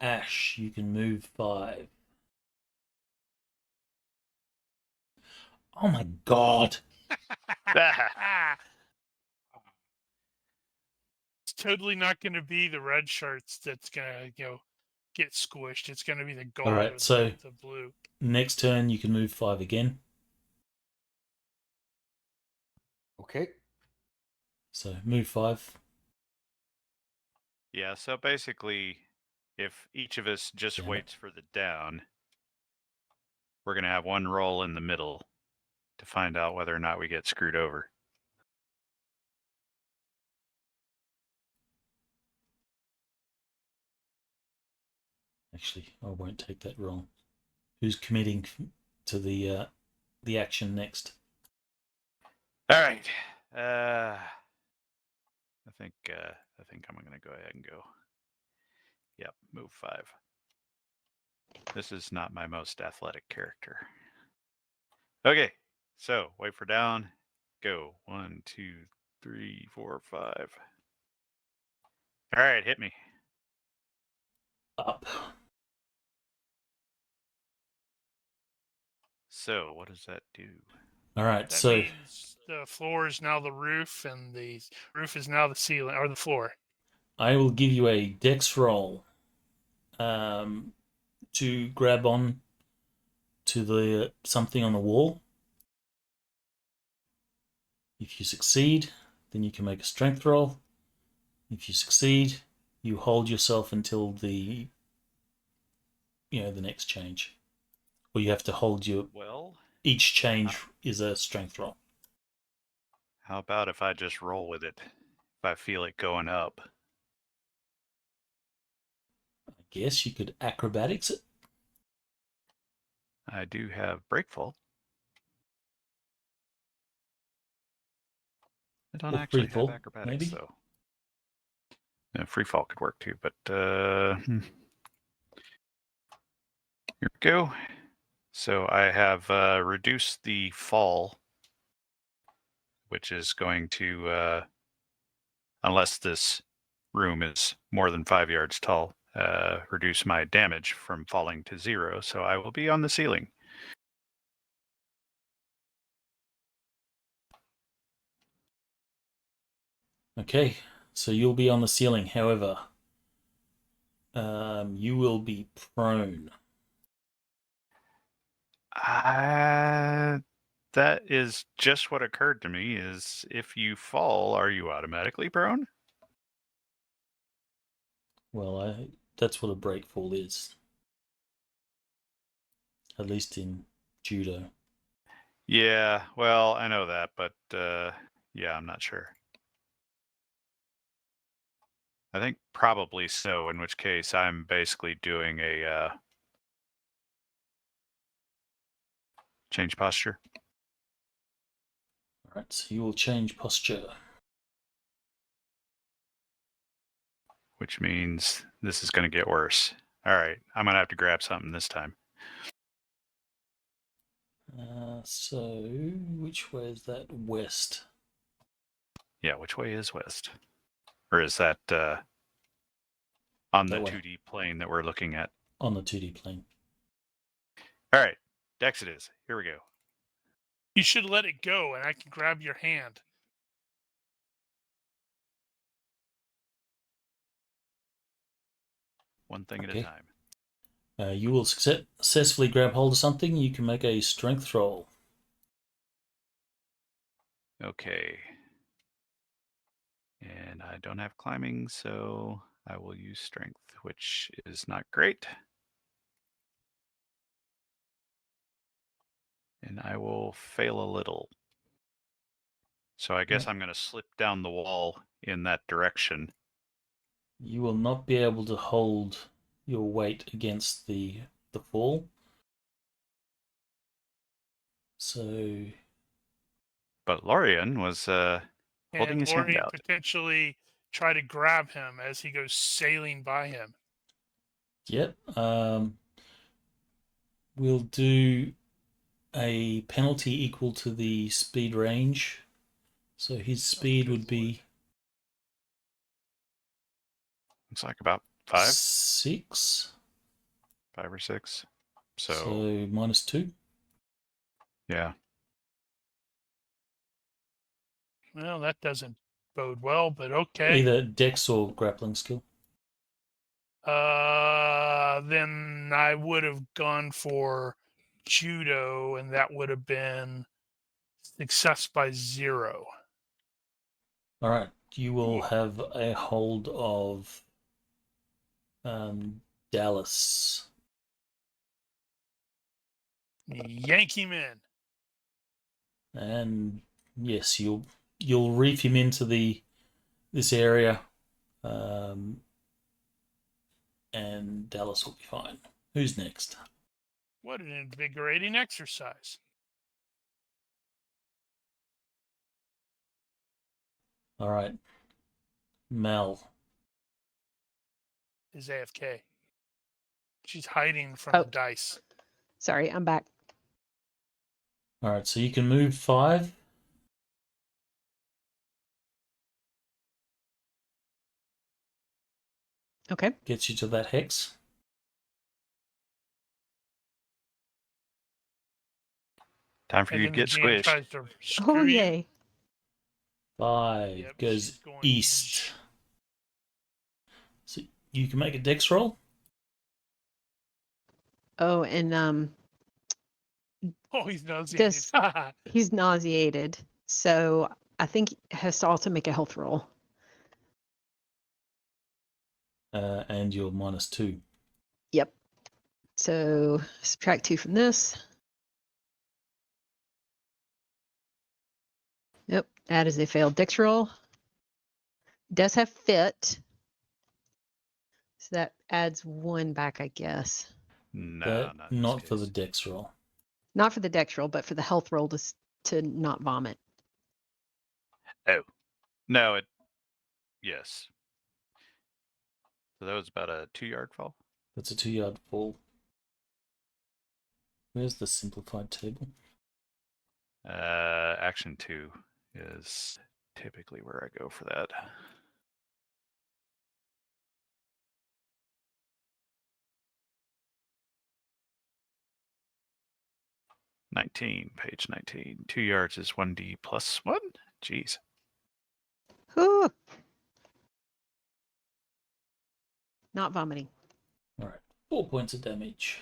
Ash, you can move 5. Oh my god. It's totally not going to be the red shirts that's going to get squished. It's going to be the gold All or right, so the blue. next turn you can move 5 again. Okay. So move 5. Yeah, so basically, if each of us just Damn it. waits for the down, we're going to have one roll in the middle to find out whether or not we get screwed over. Actually, I won't take that roll. Who's committing to the action next? All right. I think I'm going to go ahead and go. Yep, move 5. This is not my most athletic character. Okay, so wait for down. Go. 1, 2, 3, 4, 5. All right, hit me. Up. So what does that do? All right, That so means the floor is now the roof, and the roof is now the ceiling or the floor. I will give you a dex roll to grab on to the something on the wall. If you succeed, then you can make a strength roll. If you succeed, you hold yourself until the next change. Or you have to hold your Well, each change is a strength roll. how about if I just roll with it? If I feel it going up. I guess you could acrobatics it. I do have breakfall. I don't Or actually free fall, have acrobatics, maybe? though. Yeah, free fall could work too, but here we go. So I have reduced the fall, which is going to, unless this room is more than 5 yards tall, reduce my damage from falling to 0. So I will be on the ceiling. Okay, so you'll be on the ceiling. However, you will be prone. That is just what occurred to me, is if you fall, are you automatically prone? Well, that's what a break fall is. At least in judo. Yeah, well, I know that, but yeah, I'm not sure. I think probably so, in which case I'm basically doing a change posture. All right, so you will change posture. Which means this is going to get worse. All right, I'm going to have to grab something this time. So, which way is that? West. Yeah, which way is west? Or is that on the That way. 2D plane that we're looking at? On the 2D plane. All right, Dex it is. Here we go. You should let it go, and I can grab your hand. One thing at Okay. a time. You will successfully grab hold of something. You can make a strength roll. Okay. And I don't have climbing, so I will use strength, which is not great. And I will fail a little. So I guess Yeah. I'm going to slip down the wall in that direction. You will not be able to hold your weight against the fall. So, But Lorian was holding And his hand Lorian out. potentially try to grab him as he goes sailing by him. yep. We'll do a penalty equal to the speed range. So his speed good would be Looks like about 5 6. or 6. So -2. Yeah. Well, that doesn't bode well, but okay. Either dex or grappling skill. Then I would have gone for judo, and that would have been success by 0. All right. You will have a hold of Dallas. Yank him in. And yes, you'll reef him into this area, and Dallas will be fine. Who's next? What an invigorating exercise. All right, Mel. Is AFK. She's hiding from Oh. the dice. Sorry, I'm back. All right, so you can move 5. Okay. Gets you to that hex. Time for And you to then the get GM squished. tries to screw Oh, you. yay. 5 Yep, goes she's going east. So you can make a dex roll. Oh, and Oh, he's nauseated. Just- he's nauseated. So I think he has to also make a health roll. And you're -2. Yep. So subtract 2 from this. Yep, that is a failed dex roll. Does have fit. So that adds 1 back, I guess. No, But not, in this not for the case. dex roll. Not for the dex roll, but for the health roll to not vomit. Oh. No, yes. So that was about a 2-yard fall. That's a 2-yard fall. Where's the simplified table? Action 2 is typically where I go for that. Page 19. 2 yards is 1d plus 1. Jeez. Whew. Not vomiting. All right, 4 points of damage.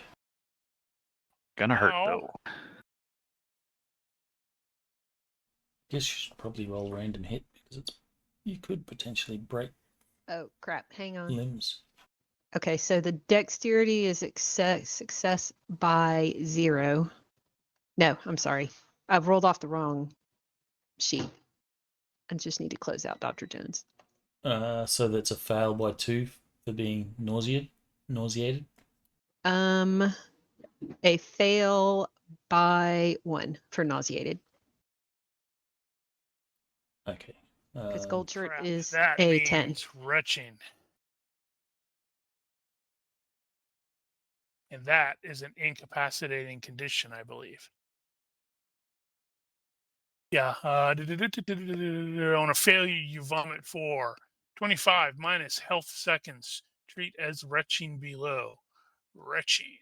Gonna hurt Ow. though. Guess you should probably roll random hit because you could potentially break Oh, crap. Hang on. limbs. Okay, so the dexterity is success by 0. No, I'm sorry. I've rolled off the wrong sheet. I just need to close out Dr. Jones. So that's a fail by 2 for being nauseated. A fail by 1 for nauseated. Okay. Because culture Crap, is that a means 10. retching. And that is an incapacitating condition, I believe. Yeah. On a failure, you vomit 4. 25 minus health seconds. Treat as retching below. Retching.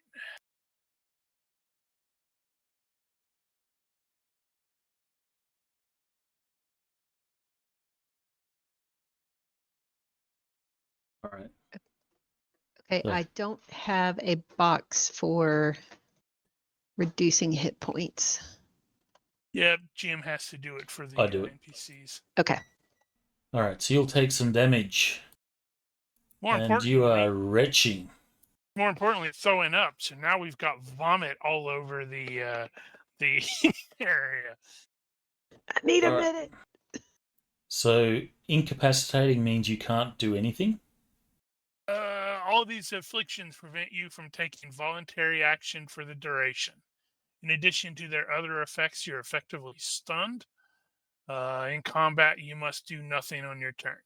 All right. Okay, So- I don't have a box for reducing hit points. Yeah, Jim has to do it for the I do it. NPCs. Okay. All right. So you'll take some damage, More and importantly, you are retching. it's throwing up. So now we've got vomit all over the area. I need a All right. minute. So incapacitating means you can't do anything. All these afflictions prevent you from taking voluntary action for the duration. In addition to their other effects, you're effectively stunned. In combat, you must do nothing on your turn.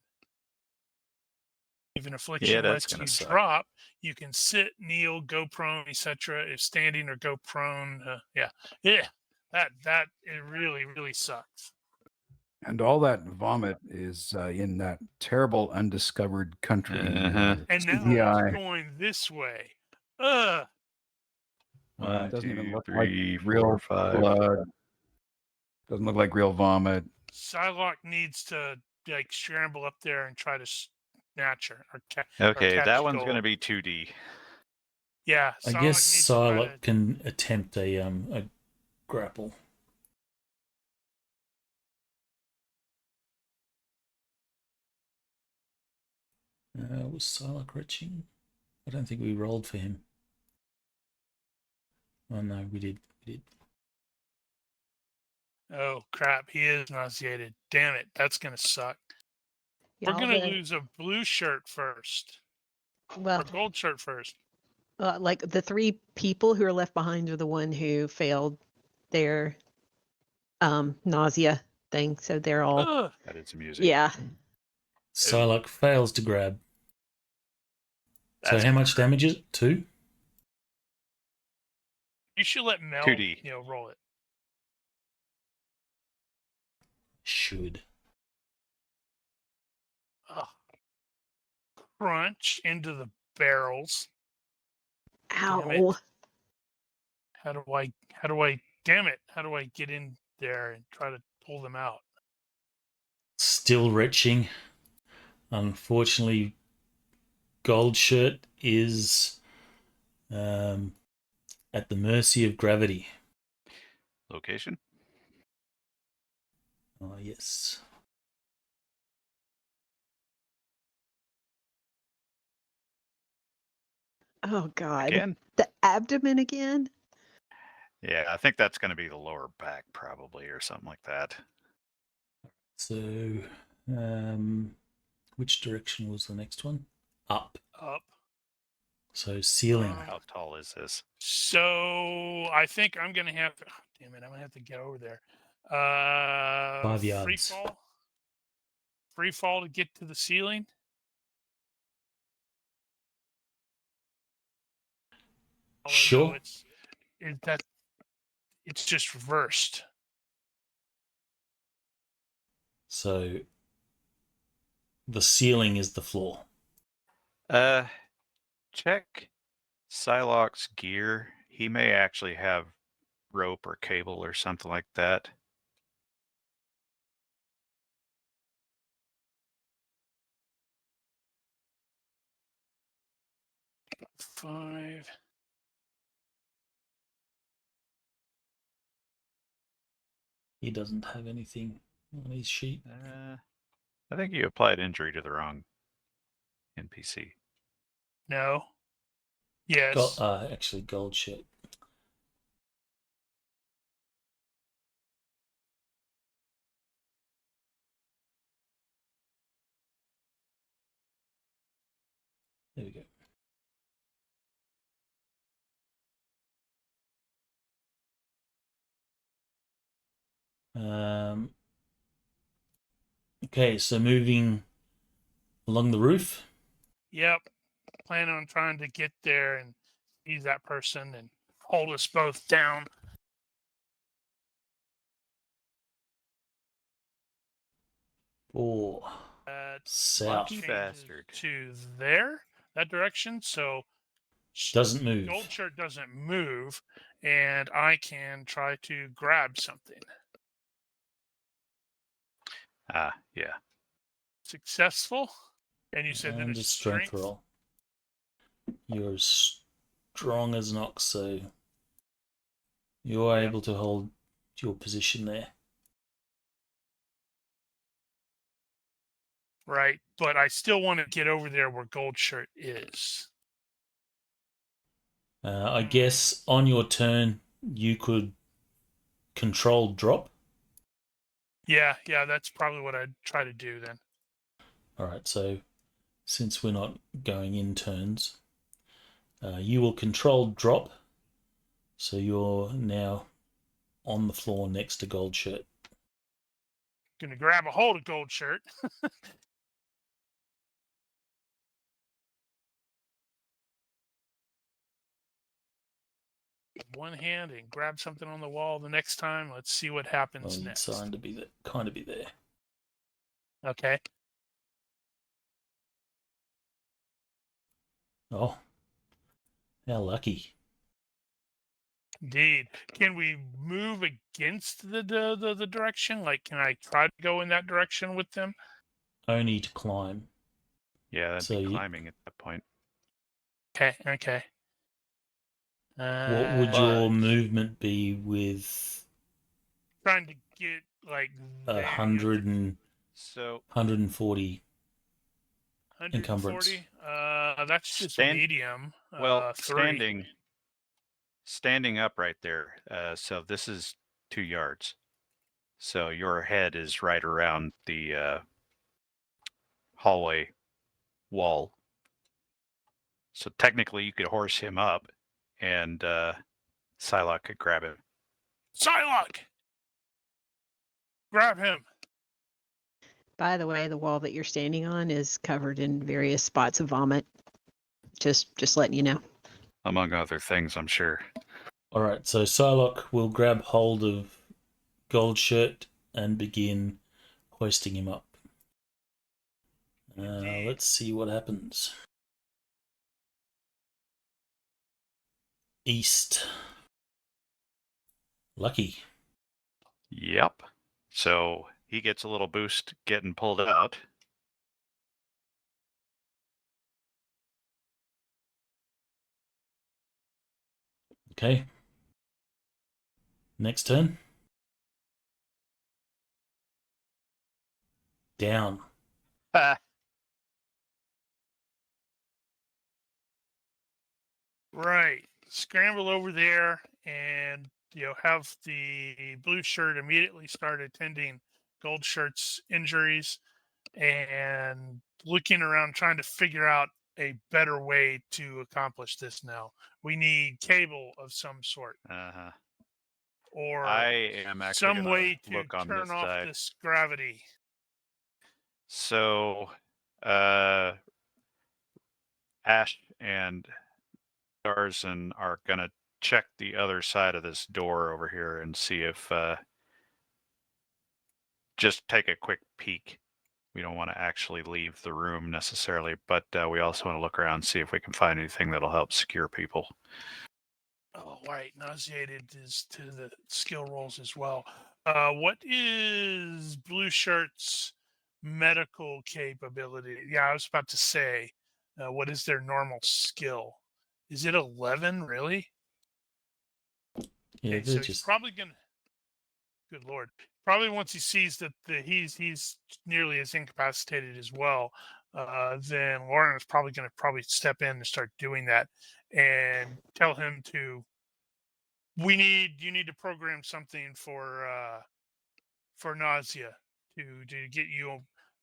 If an affliction that's lets gonna you suck. drop, you can sit, kneel, go prone, etc. If standing or go prone, that it really sucks. And all that vomit is in that terrible undiscovered country. Uh-huh. And now CGI. it's going this way. Ugh. One, It doesn't even two, look three, like real 4, 5. blood. Doesn't look like real vomit. Psylocke needs to like scramble up there and try to snatch her or Okay, catch that one's Gold. going to be 2D. Yeah, I Psylocke guess needs to try Psylocke to- can attempt a grapple. Was Psylocke retching? I don't think we rolled for him. Oh no, we did. We did. Oh crap, he is nauseated. Damn it, that's gonna suck. Yeah, We're gonna lose a blue shirt first. Well, Or gold shirt first. like the 3 people who are left behind are the one who failed their nausea thing, so they're all Ugh. That is amusing. yeah. Psylocke fails to grab. So That's how gonna much hurt. damage is it? 2? You should let Mel 2D. roll it. Should. Ugh. Crunch into the barrels. Damn it. Ow. How do I damn it, how do I get in there and try to pull them out? Still retching. Unfortunately, Gold Shirt is at the mercy of gravity. Location? Oh, yes. Oh god. Again? The abdomen again? Yeah, I think that's going to be the lower back probably or something like that. So, which direction was the next one? Up. Up. So ceiling. How tall is this? So I think I'm gonna have to damn it, I'm gonna have to get over there. 5 yards. Free fall to get to the ceiling. Sure. It's just reversed. So the ceiling is the floor. Check Psylocke's gear. He may actually have rope or cable or something like that. Five. He doesn't have anything on his sheet. I think you applied injury to the wrong NPC. No. Yes. Actually, Gold Shirt. There we go. Okay, so moving along the roof. Yep. Plan on trying to get there and seize that person and hold us both down. 4 south. Lucky changes bastard. to there, that direction. So Doesn't move. Gold shirt doesn't move, and I can try to grab something. Yeah. Successful. And you said then And a a strength roll. You're as strong as an ox, so you're able to hold your position there. Right, but I still want to get over there where Gold Shirt is. I guess on your turn you could control drop. Yeah, that's probably what I'd try to do then. Alright, so since we're not going in turns, you will control drop. So you're now on the floor next to Gold Shirt. Gonna grab a hold of Gold Shirt. One hand and grab something on the wall the next time. Let's see what happens Well, you'd next. sign to be there, kind of be there. Okay. Oh, how lucky. Indeed. Can we move against the direction? Like, can I try to go in that direction with them? Only to climb. Yeah, that'd So be you- climbing at that point. Okay. What would your movement be with Trying to get like 100 and So 140 encumbrance? 140? That's just Stand- medium. well, 3. standing up right there. So this is 2 yards. So your head is right around the hallway wall. So technically, you could horse him up, and Psylocke could grab him. Psylocke! Grab him. By the way, the wall that you're standing on is covered in various spots of vomit. Just letting you know. Among other things, I'm sure. Alright, so Psylocke will grab hold of Gold Shirt and begin hoisting him up. Let's see what happens. East. Lucky. Yep. So he gets a little boost getting pulled out. Okay. Next turn. Down. Right. Scramble over there and have the blue shirt immediately start attending Gold Shirt's injuries and looking around trying to figure out a better way to accomplish this now. We need cable of some sort. Uh-huh. Or I am actually some gonna way to look on turn this off side. this gravity. So, Ash and Darzan are gonna check the other side of this door over here and see if just take a quick peek. We don't want to actually leave the room necessarily, but we also want to look around and see if we can find anything that'll help secure people. Oh, right. Nauseated is to the skill rolls as well. What is Blue Shirt's medical capability? Yeah, I was about to say, what is their normal skill? Is it 11, really? Yeah, Okay, so he's probably gonna. Good lord! Probably once he sees that he's nearly as incapacitated as well, then Lauren is probably going to step in and start doing that, and tell him to. You need to program something for nausea to get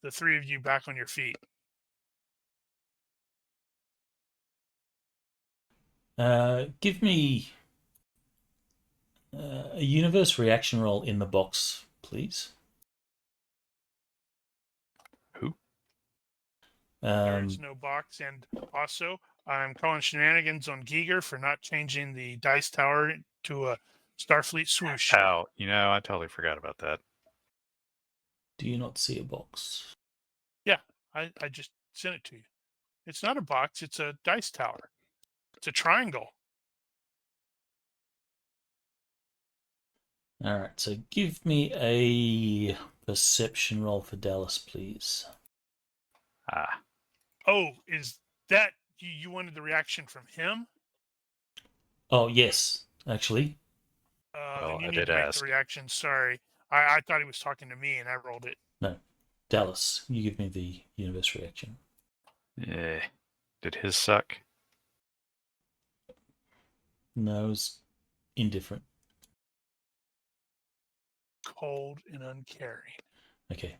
the 3 of you back on your feet. Give me a universe reaction roll in the box, please. Who? There's no box, and also I'm calling shenanigans on Giger for not changing the dice tower to a Starfleet swoosh. Oh, I totally forgot about that. Do you not see a box? Yeah, I just sent it to you. It's not a box, it's a dice tower. It's a triangle. All right, so give me a perception roll for Dallas, please. Ah, Oh, is that you wanted the reaction from him? Oh, yes, actually. well, Then you I need did to make the ask. reaction. Sorry. I thought he was talking to me and I rolled it. No, Dallas, you give me the universe reaction. Yeah. Did his suck? No, it's indifferent. Cold and uncaring. Okay.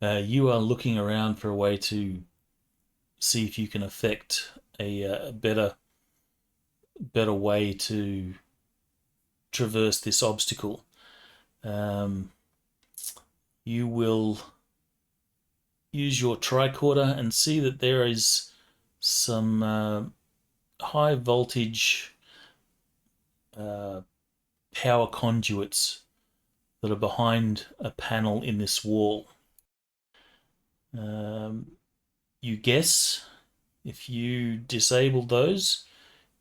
You are looking around for a way to see if you can affect a better way to traverse this obstacle. You will use your tricorder and see that there is some high voltage power conduits that are behind a panel in this wall. You guess if you disable those,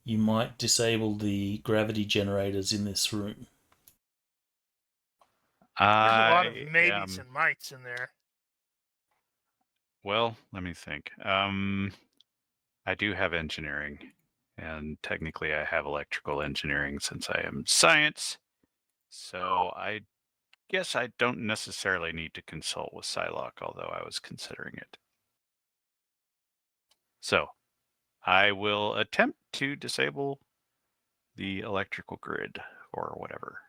you might disable the gravity generators in this room. There's a lot of I maybes am. and mights in there. Well, let me think. I do have engineering, and technically I have electrical engineering since I am science. So I guess I don't necessarily need to consult with Psylocke, although I was considering it. So I will attempt to disable the electrical grid or whatever.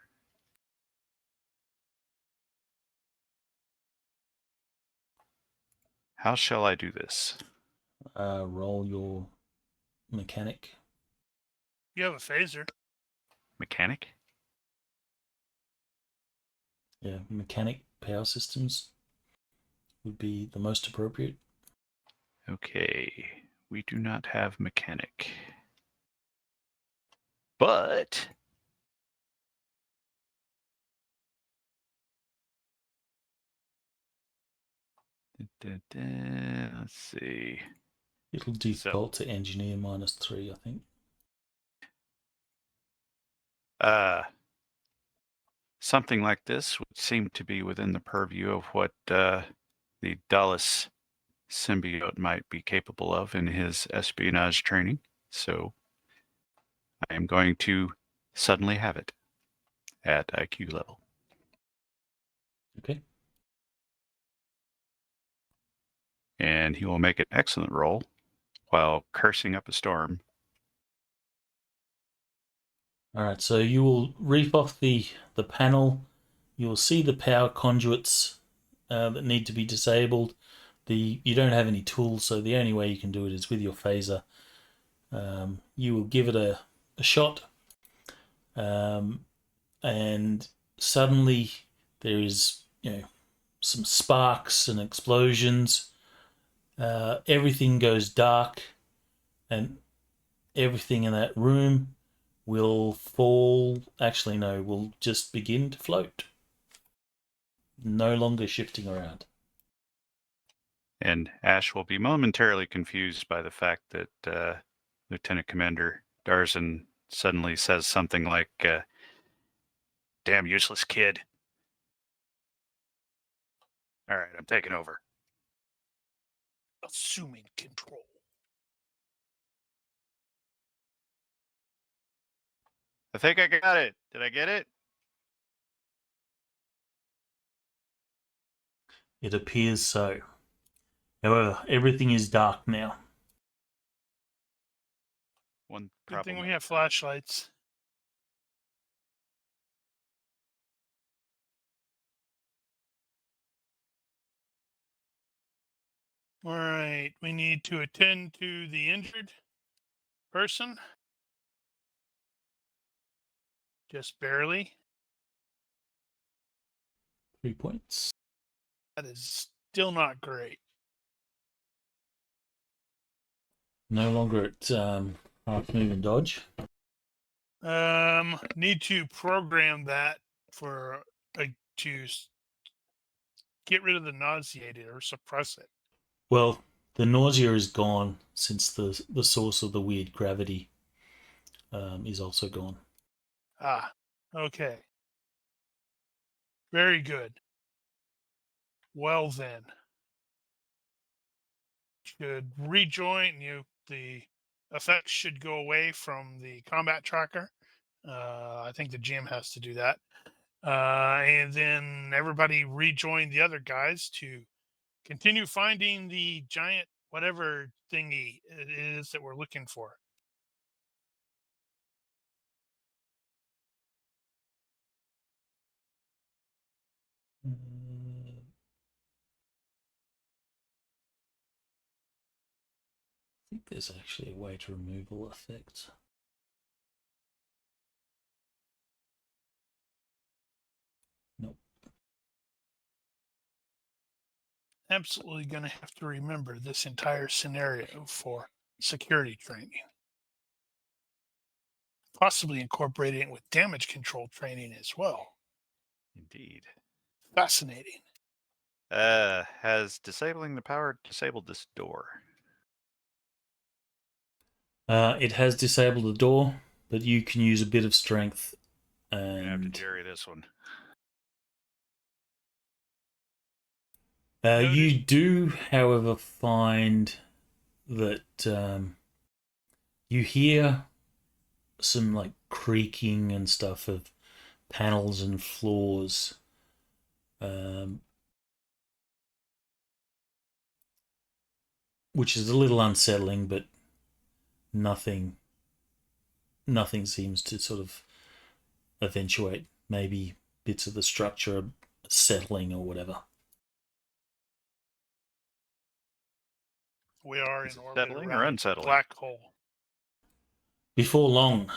How shall I do this? Roll your mechanic. You have a phaser. Mechanic? Yeah, mechanic power systems would be the most appropriate. Okay, we do not have mechanic. But let's see. It'll default to engineer -3, I think. Something like this would seem to be within the purview of what the Dallas symbiote might be capable of in his espionage training. So I am going to suddenly have it at IQ level. Okay. And he will make an excellent roll while cursing up a storm. All right, so you will reef off the panel. You will see the power conduits that need to be disabled. You don't have any tools, so the only way you can do it is with your phaser. You will give it a shot, and suddenly there is some sparks and explosions. Everything goes dark, and everything in that room will fall. Actually, no, will just begin to float. No longer shifting around. And Ash will be momentarily confused by the fact that Lieutenant Commander Darzan suddenly says something like, damn useless kid. All right, I'm taking over. Assuming control. I think I got it. Did I get it? It appears so. However, everything is dark now. One Good problem. thing we have flashlights. All right, we need to attend to the injured person. Just barely. 3 points. That is still not great. No longer at half move and dodge. Need to program that for to get rid of the nauseated or suppress it. Well, the nausea is gone since the source of the weird gravity is also gone. Ah, okay. Very good. Well then, should rejoin you. The effects should go away from the combat tracker. I think the GM has to do that. And then everybody rejoin the other guys to continue finding the giant whatever thingy it is that we're looking for. I think there's actually a way to remove all effects. Nope. Absolutely going to have to remember this entire scenario for security training. Possibly incorporating it with damage control training as well. Indeed. Fascinating. Has disabling the power disabled this door? It has disabled the door, but you can use a bit of strength. I'm gonna have to And carry this one. you do, however, find that you hear some like creaking and stuff of panels and floors. Which is a little unsettling, but nothing seems to sort of eventuate. Maybe bits of the structure are settling or whatever. We are Is in it orbit settling or around a unsettling? black hole. Before long,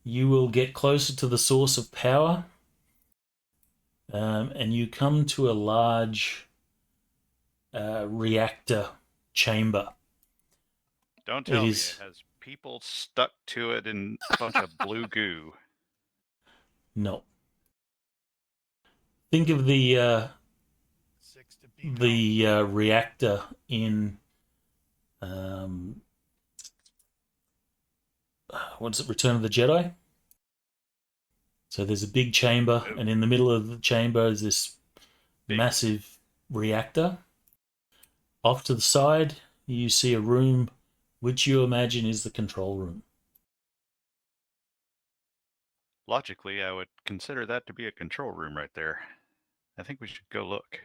you will get closer to the source of power, and you come to a large reactor chamber. Don't tell me is- it has people stuck to it in a bunch of blue goo. No. Think of the 6 to be reactor in what's it? Return of the Jedi. So there's a big chamber, and in the middle of the chamber is this Big. massive reactor. Off to the side, you see a room which you imagine is the control room. Logically, I would consider that to be a control room right there. I think we should go look.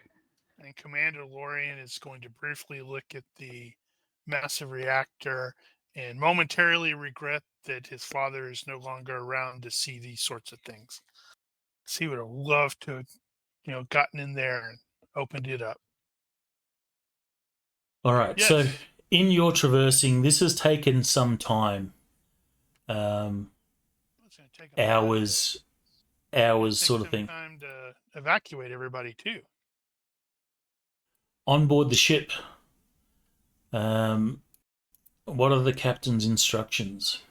And Commander Lorian is going to briefly look at the massive reactor and momentarily regret that his father is no longer around to see these sorts of things. So he would have loved to have, gotten in there and opened it up. All right, Yes. so in your traversing, this has taken some time. It's gonna take a little bit Hours take sort of some thing. time to evacuate everybody too. On board the ship, what are the captain's instructions?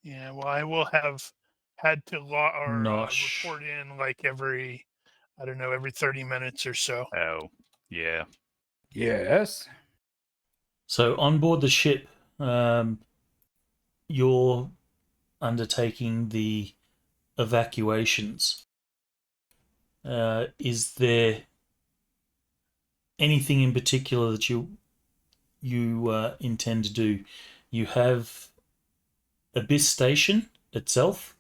Yeah, well, I will have had to Nosh. report in like every 30 minutes or so. Oh, yeah. Yes. So on board the ship, you're undertaking the evacuations. Is there anything in particular that you intend to do? You have Abyss Station itself.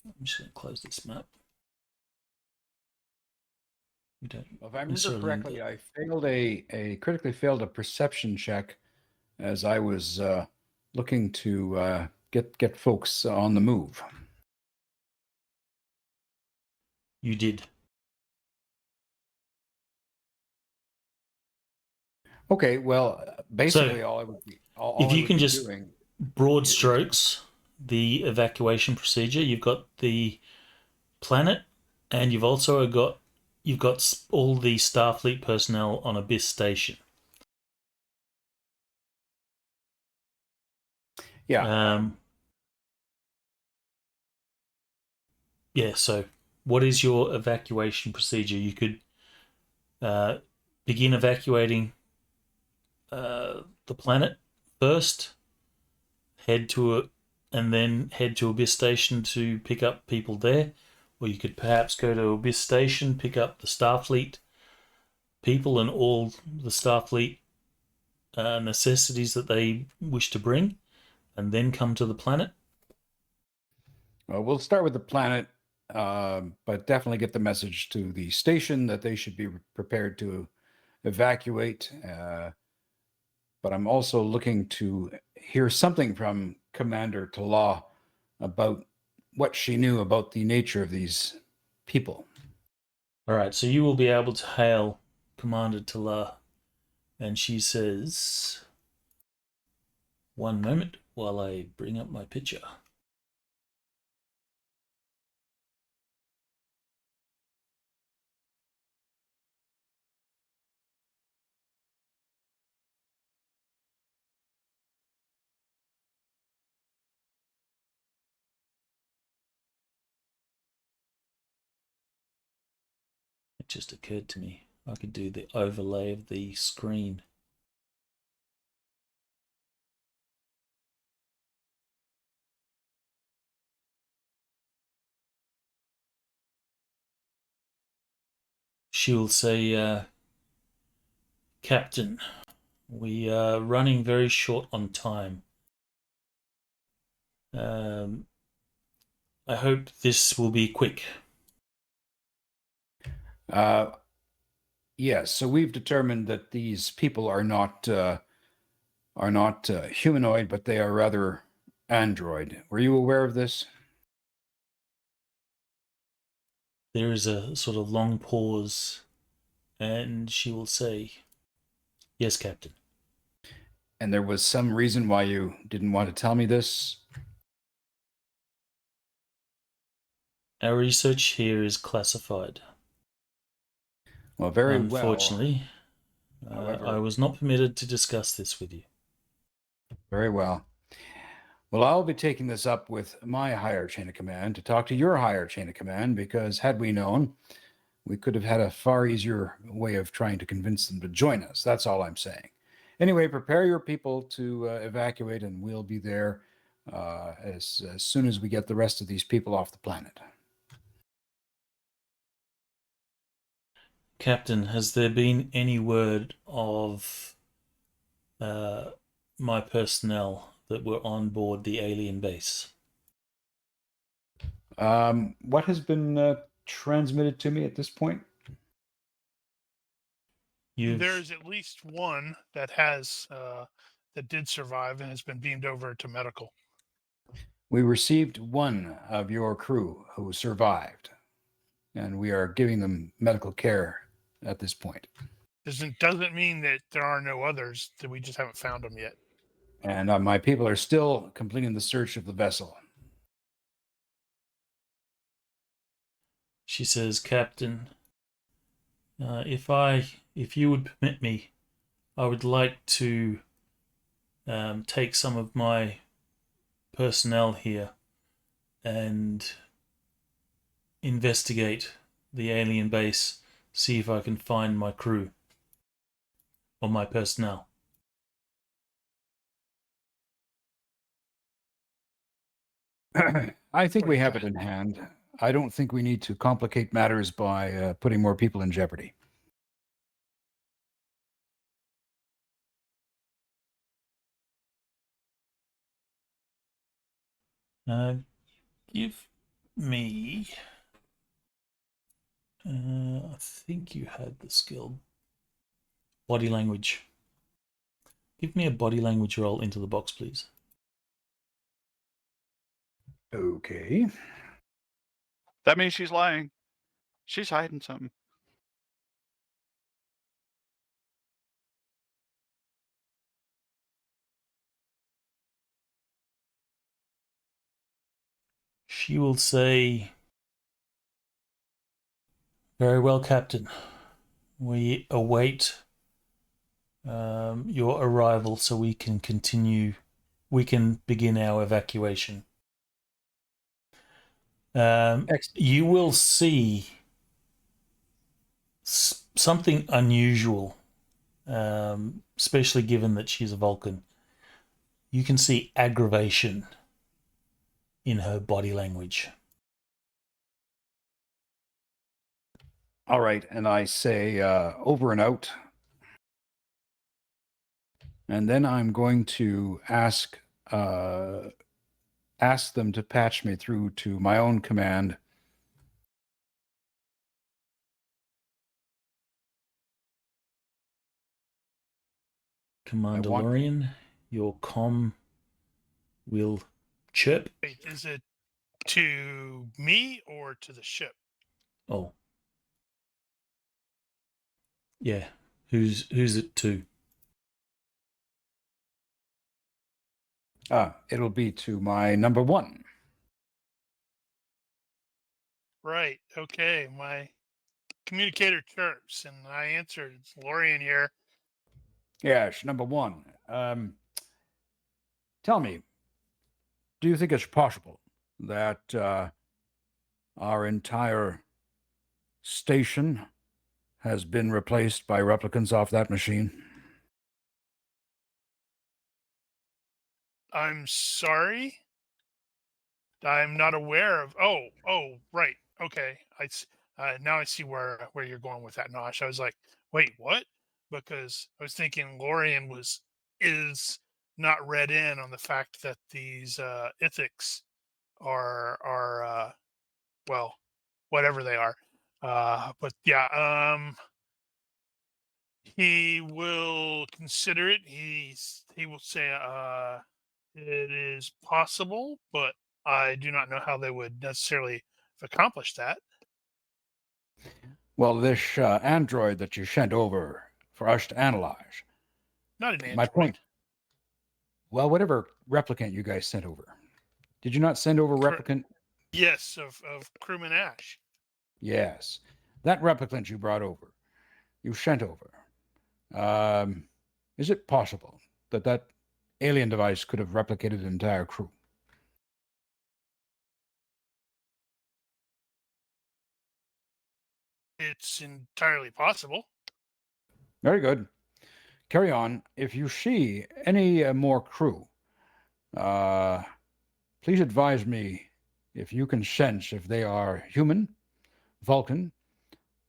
I'm just going to close this map. We don't If I remember necessarily need correctly, that. I failed a critically failed a perception check as I was looking to get folks on the move. You did. Okay, well, basically all I would be all if I you would can be just doing. broad strokes the evacuation procedure, you've got the planet, and you've also got all the Starfleet personnel on Abyss Station. Yeah. Yeah, so what is your evacuation procedure? You could begin evacuating the planet first, and then head to Abyss Station to pick up people there. Or you could perhaps go to Abyss Station, pick up the Starfleet people and all the Starfleet necessities that they wish to bring, and then come to the planet. We'll start with the planet, but definitely get the message to the station that they should be prepared to evacuate. But I'm also looking to hear something from Commander Tala about what she knew about the nature of these people. All right, so you will be able to hail Commander Tala, and she says, one moment while I bring up my picture. It just occurred to me I could do the overlay of the screen. She will say, Captain, we are running very short on time. I hope this will be quick. Yes, so we've determined that these people are not humanoid, but they are rather android. Were you aware of this? There is a sort of long pause, and she will say, yes, Captain. And there was some reason why you didn't want to tell me this? Our research here is classified. Well, very Unfortunately, well. However, I was not permitted to discuss this with you. very well. Well, I'll be taking this up with my higher chain of command to talk to your higher chain of command, because had we known, we could have had a far easier way of trying to convince them to join us. That's all I'm saying. Anyway, prepare your people to evacuate, and we'll be there as soon as we get the rest of these people off the planet. Captain, has there been any word of my personnel that were on board the alien base? What has been transmitted to me at this point? There's at least one that has that did survive and has been beamed over to medical. We received one of your crew who survived, and we are giving them medical care at this point. Doesn't mean that there are no others, that we just haven't found them yet. And my people are still completing the search of the vessel. She says, Captain, if you would permit me, I would like to take some of my personnel here and investigate the alien base, see if I can find my crew or my personnel. I think we have it in hand. I don't think we need to complicate matters by putting more people in jeopardy. Give me... I think you had the skill. Body language. Give me a body language roll into the box, please. Okay. That means she's lying. She's hiding something. She will say, very well, Captain. We await your arrival so we can continue we can begin our evacuation. You will see something unusual, especially given that she's a Vulcan. You can see aggravation in her body language. All right, and I say over and out. And then I'm going to ask them to patch me through to my own command. Commander want- Lorian, your comm will chirp. Wait, is it to me or to the ship? Oh. Yeah. Who's it to? It'll be to my number 1. Right. Okay. My communicator chirps, and I answered. It's Lorian here. Yes, number 1. Tell me, do you think it's possible that our entire station has been replaced by replicants off that machine? I'm sorry. I'm not aware of. Oh, right. Okay. Now I see where you're going with that, Nosh. I was like, wait, what? Because I was thinking Lorian is not read in on the fact that these ethics are well, whatever they are. But yeah, he will consider it. He will say, it is possible, but I do not know how they would necessarily accomplish that. Well, this android that you sent over for us to analyze. Not an android. My point. Well, whatever replicant you guys sent over. Did you not send over replicant? Yes, of Crewman Ash. Yes. That replicant you brought over, you sent over. Is it possible that that alien device could have replicated an entire crew? It's entirely possible. Very good. Carry on. If you see any more crew, please advise me if you can sense if they are human, Vulcan,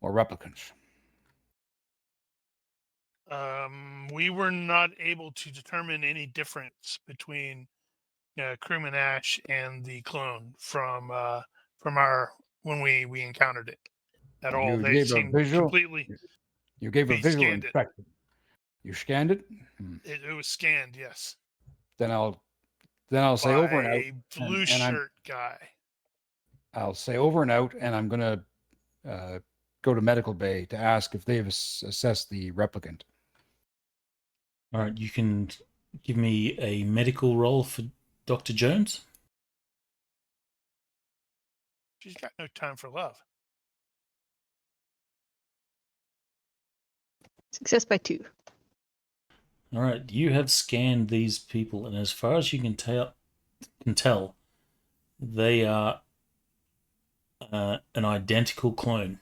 or replicants. We were not able to determine any difference between Crewman Ash and the clone from our when we encountered it at all. You They gave a seemed visual. completely. You gave a We visual scanned it. inspection. You scanned it. It was scanned, yes. Then I'll say By over and out. a blue shirt guy. I'll say over and out, and I'm going to go to medical bay to ask if they've assessed the replicant. All right, you can give me a medical roll for Dr. Jones. She's got no time for love. Success by 2. All right, you have scanned these people, and as far as you can tell, they are an identical clone.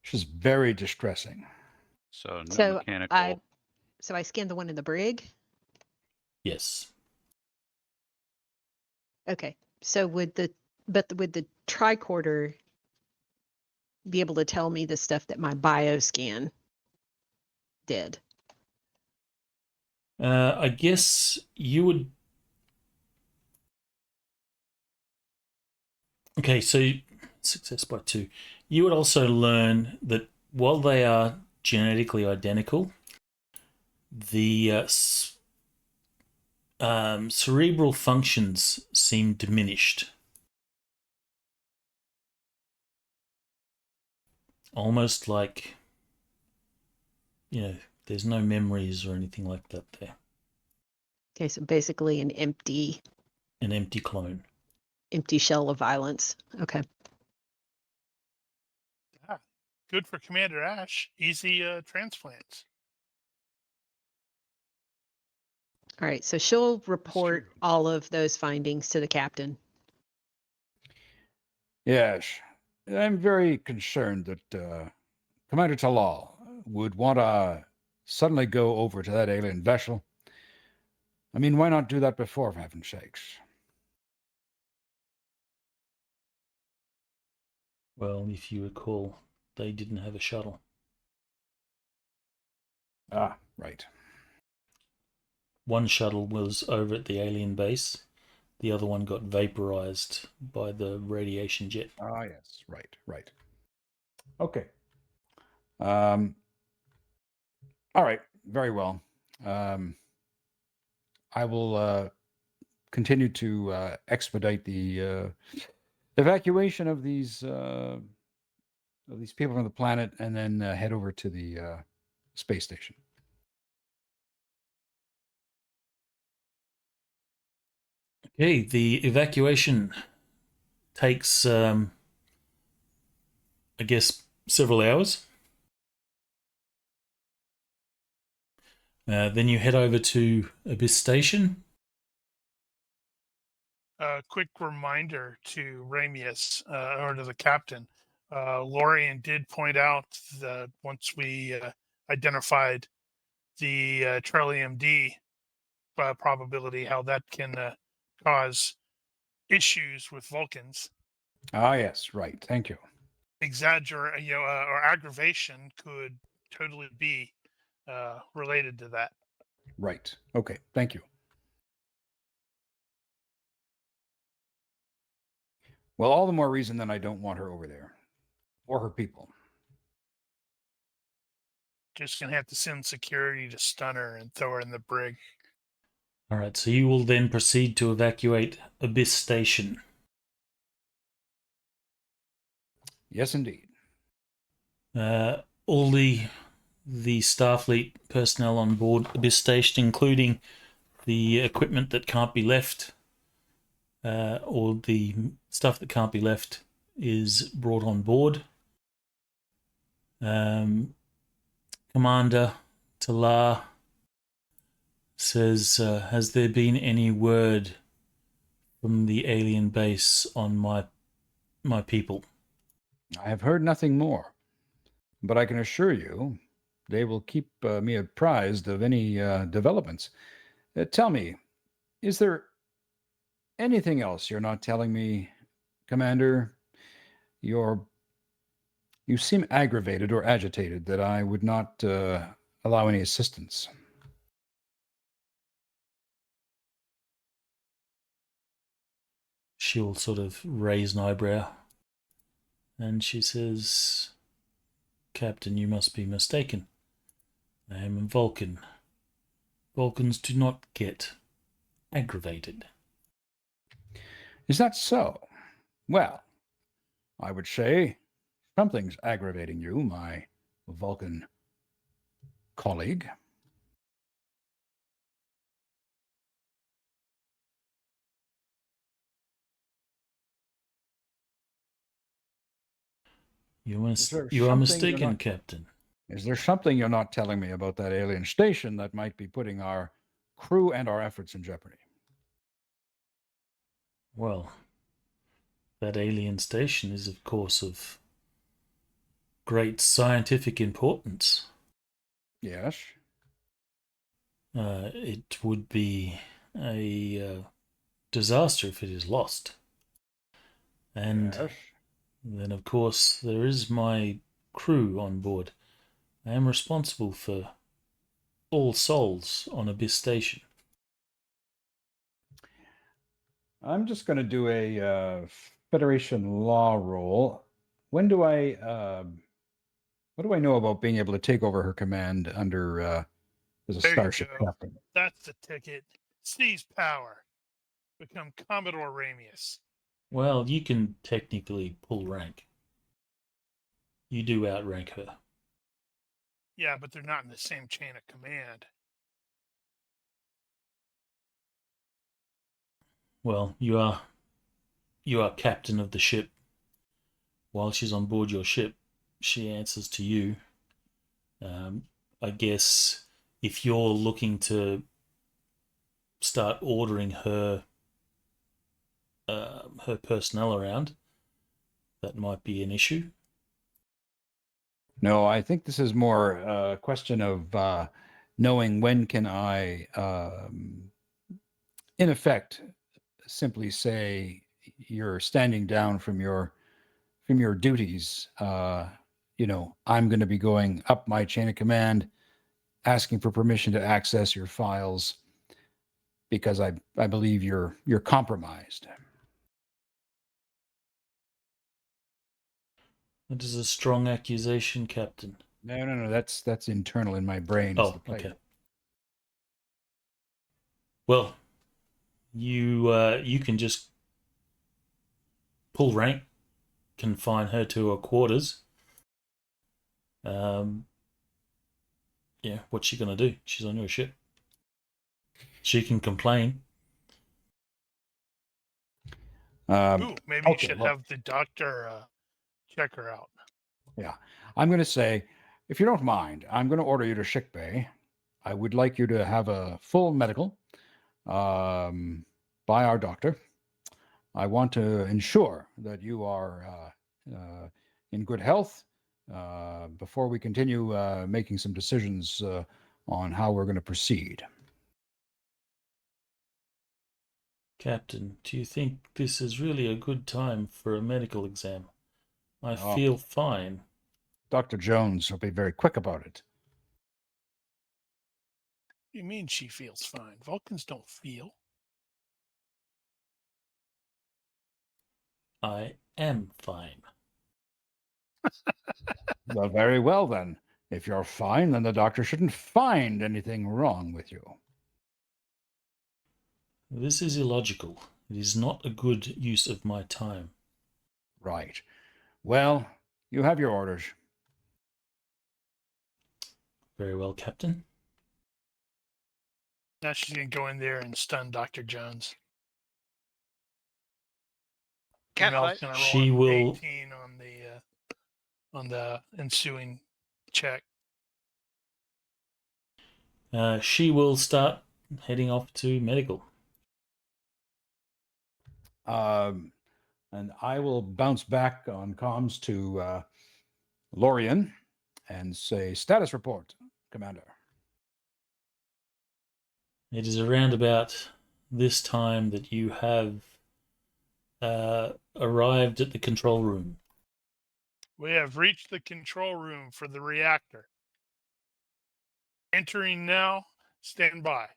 Which is very distressing. So no So mechanical. I scanned the one in the brig. Yes. Okay. So would the tricorder be able to tell me the stuff that my bioscan did? I guess you would. Okay, so success by 2. You would also learn that while they are genetically identical, the cerebral functions seem diminished. Almost like, there's no memories or anything like that there. Okay, so basically an empty clone. Empty shell of violence. Okay. Yeah. Good for Commander Ash. Easy transplants. All right, so she'll report true. all of those findings to the captain. Yes, I'm very concerned that Commander Talal would want to suddenly go over to that alien vessel. I mean, why not do that before, for heaven's sakes? Well, if you recall, they didn't have a shuttle. Ah, right. One shuttle was over at the alien base. The other one got vaporized by the radiation jet. Ah, yes, right. Okay. Um, all right, very well. I will continue to expedite the evacuation of these people from the planet, and then head over to the space station. Okay, the evacuation takes, I guess, several hours. Then you head over to Abyss Station. Quick reminder to Ramius, or to the captain. Lorian did point out that once we identified the Trellium D probability, how that can cause issues with Vulcans. Ah, yes, right. Thank you. Exaggerate, or aggravation could totally be related to that. Right. Okay. Thank you. Well, all the more reason then I don't want her over there, or her people. Just gonna have to send security to stun her and throw her in the brig. All right, so you will then proceed to evacuate Abyss Station. Yes, indeed. All the Starfleet personnel on board Abyss Station, including the equipment that can't be left, or the stuff that can't be left, is brought on board. Commander Talar says, has there been any word from the alien base on my people? I have heard nothing more, but I can assure you they will keep me apprised of any developments. Tell me, is there anything else you're not telling me, Commander? You seem aggravated or agitated that I would not allow any assistance. She'll sort of raise an eyebrow, and she says, Captain, you must be mistaken. I am a Vulcan. Vulcans do not get aggravated. Is that so? Well, I would say something's aggravating you, my Vulcan colleague. You are something mistaken, you're not- Captain. Is there something you're not telling me about that alien station that might be putting our crew and our efforts in jeopardy? Well, that alien station is, of course, of great scientific importance. Yes. It would be a disaster if it is lost. And Yes. then, of course, there is my crew on board. I am responsible for all souls on Abyss Station. I'm just going to do a Federation law roll. When do what do I know about being able to take over her command under as a There you starship go. captain? That's the ticket. Seize power. Become Commodore Ramius. Well, you can technically pull rank. You do outrank her. Yeah, but they're not in the same chain of command. Well, you are captain of the ship. While she's on board your ship, she answers to you. I guess if you're looking to start ordering her personnel around, that might be an issue. No, I think this is more a question of knowing when can I, in effect, simply say you're standing down from your duties. I'm going to be going up my chain of command, asking for permission to access your files because I believe you're compromised. That is a strong accusation, Captain. No, that's internal in my brain. Oh, okay. Well, you can just pull rank, confine her to her quarters. Yeah, what's she gonna do? She's on your ship. She can complain. Ooh, maybe you okay, should well- have the doctor check her out. Yeah. I'm going to say, if you don't mind, I'm going to order you to sick bay. I would like you to have a full medical by our doctor. I want to ensure that you are in good health before we continue making some decisions on how we're going to proceed. Captain, do you think this is really a good time for a medical exam? I Oh. feel fine. Dr. Jones will be very quick about it. You mean she feels fine? Vulcans don't feel. I am fine. Well, very well then. If you're fine, then the doctor shouldn't find anything wrong with you. This is illogical. It is not a good use of my time. Right. Well, you have your orders. Very well, Captain. Now she's gonna go in there and stun Dr. Jones. Catfight. Gonna roll She an will- 18 on the ensuing check. She will start heading off to medical. And I will bounce back on comms to Lorian and say, status report, Commander. It is around about this time that you have arrived at the control room. We have reached the control room for the reactor. Entering now. Stand by.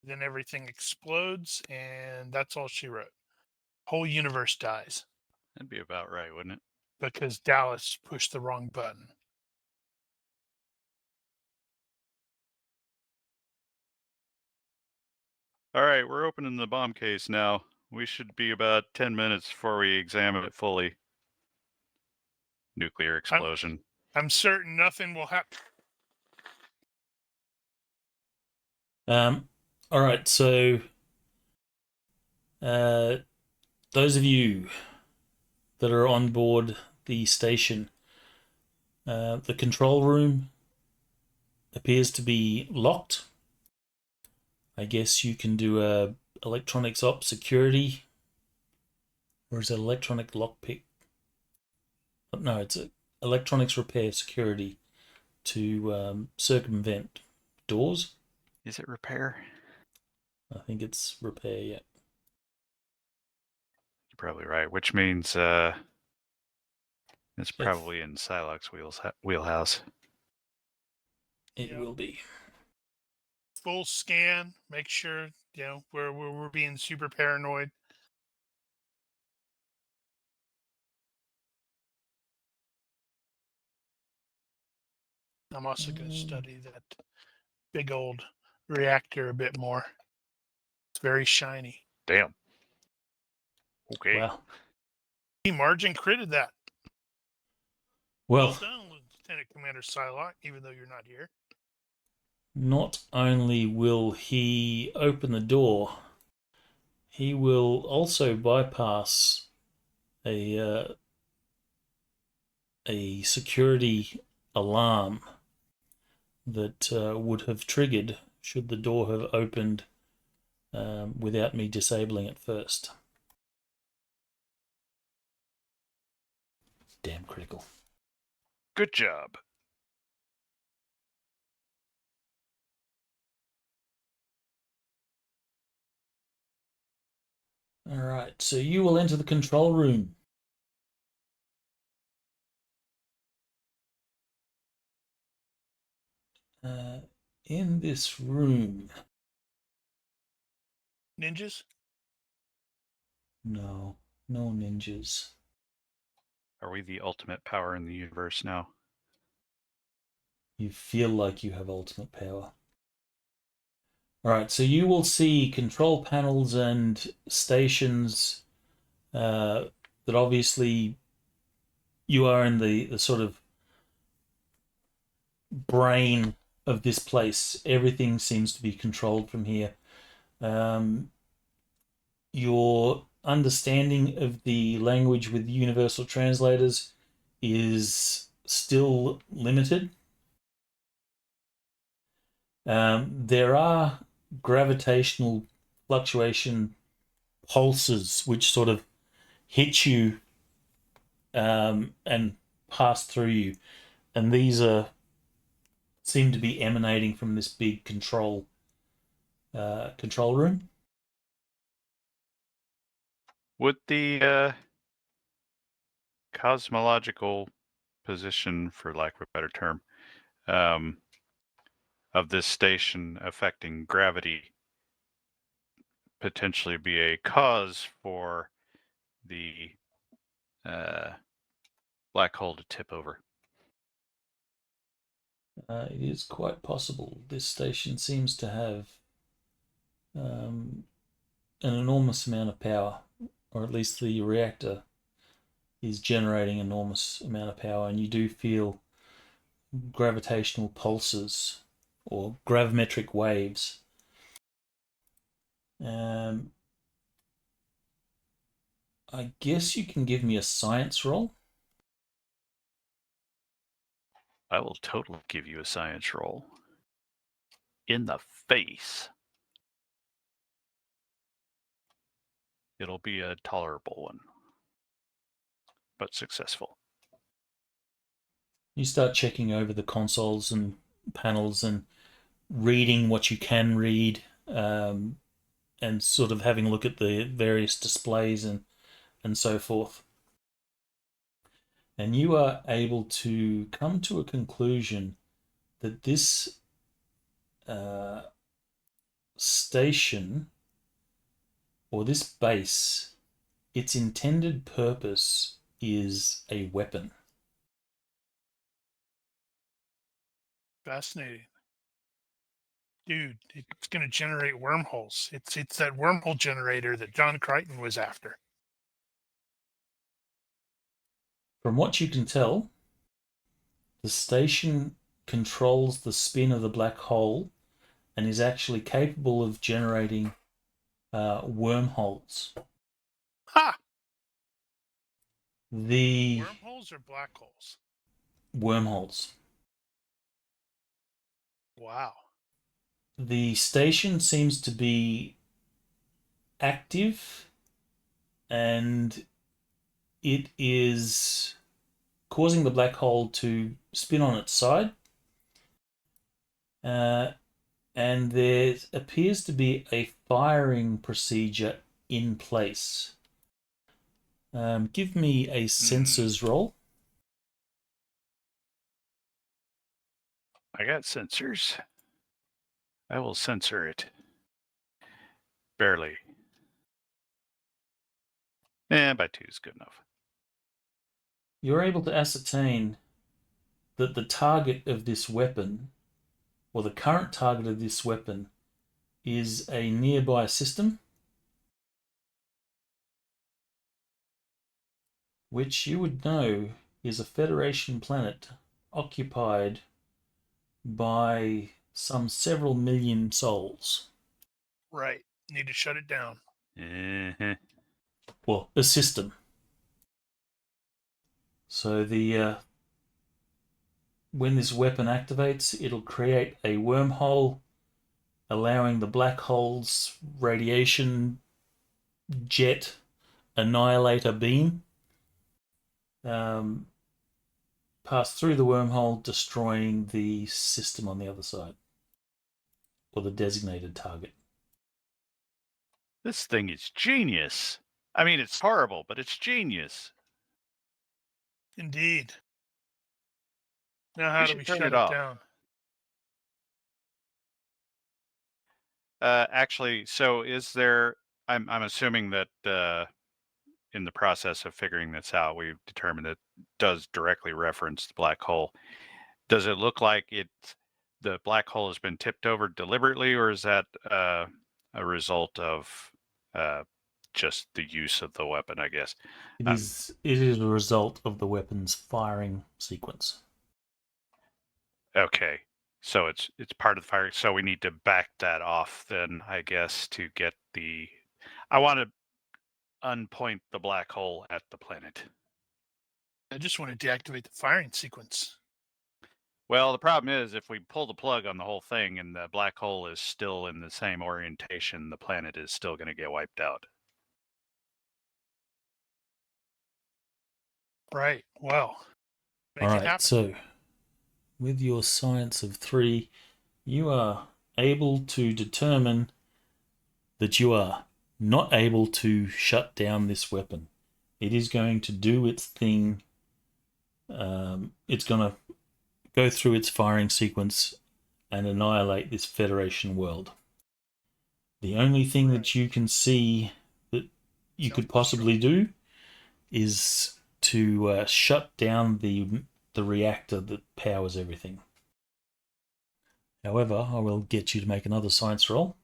Then everything explodes, and that's all she wrote. Whole universe dies That'd be about right, wouldn't it? because Dallas pushed the wrong button. All right, we're opening the bomb case now. We should be about 10 minutes before we examine it fully. Nuclear explosion. I'm certain nothing will happen. All right, so those of you that are on board the station, the control room appears to be locked. I guess you can do a electronics op security, or is it electronic lockpick? No, it's a electronics repair security to circumvent doors. Is it repair? I think it's repair, yeah. You're probably right, which means it's probably in Psylocke's wheelhouse. It Yeah. will be. Full scan. Make sure we're being super paranoid. I'm also going to study that big old reactor a bit more. It's very shiny. Damn. Okay. Wow. He margin critted that. Well, Done, Lieutenant Commander Psylocke, even though you're not here. not only will he open the door, he will also bypass a security alarm that would have triggered should the door have opened without me disabling it first. Damn critical. Good job. All right, so you will enter the control room. In this room, Ninjas? no ninjas. Are we the ultimate power in the universe now? You feel like you have ultimate power. All right, so you will see control panels and stations that obviously you are in the sort of brain of this place. Everything seems to be controlled from here. Your understanding of the language with universal translators is still limited. There are gravitational fluctuation pulses which sort of hit you and pass through you, and these seem to be emanating from this big control room. Would the cosmological position, for lack of a better term, of this station affecting gravity potentially be a cause for the black hole to tip over? It is quite possible. This station seems to have an enormous amount of power, or at least the reactor is generating an enormous amount of power, and you do feel gravitational pulses or gravimetric waves. I guess you can give me a science roll. I will totally give you a science roll. In the face. It'll be a tolerable one, but successful. You start checking over the consoles and panels and reading what you can read, and sort of having a look at the various displays and so forth. And you are able to come to a conclusion that this station or this base, its intended purpose is a weapon. Fascinating. Dude, it's going to generate wormholes. It's that wormhole generator that John Crichton was after. From what you can tell, the station controls the spin of the black hole and is actually capable of generating wormholes. Ha! The Wormholes or black holes? wormholes. Wow. The station seems to be active, and it is causing the black hole to spin on its side. And there appears to be a firing procedure in place. Give me a sensors roll. I got sensors. I will censor it. Barely. By 2 is good enough. You're able to ascertain that the target of this weapon, or the current target of this weapon, is a nearby system, which you would know is a Federation planet occupied by some several million souls. Right. Need to shut it down. Well, a system. So the when this weapon activates, it'll create a wormhole, allowing the black hole's radiation jet annihilator beam pass through the wormhole, destroying the system on the other side, or the designated target. This thing is genius. I mean, it's horrible, but it's genius. Indeed. Now, how We do should we turn shut it it off. down? Actually, so is there? I'm assuming that in the process of figuring this out, we've determined it does directly reference the black hole. Does it look like the black hole has been tipped over deliberately, or is that a result of just the use of the weapon? I guess It is a result of the weapon's firing sequence. Okay, so it's part of the fire. So we need to back that off then, I guess, to get the. I want to unpoint the black hole at the planet. I just want to deactivate the firing sequence. Well, the problem is if we pull the plug on the whole thing and the black hole is still in the same orientation, the planet is still going to get wiped out. Right. Well, make All it right, happen. so with your science of 3, you are able to determine that you are not able to shut down this weapon. It is going to do its thing. It's going to go through its firing sequence and annihilate this Federation world. The only thing that you can see that you could possibly do is to shut down the reactor that powers everything. However, I will get you to make another science roll.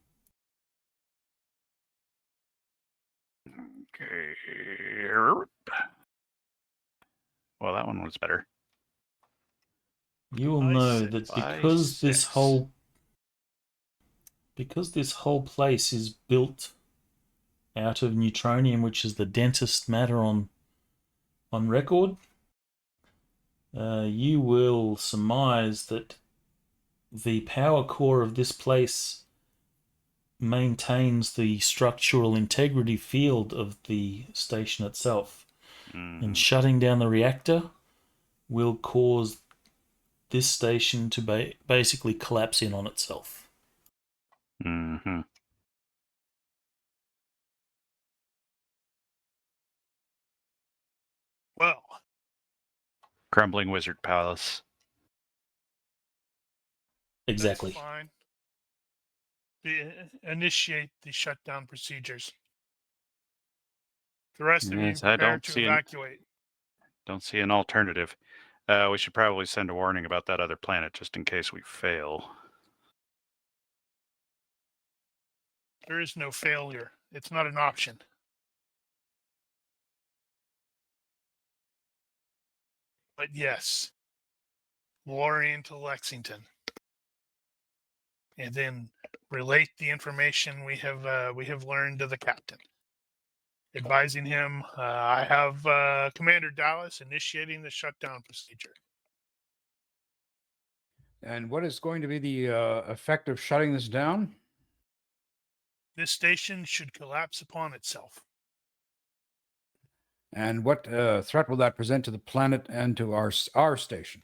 Okay. Well, that one was better. You will know that because this whole place is built out of neutronium, which is the densest matter on record, you will surmise that the power core of this place maintains the structural integrity field of the station itself. And shutting down the reactor will cause this station to basically collapse in on itself. Mm-hmm. Well, Crumbling Wizard Palace. Exactly. that's fine. Initiate the shutdown procedures. The rest of you Yes, I prepare don't to see evacuate. Don't see an alternative. We should probably send a warning about that other planet just in case we fail. There is no failure. It's not an option. But yes, Lorien to Lexington, and then relate the information we have learned to the captain, advising him. I have Commander Dallas initiating the shutdown procedure. And what is going to be the effect of shutting this down? This station should collapse upon itself. And what threat will that present to the planet and to our station?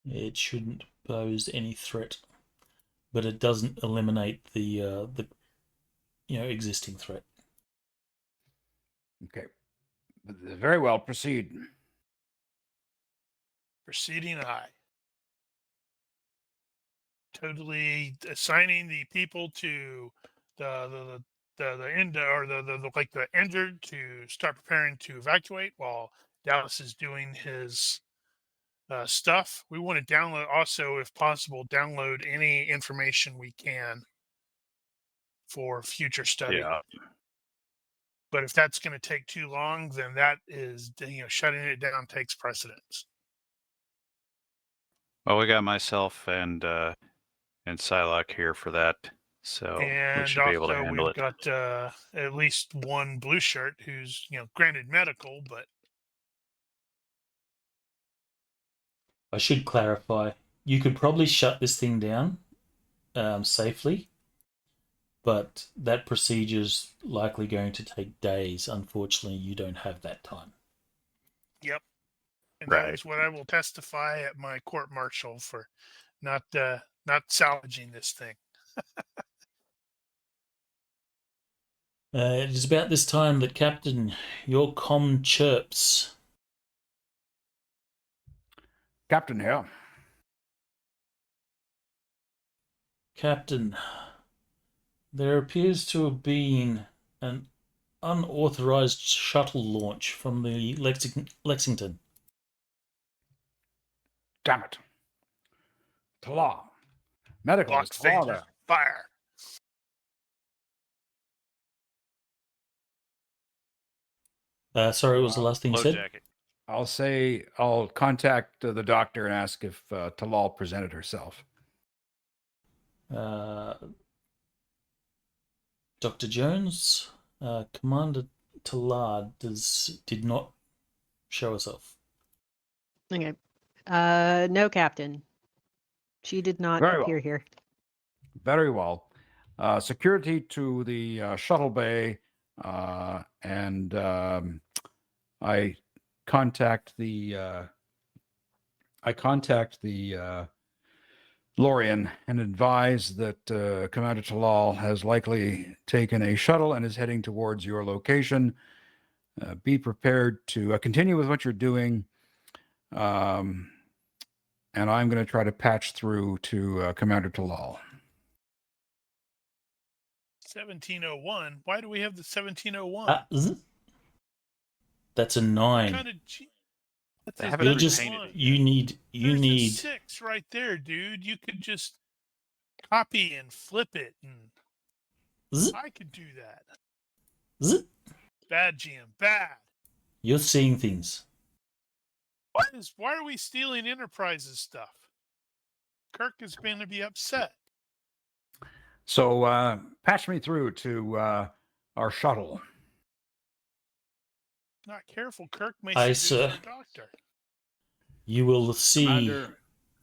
It shouldn't pose any threat, but it doesn't eliminate the existing threat. Okay. Very well. Proceed. Proceeding aye. Totally assigning the people to the injured to start preparing to evacuate while Dallas is doing his stuff. We want to download also, if possible, download any information we can for future study. Yeah. But if that's going to take too long, then that is, shutting it down takes precedence. Well, we got myself and Psylocke here for that, so we should be able to handle we've it. got at least one blue shirt who's, granted medical, but I should clarify. You could probably shut this thing down safely, but that procedure's likely going to take days. Unfortunately, you don't have that time. Yep. And Right. that is what I will testify at my court martial for not salvaging this thing. It is about this time that, Captain, your comm chirps. Captain here. Captain, there appears to have been an unauthorized shuttle launch from the Lexington. Damn it. Tala. Medical Lock is Tala phasers, there. fire. Sorry, what was the last thing you Low said? jacket. I'll contact the doctor and ask if Talal presented herself. Dr. Jones, Commander Talard did not show herself. Okay. No, Captain. She did not Very appear well. here. Very well. Security to the shuttle bay, and I contact the Lorian and advise that Commander Talal has likely taken a shuttle and is heading towards your location. Be prepared to continue with what you're doing. And I'm going to try to patch through to Commander Talal. 1701. Why do we have the 1701? That's a 9. Kind of. They have You'll it just repainted you There's need a 6 right there, dude. You could just copy and flip it, and Zzz, I could do that. zzz. Bad, GM. Bad. You're seeing things. Why are we stealing Enterprise's stuff? Kirk is going to be upset. So patch me through to our shuttle. Not careful, Kirk may Aye, seduce sir. our doctor. You will see,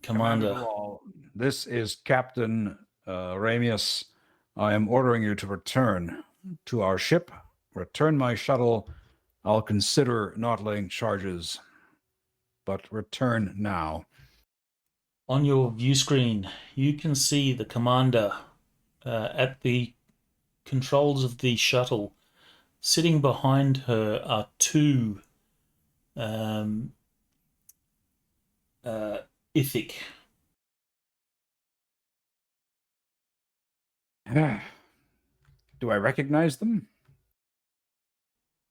Commander. Talal, this is Captain Ramius. I am ordering you to return to our ship. Return my shuttle. I'll consider not laying charges, but return now. On your view screen, you can see the commander at the controls of the shuttle. Sitting behind her are 2 Ithic. Do I recognize them?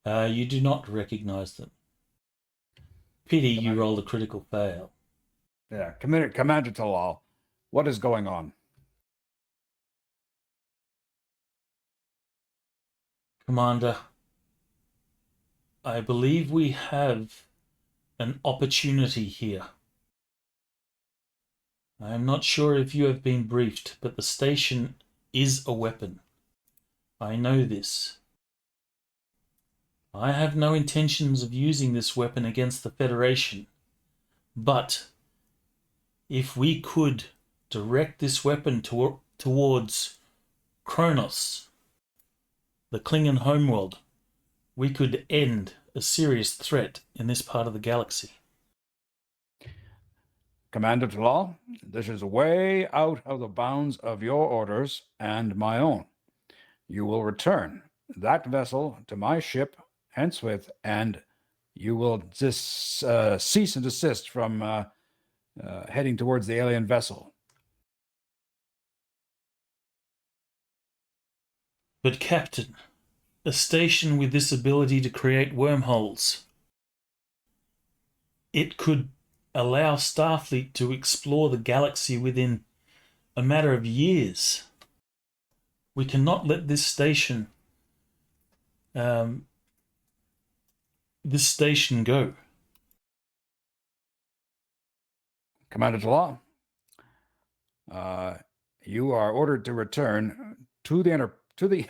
You do not recognize them. Pity you rolled a critical fail. Yeah, Commander Talal, what is going on? Commander, I believe we have an opportunity here. I am not sure if you have been briefed, but the station is a weapon. I know this. I have no intentions of using this weapon against the Federation, but if we could direct this weapon towards Kronos, the Klingon homeworld, we could end a serious threat in this part of the galaxy. Commander Talal, this is way out of the bounds of your orders and my own. You will return that vessel to my ship henceforth, and you will cease and desist from heading towards the alien vessel. But Captain, a station with this ability to create wormholes, it could allow Starfleet to explore the galaxy within a matter of years. We cannot let this station go. Commander Talal, you are ordered to return to the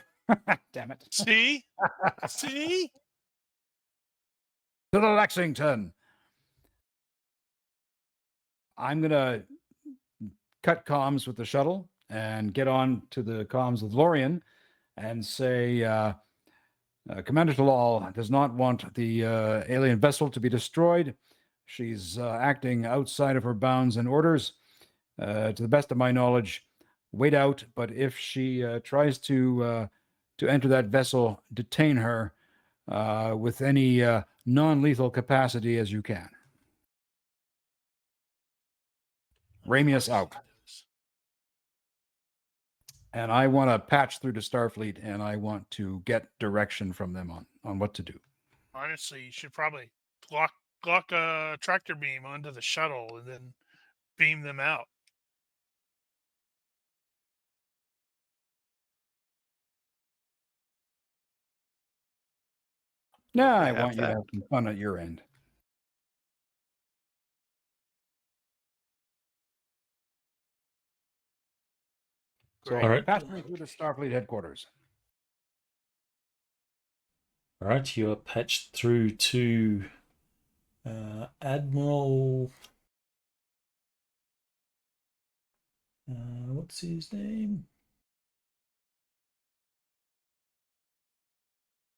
damn it. See? See? To the Lexington. I'm going to cut comms with the shuttle and get on to the comms with Lorien and say, Commander Talal does not want the alien vessel to be destroyed. She's acting outside of her bounds and orders. To the best of my knowledge, wait out. But if she tries to enter that vessel, detain her with any non-lethal capacity as you can. Ramius out. And I want to patch through to Starfleet, and I want to get direction from them on what to do. Honestly, you should probably lock a tractor beam onto the shuttle and then beam them out. No, They I have want you to that. have some fun at your end. So, Great. All right. patch me through to Starfleet headquarters. All right, you are patched through to Admiral. What's his name?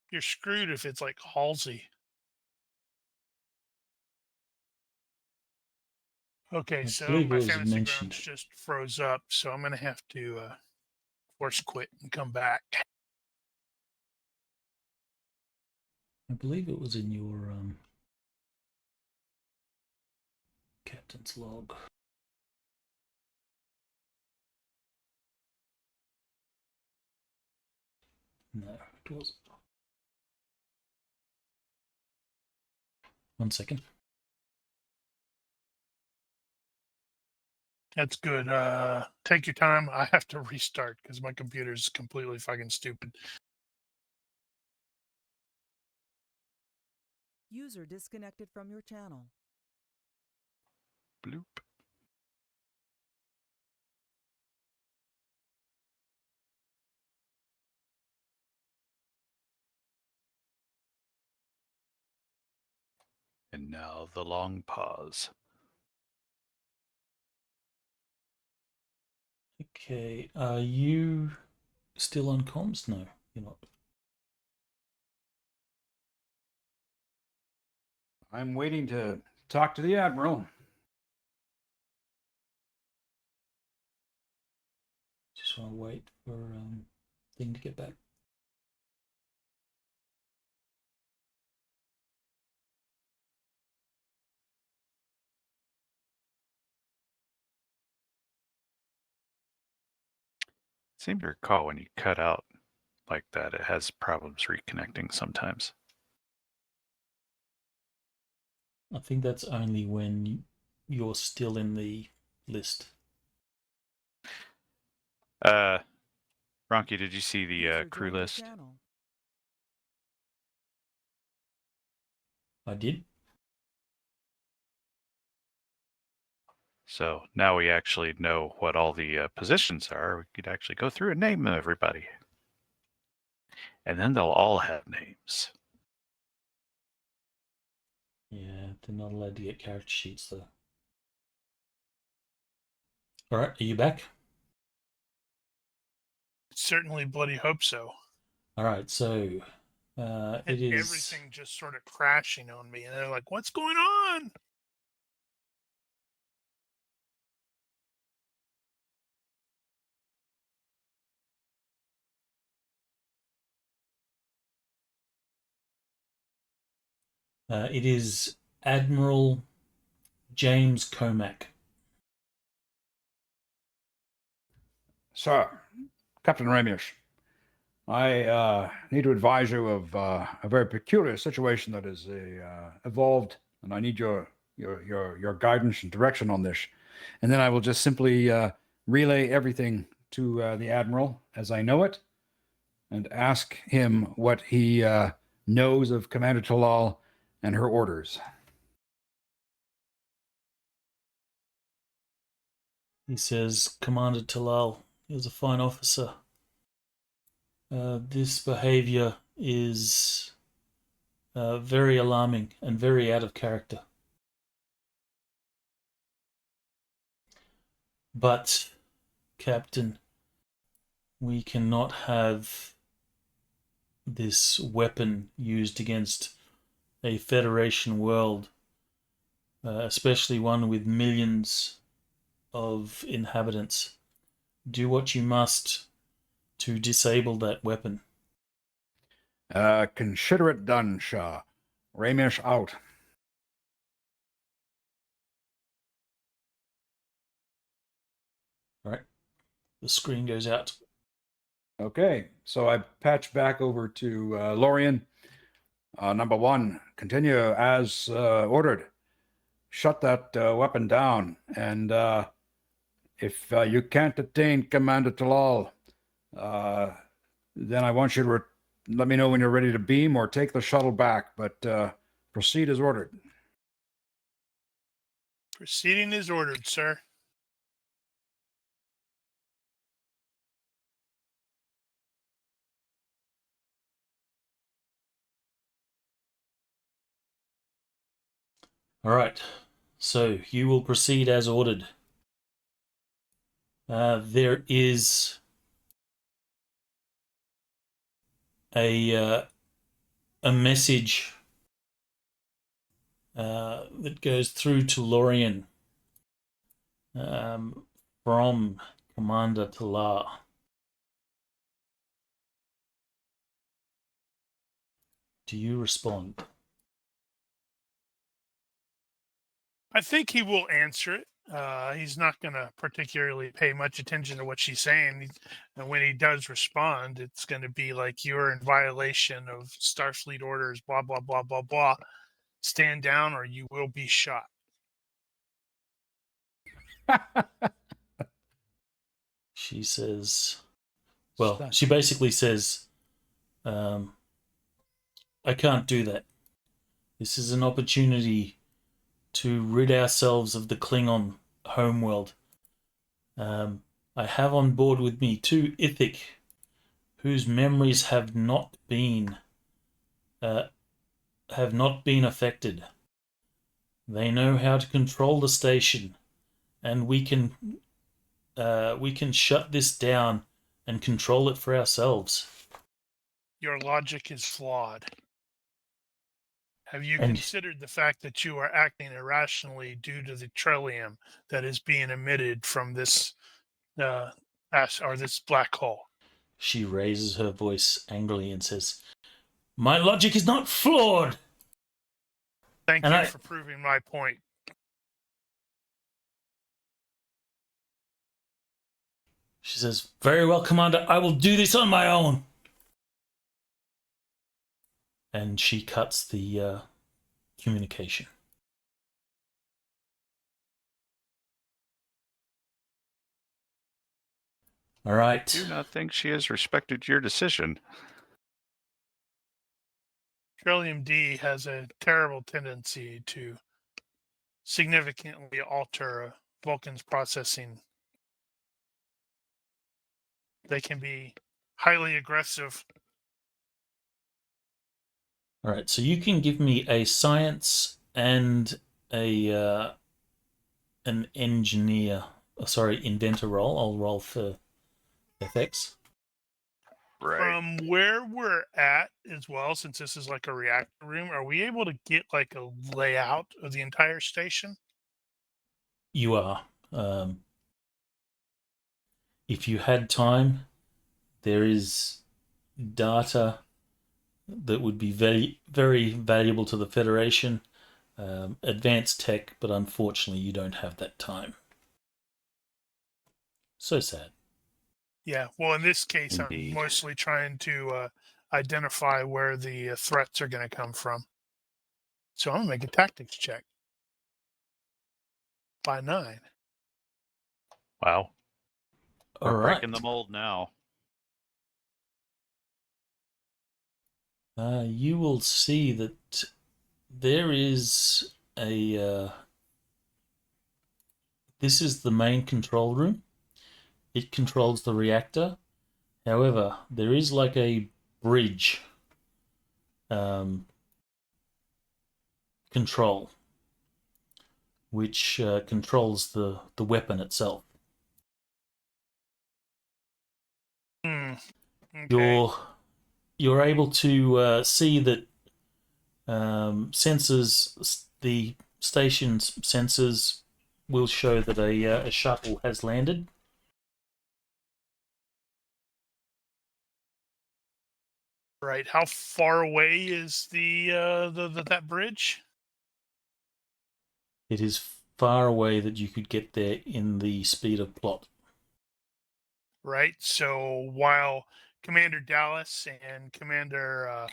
You're screwed if it's like Halsey. Okay, I so believe it my was fantasy mentioned. grounds just froze up, so I'm gonna have to force quit and come back. I believe it was in your captain's log. No, it wasn't. One second. That's good. Take your time. I have to restart because my computer's completely fucking stupid. User disconnected from your channel. Bloop. And now the long pause. Okay, are you still on comms? No, you're not. I'm waiting to talk to the Admiral. Just want to wait for thing to get back. Seem to recall when you cut out like that, it has problems reconnecting sometimes. I think that's only when you're still in the list. Ronnke, did you see the User crew joined your list? channel. I did. So now we actually know what all the positions are. We could actually go through and name everybody. And then they'll all have names. Yeah, they're not allowed to get character sheets though. All right, are you back? Certainly bloody hope so. All right, so And it is. everything just sort of crashing on me, and they're like, "What's going on?" It is Admiral James Comac. Sir, Captain Ramius, I need to advise you of a very peculiar situation that has evolved, and I need your guidance and direction on this. And then I will just simply relay everything to the Admiral as I know it, and ask him what he knows of Commander Talal and her orders. He says, Commander Talal is a fine officer. This behavior is very alarming and very out of character. But, Captain, we cannot have this weapon used against a Federation world, especially one with millions of inhabitants. Do what you must to disable that weapon. Consider it done, Shah. Ramesh out. All right. The screen goes out. Okay, so I patch back over to Lorien. Number one, continue as ordered. Shut that weapon down, and if you can't detain Commander Talal, then I want you to let me know when you're ready to beam or take the shuttle back, but proceed as ordered. Proceeding is ordered, sir. All right. So you will proceed as ordered. There is a message that goes through to Lorien from Commander Talar. Do you respond? I think he will answer it. He's not going to particularly pay much attention to what she's saying. And when he does respond, it's going to be like, you're in violation of Starfleet orders, blah, blah, blah, blah, blah. Stand down or you will be shot. She says, well, she basically says, I can't do that. This is an opportunity to rid ourselves of the Klingon homeworld. I have on board with me 2 Ithic whose memories have not been affected. They know how to control the station, and we can shut this down and control it for ourselves. Your logic is flawed. Have you considered the fact that you are acting irrationally due to the trillium that is being emitted from this this black hole? She raises her voice angrily and says, "My logic is not flawed." Thank you for proving my point. She says, "Very well, Commander. I will do this on my own." And she cuts the communication. All right. I do not think she has respected your decision. Trillium D has a terrible tendency to significantly alter Vulcan's processing. They can be highly aggressive. All right, so you can give me a science and an inventor roll. I'll roll for FX. Right. From where we're at as well, since this is like a reactor room, are we able to get like a layout of the entire station? You are. If you had time, there is data that would be very, very valuable to the Federation. Advanced tech, but unfortunately you don't have that time. So sad. Yeah, well, in this case, Indeed. I'm mostly trying to identify where the threats are going to come from. So I'm going to make a tactics check. By 9. Wow. All We're right. breaking the mold now. You will see that there is a... this is the main control room. It controls the reactor. However, there is like a bridge control which controls the weapon itself. Okay. You're able to see that sensors, the station's sensors, will show that a shuttle has landed. Right. How far away is that bridge? It is far away that you could get there in the speed of plot. Right. So while Commander Dallas and Commander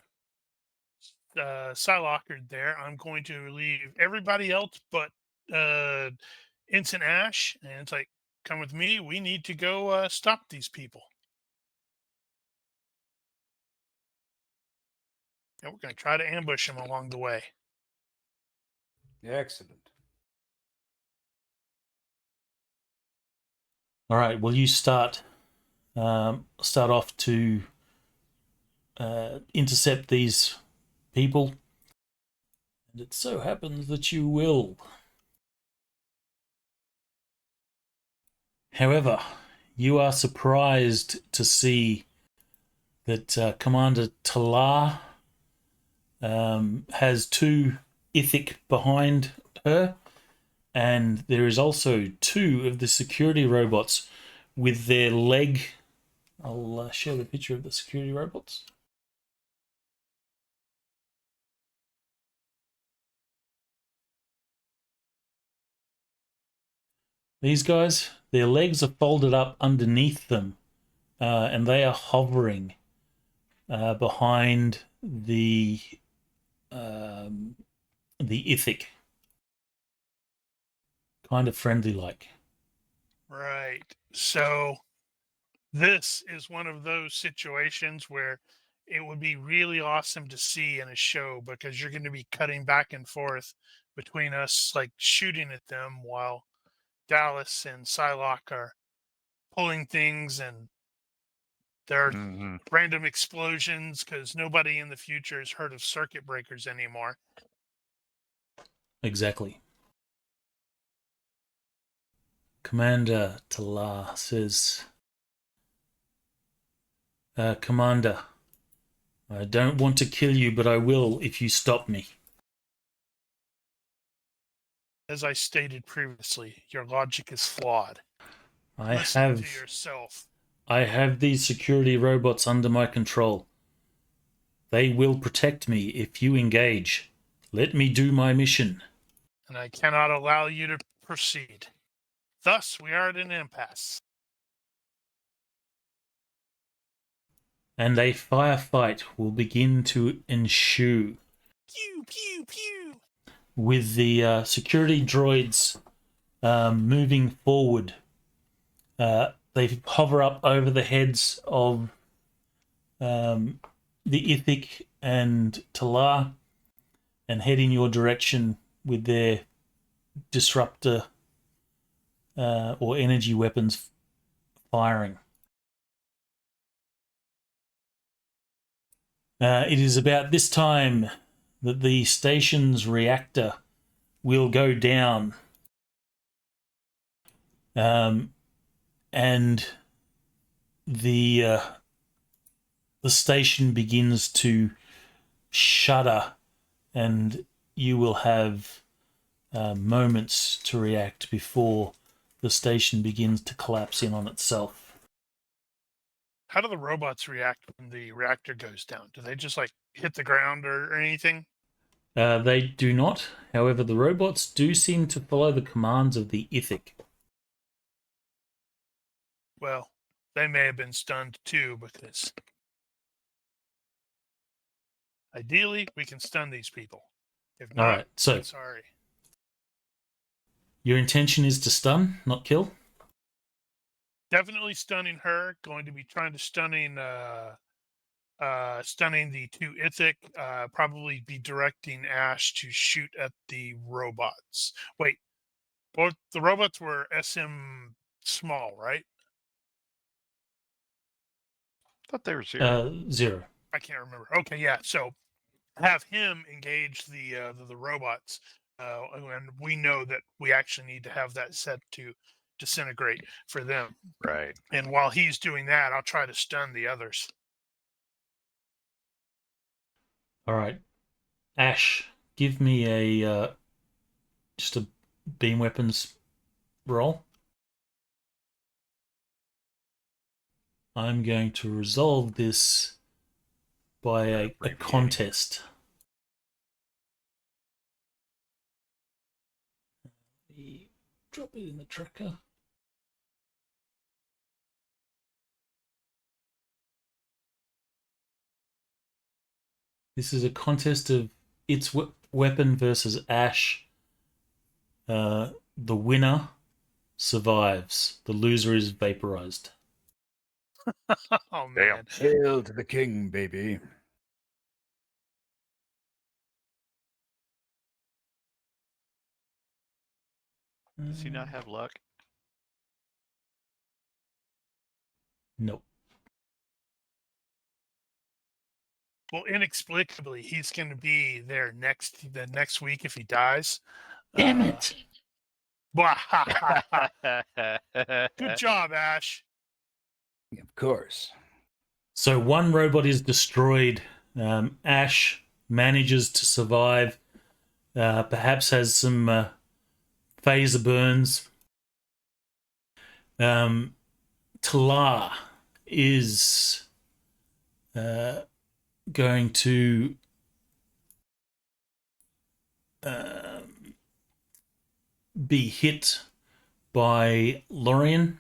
Psylocke are there, I'm going to leave everybody else but Ensign Ash, and it's like, come with me. We need to go stop these people. And we're going to try to ambush them along the way. Excellent. All right. Will you start off to intercept these people? And it so happens that you will. However, you are surprised to see that Commander Talar has 2 Ithic behind her, and there is also 2 of the security robots with their leg. I'll share the picture of the security robots. These guys, their legs are folded up underneath them, and they are hovering behind the Ithic, kind of friendly-like. Right. So this is one of those situations where it would be really awesome to see in a show, because you're going to be cutting back and forth between us, like shooting at them while Dallas and Psylocke are pulling things, and there are Mm-hmm. random explosions because nobody in the future has heard of circuit breakers anymore. Exactly. Commander Talar says, Commander, I don't want to kill you, but I will if you stop me. As I stated previously, your logic is flawed. I Listen to yourself. I have these security robots under my control. They will protect me if you engage. Let me do my mission. And I cannot allow you to proceed. Thus, we are at an impasse. And a firefight will begin to ensue. Pew, pew, pew. With the security droids moving forward. They hover up over the heads of the Ithic and Talar and head in your direction with their disruptor or energy weapons firing. It is about this time that the station's reactor will go down, and the station begins to shudder, and you will have moments to react before the station begins to collapse in on itself. How do the robots react when the reactor goes down? Do they just like hit the ground or anything? They do not. However, the robots do seem to follow the commands of the Ithic. Well, they may have been stunned too, because ideally we can stun these people. If not, All right, so I'm sorry. Your intention is to stun, not kill? Definitely stunning her. Going to be trying to stunning the 2 Ithic. Probably be directing Ash to shoot at the robots. Wait, both the robots were SM small, right? I thought they were 0. 0. I can't remember. Okay, yeah. So have him engage the robots, and we know that we actually need to have that set to disintegrate for them. Right. And while he's doing that, I'll try to stun the others. All right, Ash, give me a just a beam weapons roll. I'm going to resolve this by a contest. Drop it in the tracker. This is a contest of its weapon versus Ash. The winner survives. The loser is vaporized. Oh man. Hail to the king, baby. Does he not have luck? Nope. Well, inexplicably, he's going to be there the next week if he dies. Damn it! Good job, Ash. Of course. So one robot is destroyed. Ash manages to survive. Perhaps has some phaser burns. Talar is going to be hit by Lorien.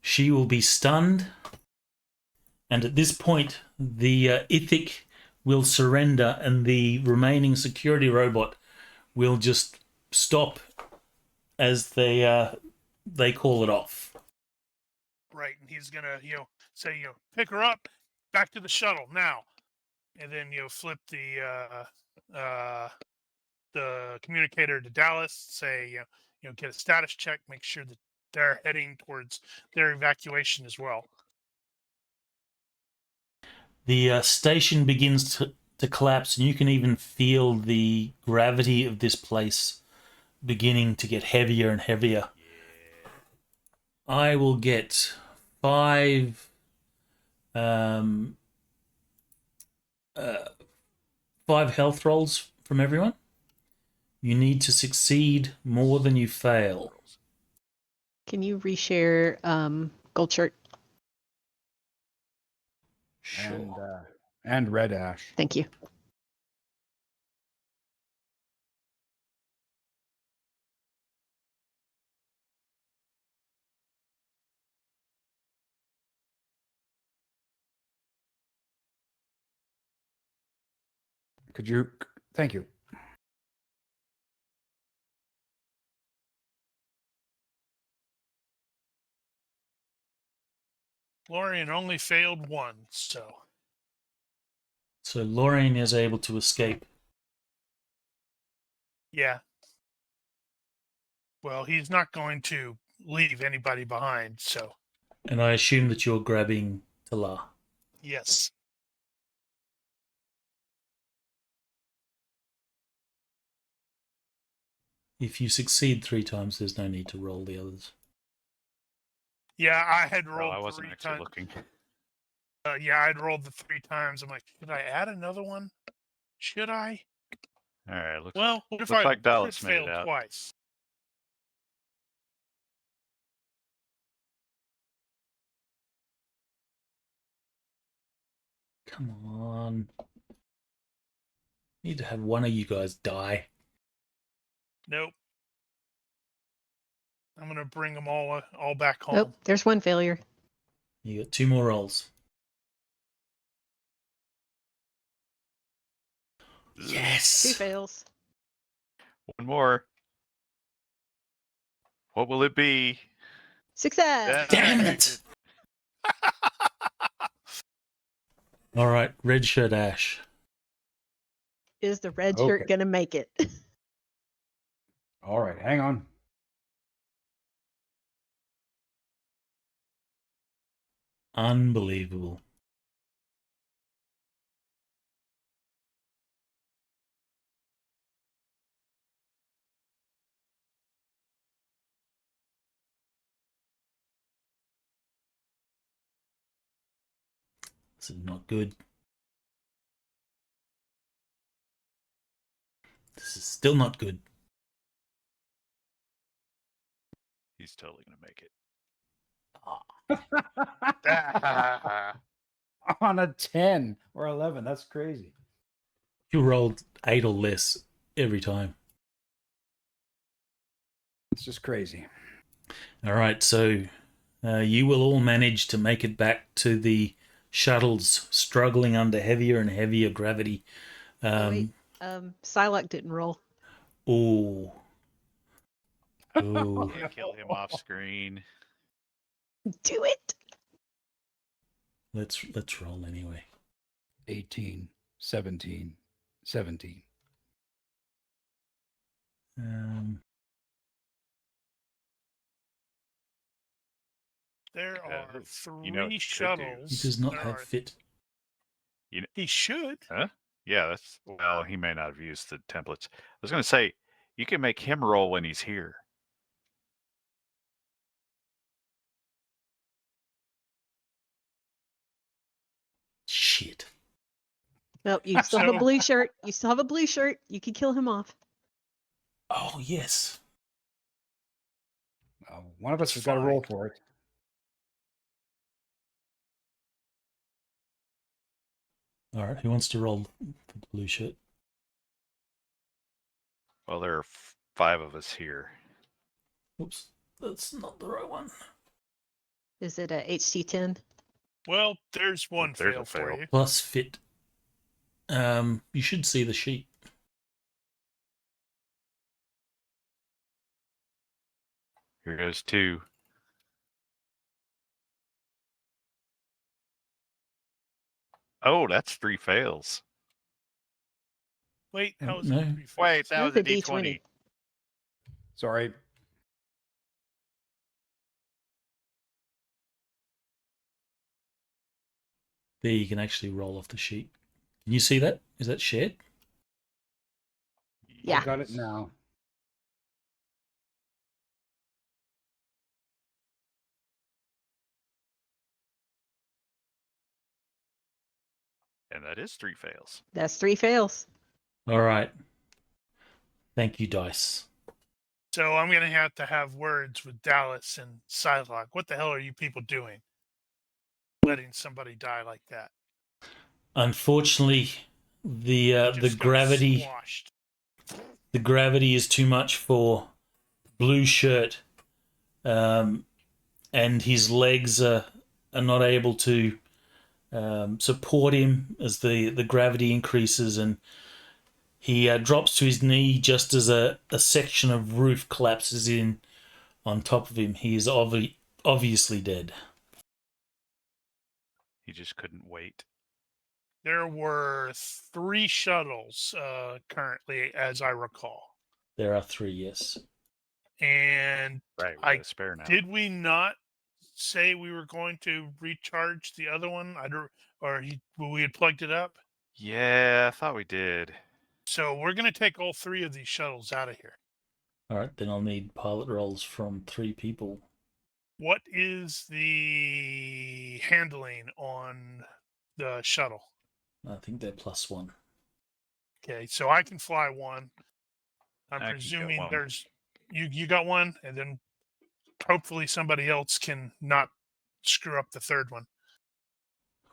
She will be stunned. And at this point, the Ithic will surrender and the remaining security robot will just stop as they call it off. Right, and he's gonna, say, pick her up, back to the shuttle now, and then flip the communicator to Dallas, say, get a status check, make sure that they're heading towards their evacuation as well. The station begins to collapse, and you can even feel the gravity of this place beginning to get heavier and heavier. I will get 5 5 health rolls from everyone. You need to succeed more than you fail. Can you reshare Gold Shirt? Sure. And Red Ash. Thank you. Could you? Thank you. Lorien only failed once, so. So Lorien is able to escape. Yeah. Well, he's not going to leave anybody behind, so. And I assume that you're grabbing Talar. Yes. If you succeed 3 times, there's no need to roll the others. Yeah, I had Oh, rolled I wasn't 3 actually times. looking. Yeah, I'd rolled the 3 times. I'm like, should I add another one? Should I? All right, looks What if like I Dallas made failed it out. twice? Come on. Need to have one of you guys die. Nope. I'm gonna bring them all back home. Oh, there's one failure. You got 2 more rolls. Two Yes! fails. One more. What will it be? Success. Damn it! All right, red shirt Ash. Is the red shirt Okay. going to make it? All right, hang on. Unbelievable. This is not good. This is still not good. He's totally going to make it. On a 10 or 11. That's crazy. You rolled 8 or less every time. It's just crazy. All right, so you will all manage to make it back to the shuttles, struggling under heavier and heavier gravity. Wait, Psylocke didn't roll. Oh. Oh. Can't kill him off screen. Do it. Let's roll anyway. 18, 17, 17. There are who? three You know what you could do. shuttles. He does not There have are- fit. He should. Huh? Yeah, that's well. He may not have used the templates. I was going to say you can make him roll when he's here. Shit. Nope, you still have a So- blue shirt. You still have a blue shirt. You can kill him off. Oh, yes. One of us has got to roll for it. All right, who wants to roll for the blue shirt? Well, there are 5 of us here. Oops, that's not the right one. Is it a HT10? Well, there's one There's fail a for fail. you. Plus fit. You should see the sheet. Here goes 2. Oh, that's 3 fails. Wait, Oh, how is no. it? Three Wait, fails? that was That's a a D20. D20. Sorry. There, you can actually roll off the sheet. Can you see that? Is that shared? Yeah. I got it now. And that is 3 fails. That's 3 fails. All right. Thank you, Dice. So I'm going to have words with Dallas and Psylocke. What the hell are you people doing? Letting somebody die like that. Unfortunately, the Just got gravity squashed. the gravity is too much for blue shirt, and his legs are not able to support him as the gravity increases, and he drops to his knee just as a section of roof collapses in on top of him. He is obviously dead. He just couldn't wait. There were 3 shuttles currently, as I recall. There are 3, yes. And Right, we I got a spare now. did we not say we were going to recharge the other one? We had plugged it up. Yeah, I thought we did. So we're going to take all 3 of these shuttles out of here. All right, then I'll need pilot rolls from 3 people. What is the handling on the shuttle? I think they're +1. Okay, so I can fly one. I'm I can get presuming one. there's you got one, and then hopefully somebody else can not screw up the third one.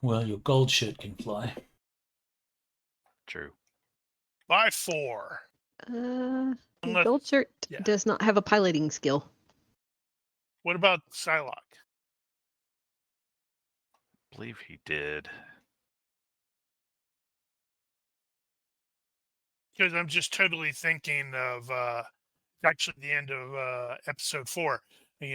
Well, your gold shirt can fly. True. By 4. The Unless- gold shirt yeah. does not have a piloting skill. What about Psylocke? I believe he did. Because I'm just totally thinking of actually the end of episode 4,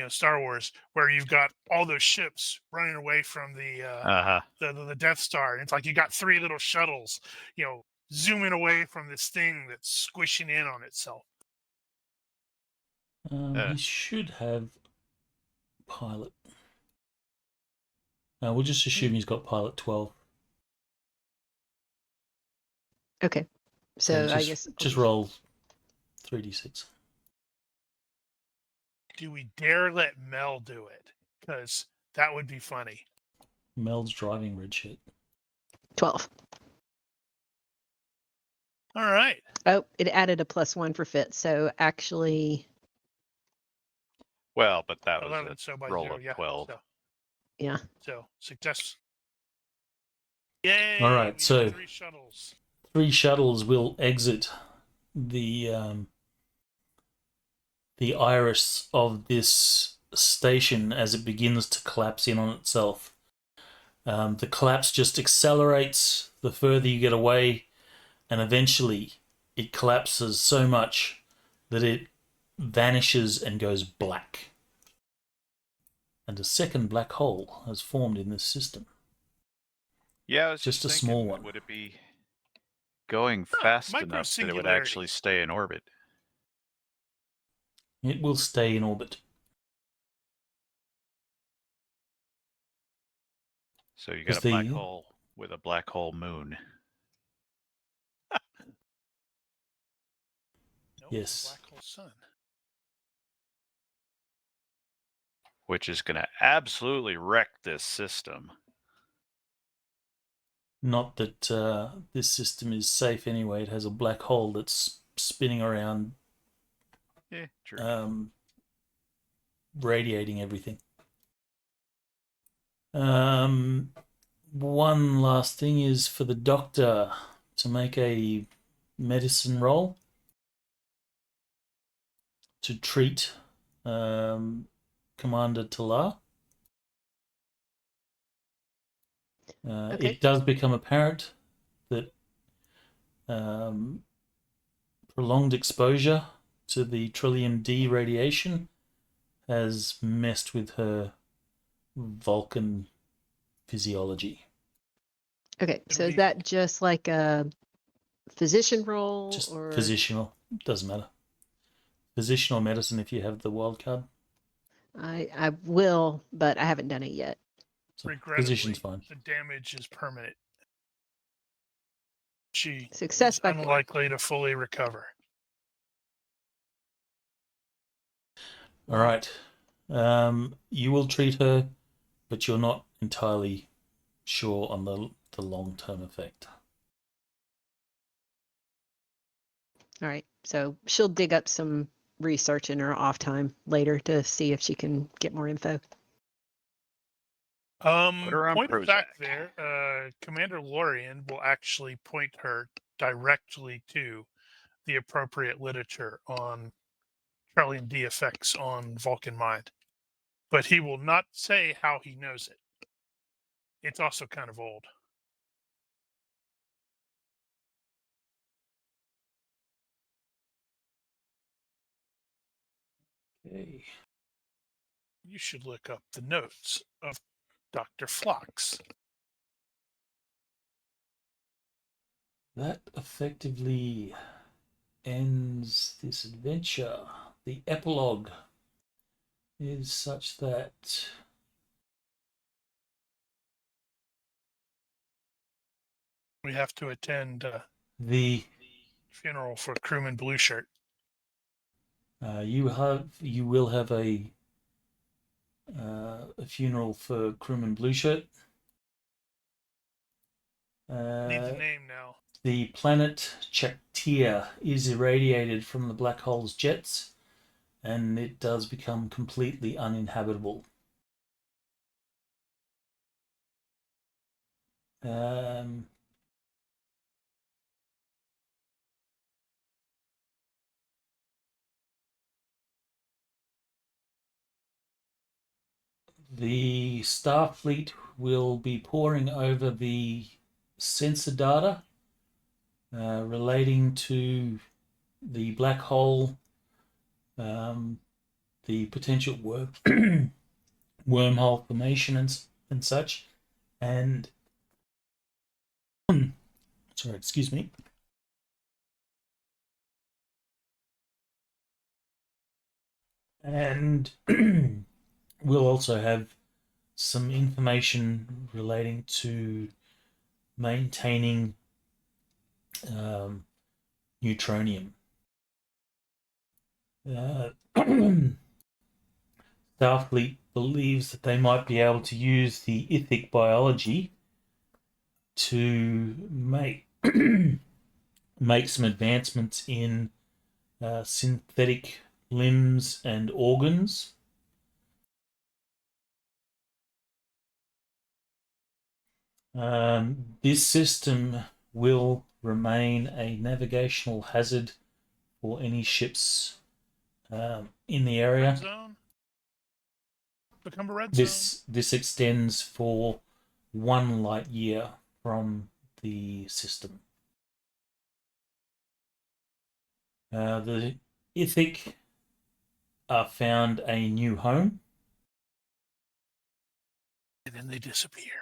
Star Wars, where you've got all those ships running away from the Death Star. And it's like you got 3 little shuttles, zooming away from this thing that's squishing in on itself. He should have pilot. We'll just assume he's got pilot 12. Okay. So I just, guess just roll 3d6. Do we dare let Mel do it? Because that would be funny. Mel's driving red shirt. 12. All right. Oh, it added a +1 for fit. So actually, Well, but that was 11, a so by roll 0, of yeah. 12. yeah. So success. Yay! All right, we so- have 3 shuttles. 3 shuttles will exit the iris of this station as it begins to collapse in on itself. The collapse just accelerates the further you get away, and eventually it collapses so much that it vanishes and goes black. And a second black hole has formed in this system. Yeah, I was Just just a small thinking, one. would it be going fast enough that it would actually microsingularity. stay in orbit? It will stay in orbit. So you Is got a black the- hole with a black hole moon. No, Yes. black hole sun. Which is going to absolutely wreck this system. Not that this system is safe anyway. It has a black hole that's spinning around, Yeah, true. radiating everything. One last thing is for the doctor to make a medicine roll to treat Commander Talar. Okay. It does become apparent that prolonged exposure to the Trillium-D radiation has messed with her Vulcan physiology. Okay. So is that just like a physician role Just or physicianal. Doesn't matter. Physician or medicine if you have the wild card. I will, but I haven't done it yet. So Regrettably, physician's fine. the damage is permanent. She Success is by unlikely to fully recover. All right. You will treat her, but you're not entirely sure on the long-term effect. All right. So she'll dig up some research in her off time later to see if she can get more info. Put her on Point of fact Prozac. there, Commander Lorian will actually point her directly to the appropriate literature on Trillium D effects on Vulcan mind. But he will not say how he knows it. It's also kind of old. Okay. You should look up the notes of Dr. Phlox. That effectively ends this adventure. The epilogue is such that We have to attend the funeral for crewman Blue Shirt. you will have a funeral for crewman Blue Shirt. Need the name now. The planet Chaktia is irradiated from the black hole's jets, and it does become completely uninhabitable. The Starfleet will be poring over the sensor data relating to the black hole, the potential wormhole formation and such, and sorry, excuse me. And we'll also have some information relating to maintaining neutronium. Starfleet believes that they might be able to use the ethic biology to make make some advancements in synthetic limbs and organs. This system will remain a navigational hazard for any ships in the area. Red zone. Become a red zone. This extends for 1 light year from the system. The Ithic are found a new home. And then they disappear.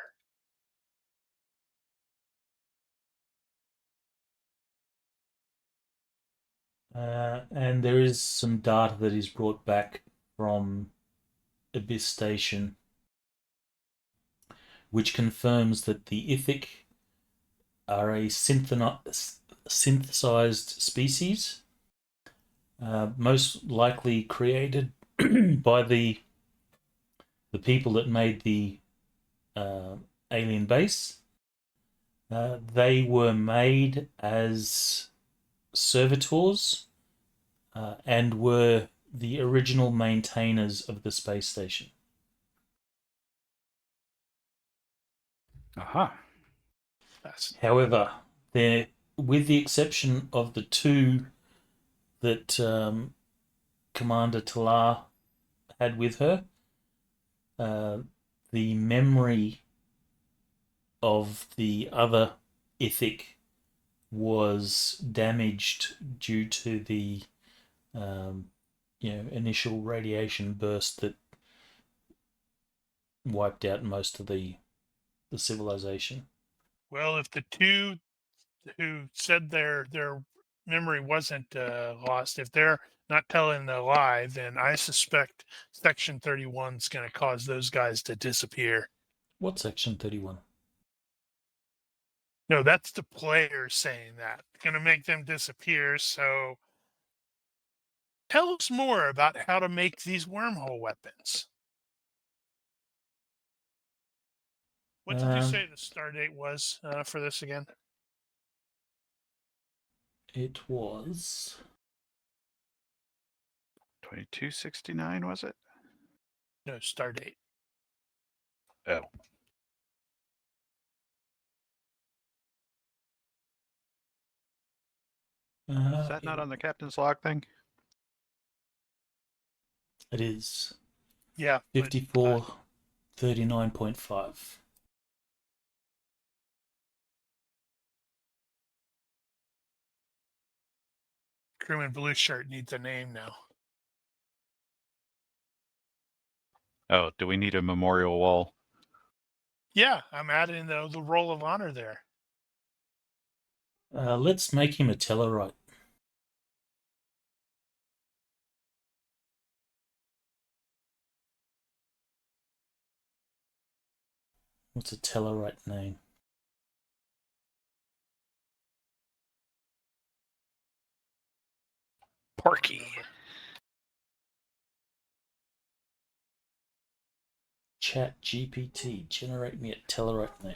And there is some data that is brought back from Abyss Station, which confirms that the Ithic are a synthesized species, most likely created by the people that made the alien base. They were made as servitors and were the original maintainers of the space station. Aha. However, with the exception of the 2 that Commander Talar had with her, the memory of the other Ithic was damaged due to the initial radiation burst that wiped out most of the civilization. Well, if the 2 who said their memory wasn't lost, if they're not telling a lie, then I suspect Section 31 is going to cause those guys to disappear. What's Section 31? No, that's the player saying that. Going to make them disappear. So tell us more about how to make these wormhole weapons. What did you say the start date was for this again? It was 2269, was it? No, start date. Oh. Is that not on the captain's log thing? It is. Yeah. 5439.5. Crewman Blue Shirt needs a name now. Oh, do we need a memorial wall? Yeah, I'm adding the Roll of Honor there. Let's make him a Tellarite. What's a Tellarite name? Porky. Chat GPT, generate me a Tellarite name.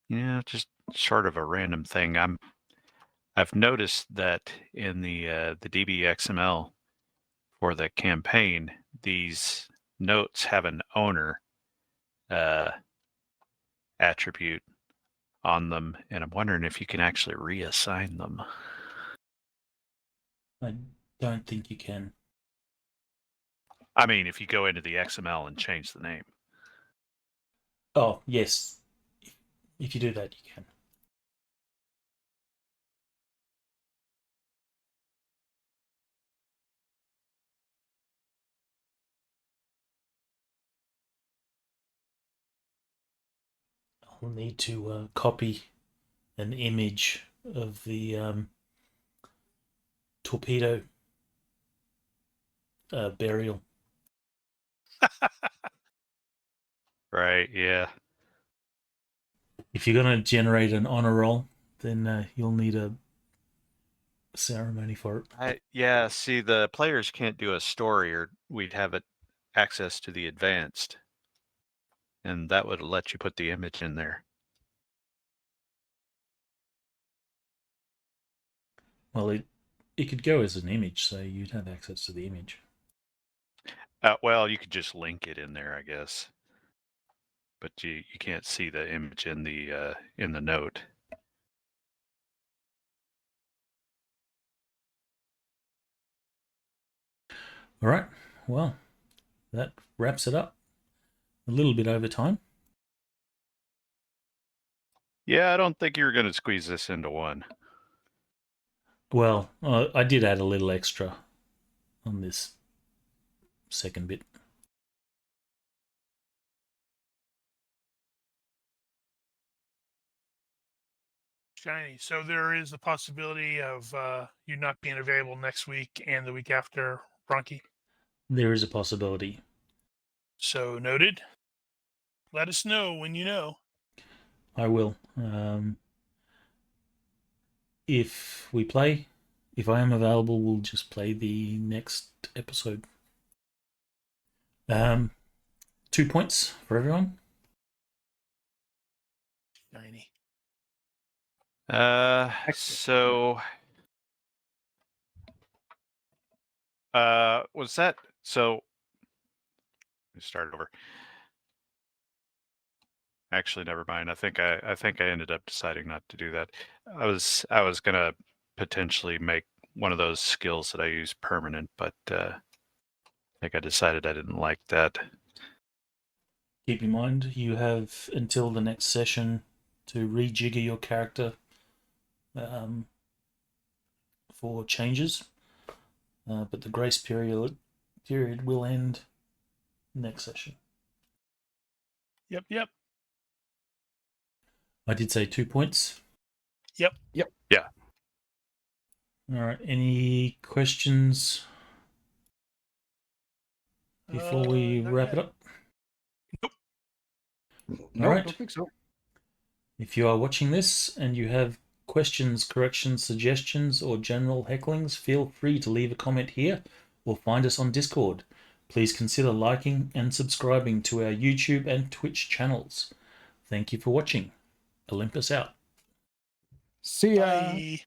Yeah, just sort of a random thing. I've noticed that in the DBXML for the campaign, these notes have an owner attribute on them, and I'm wondering if you can actually reassign them. I don't think you can. I mean, if you go into the XML and change the name. Oh, yes. If you do that, you can. I'll need to copy an image of the torpedo burial. Right, yeah. If you're going to generate an honor roll, then you'll need a ceremony for it. Yeah, see, the players can't do a story, or we'd have it access to the advanced. And that would let you put the image in there. Well, it could go as an image, so you'd have access to the image. Well, you could just link it in there, I guess. But you can't see the image in the note. All right. Well, that wraps it up. A little bit over time. Yeah, I don't think you were going to squeeze this into one. Well, I did add a little extra on this second bit. Shiny. So there is a possibility of you not being available next week and the week after, Ronnke. There is a possibility. So noted. Let us know when you know. I will. If I am available, we'll just play the next episode. 2 points for everyone. Shiny. So was that so? Let me start over. Actually, never mind. I think I ended up deciding not to do that. I was gonna potentially make one of those skills that I use permanent, but I think I decided I didn't like that. Keep in mind, you have until the next session to rejigger your character for changes. But the grace period will end next session. Yep. I did say 2 points. Yep. Yeah. All right. Any questions before we Not wrap yet. it up? No, right. I don't think so. If you are watching this and you have questions, corrections, suggestions, or general hecklings, feel free to leave a comment here or find us on Discord. Please consider liking and subscribing to our YouTube and Twitch channels. Thank you for watching. Olympus out. See ya. Bye.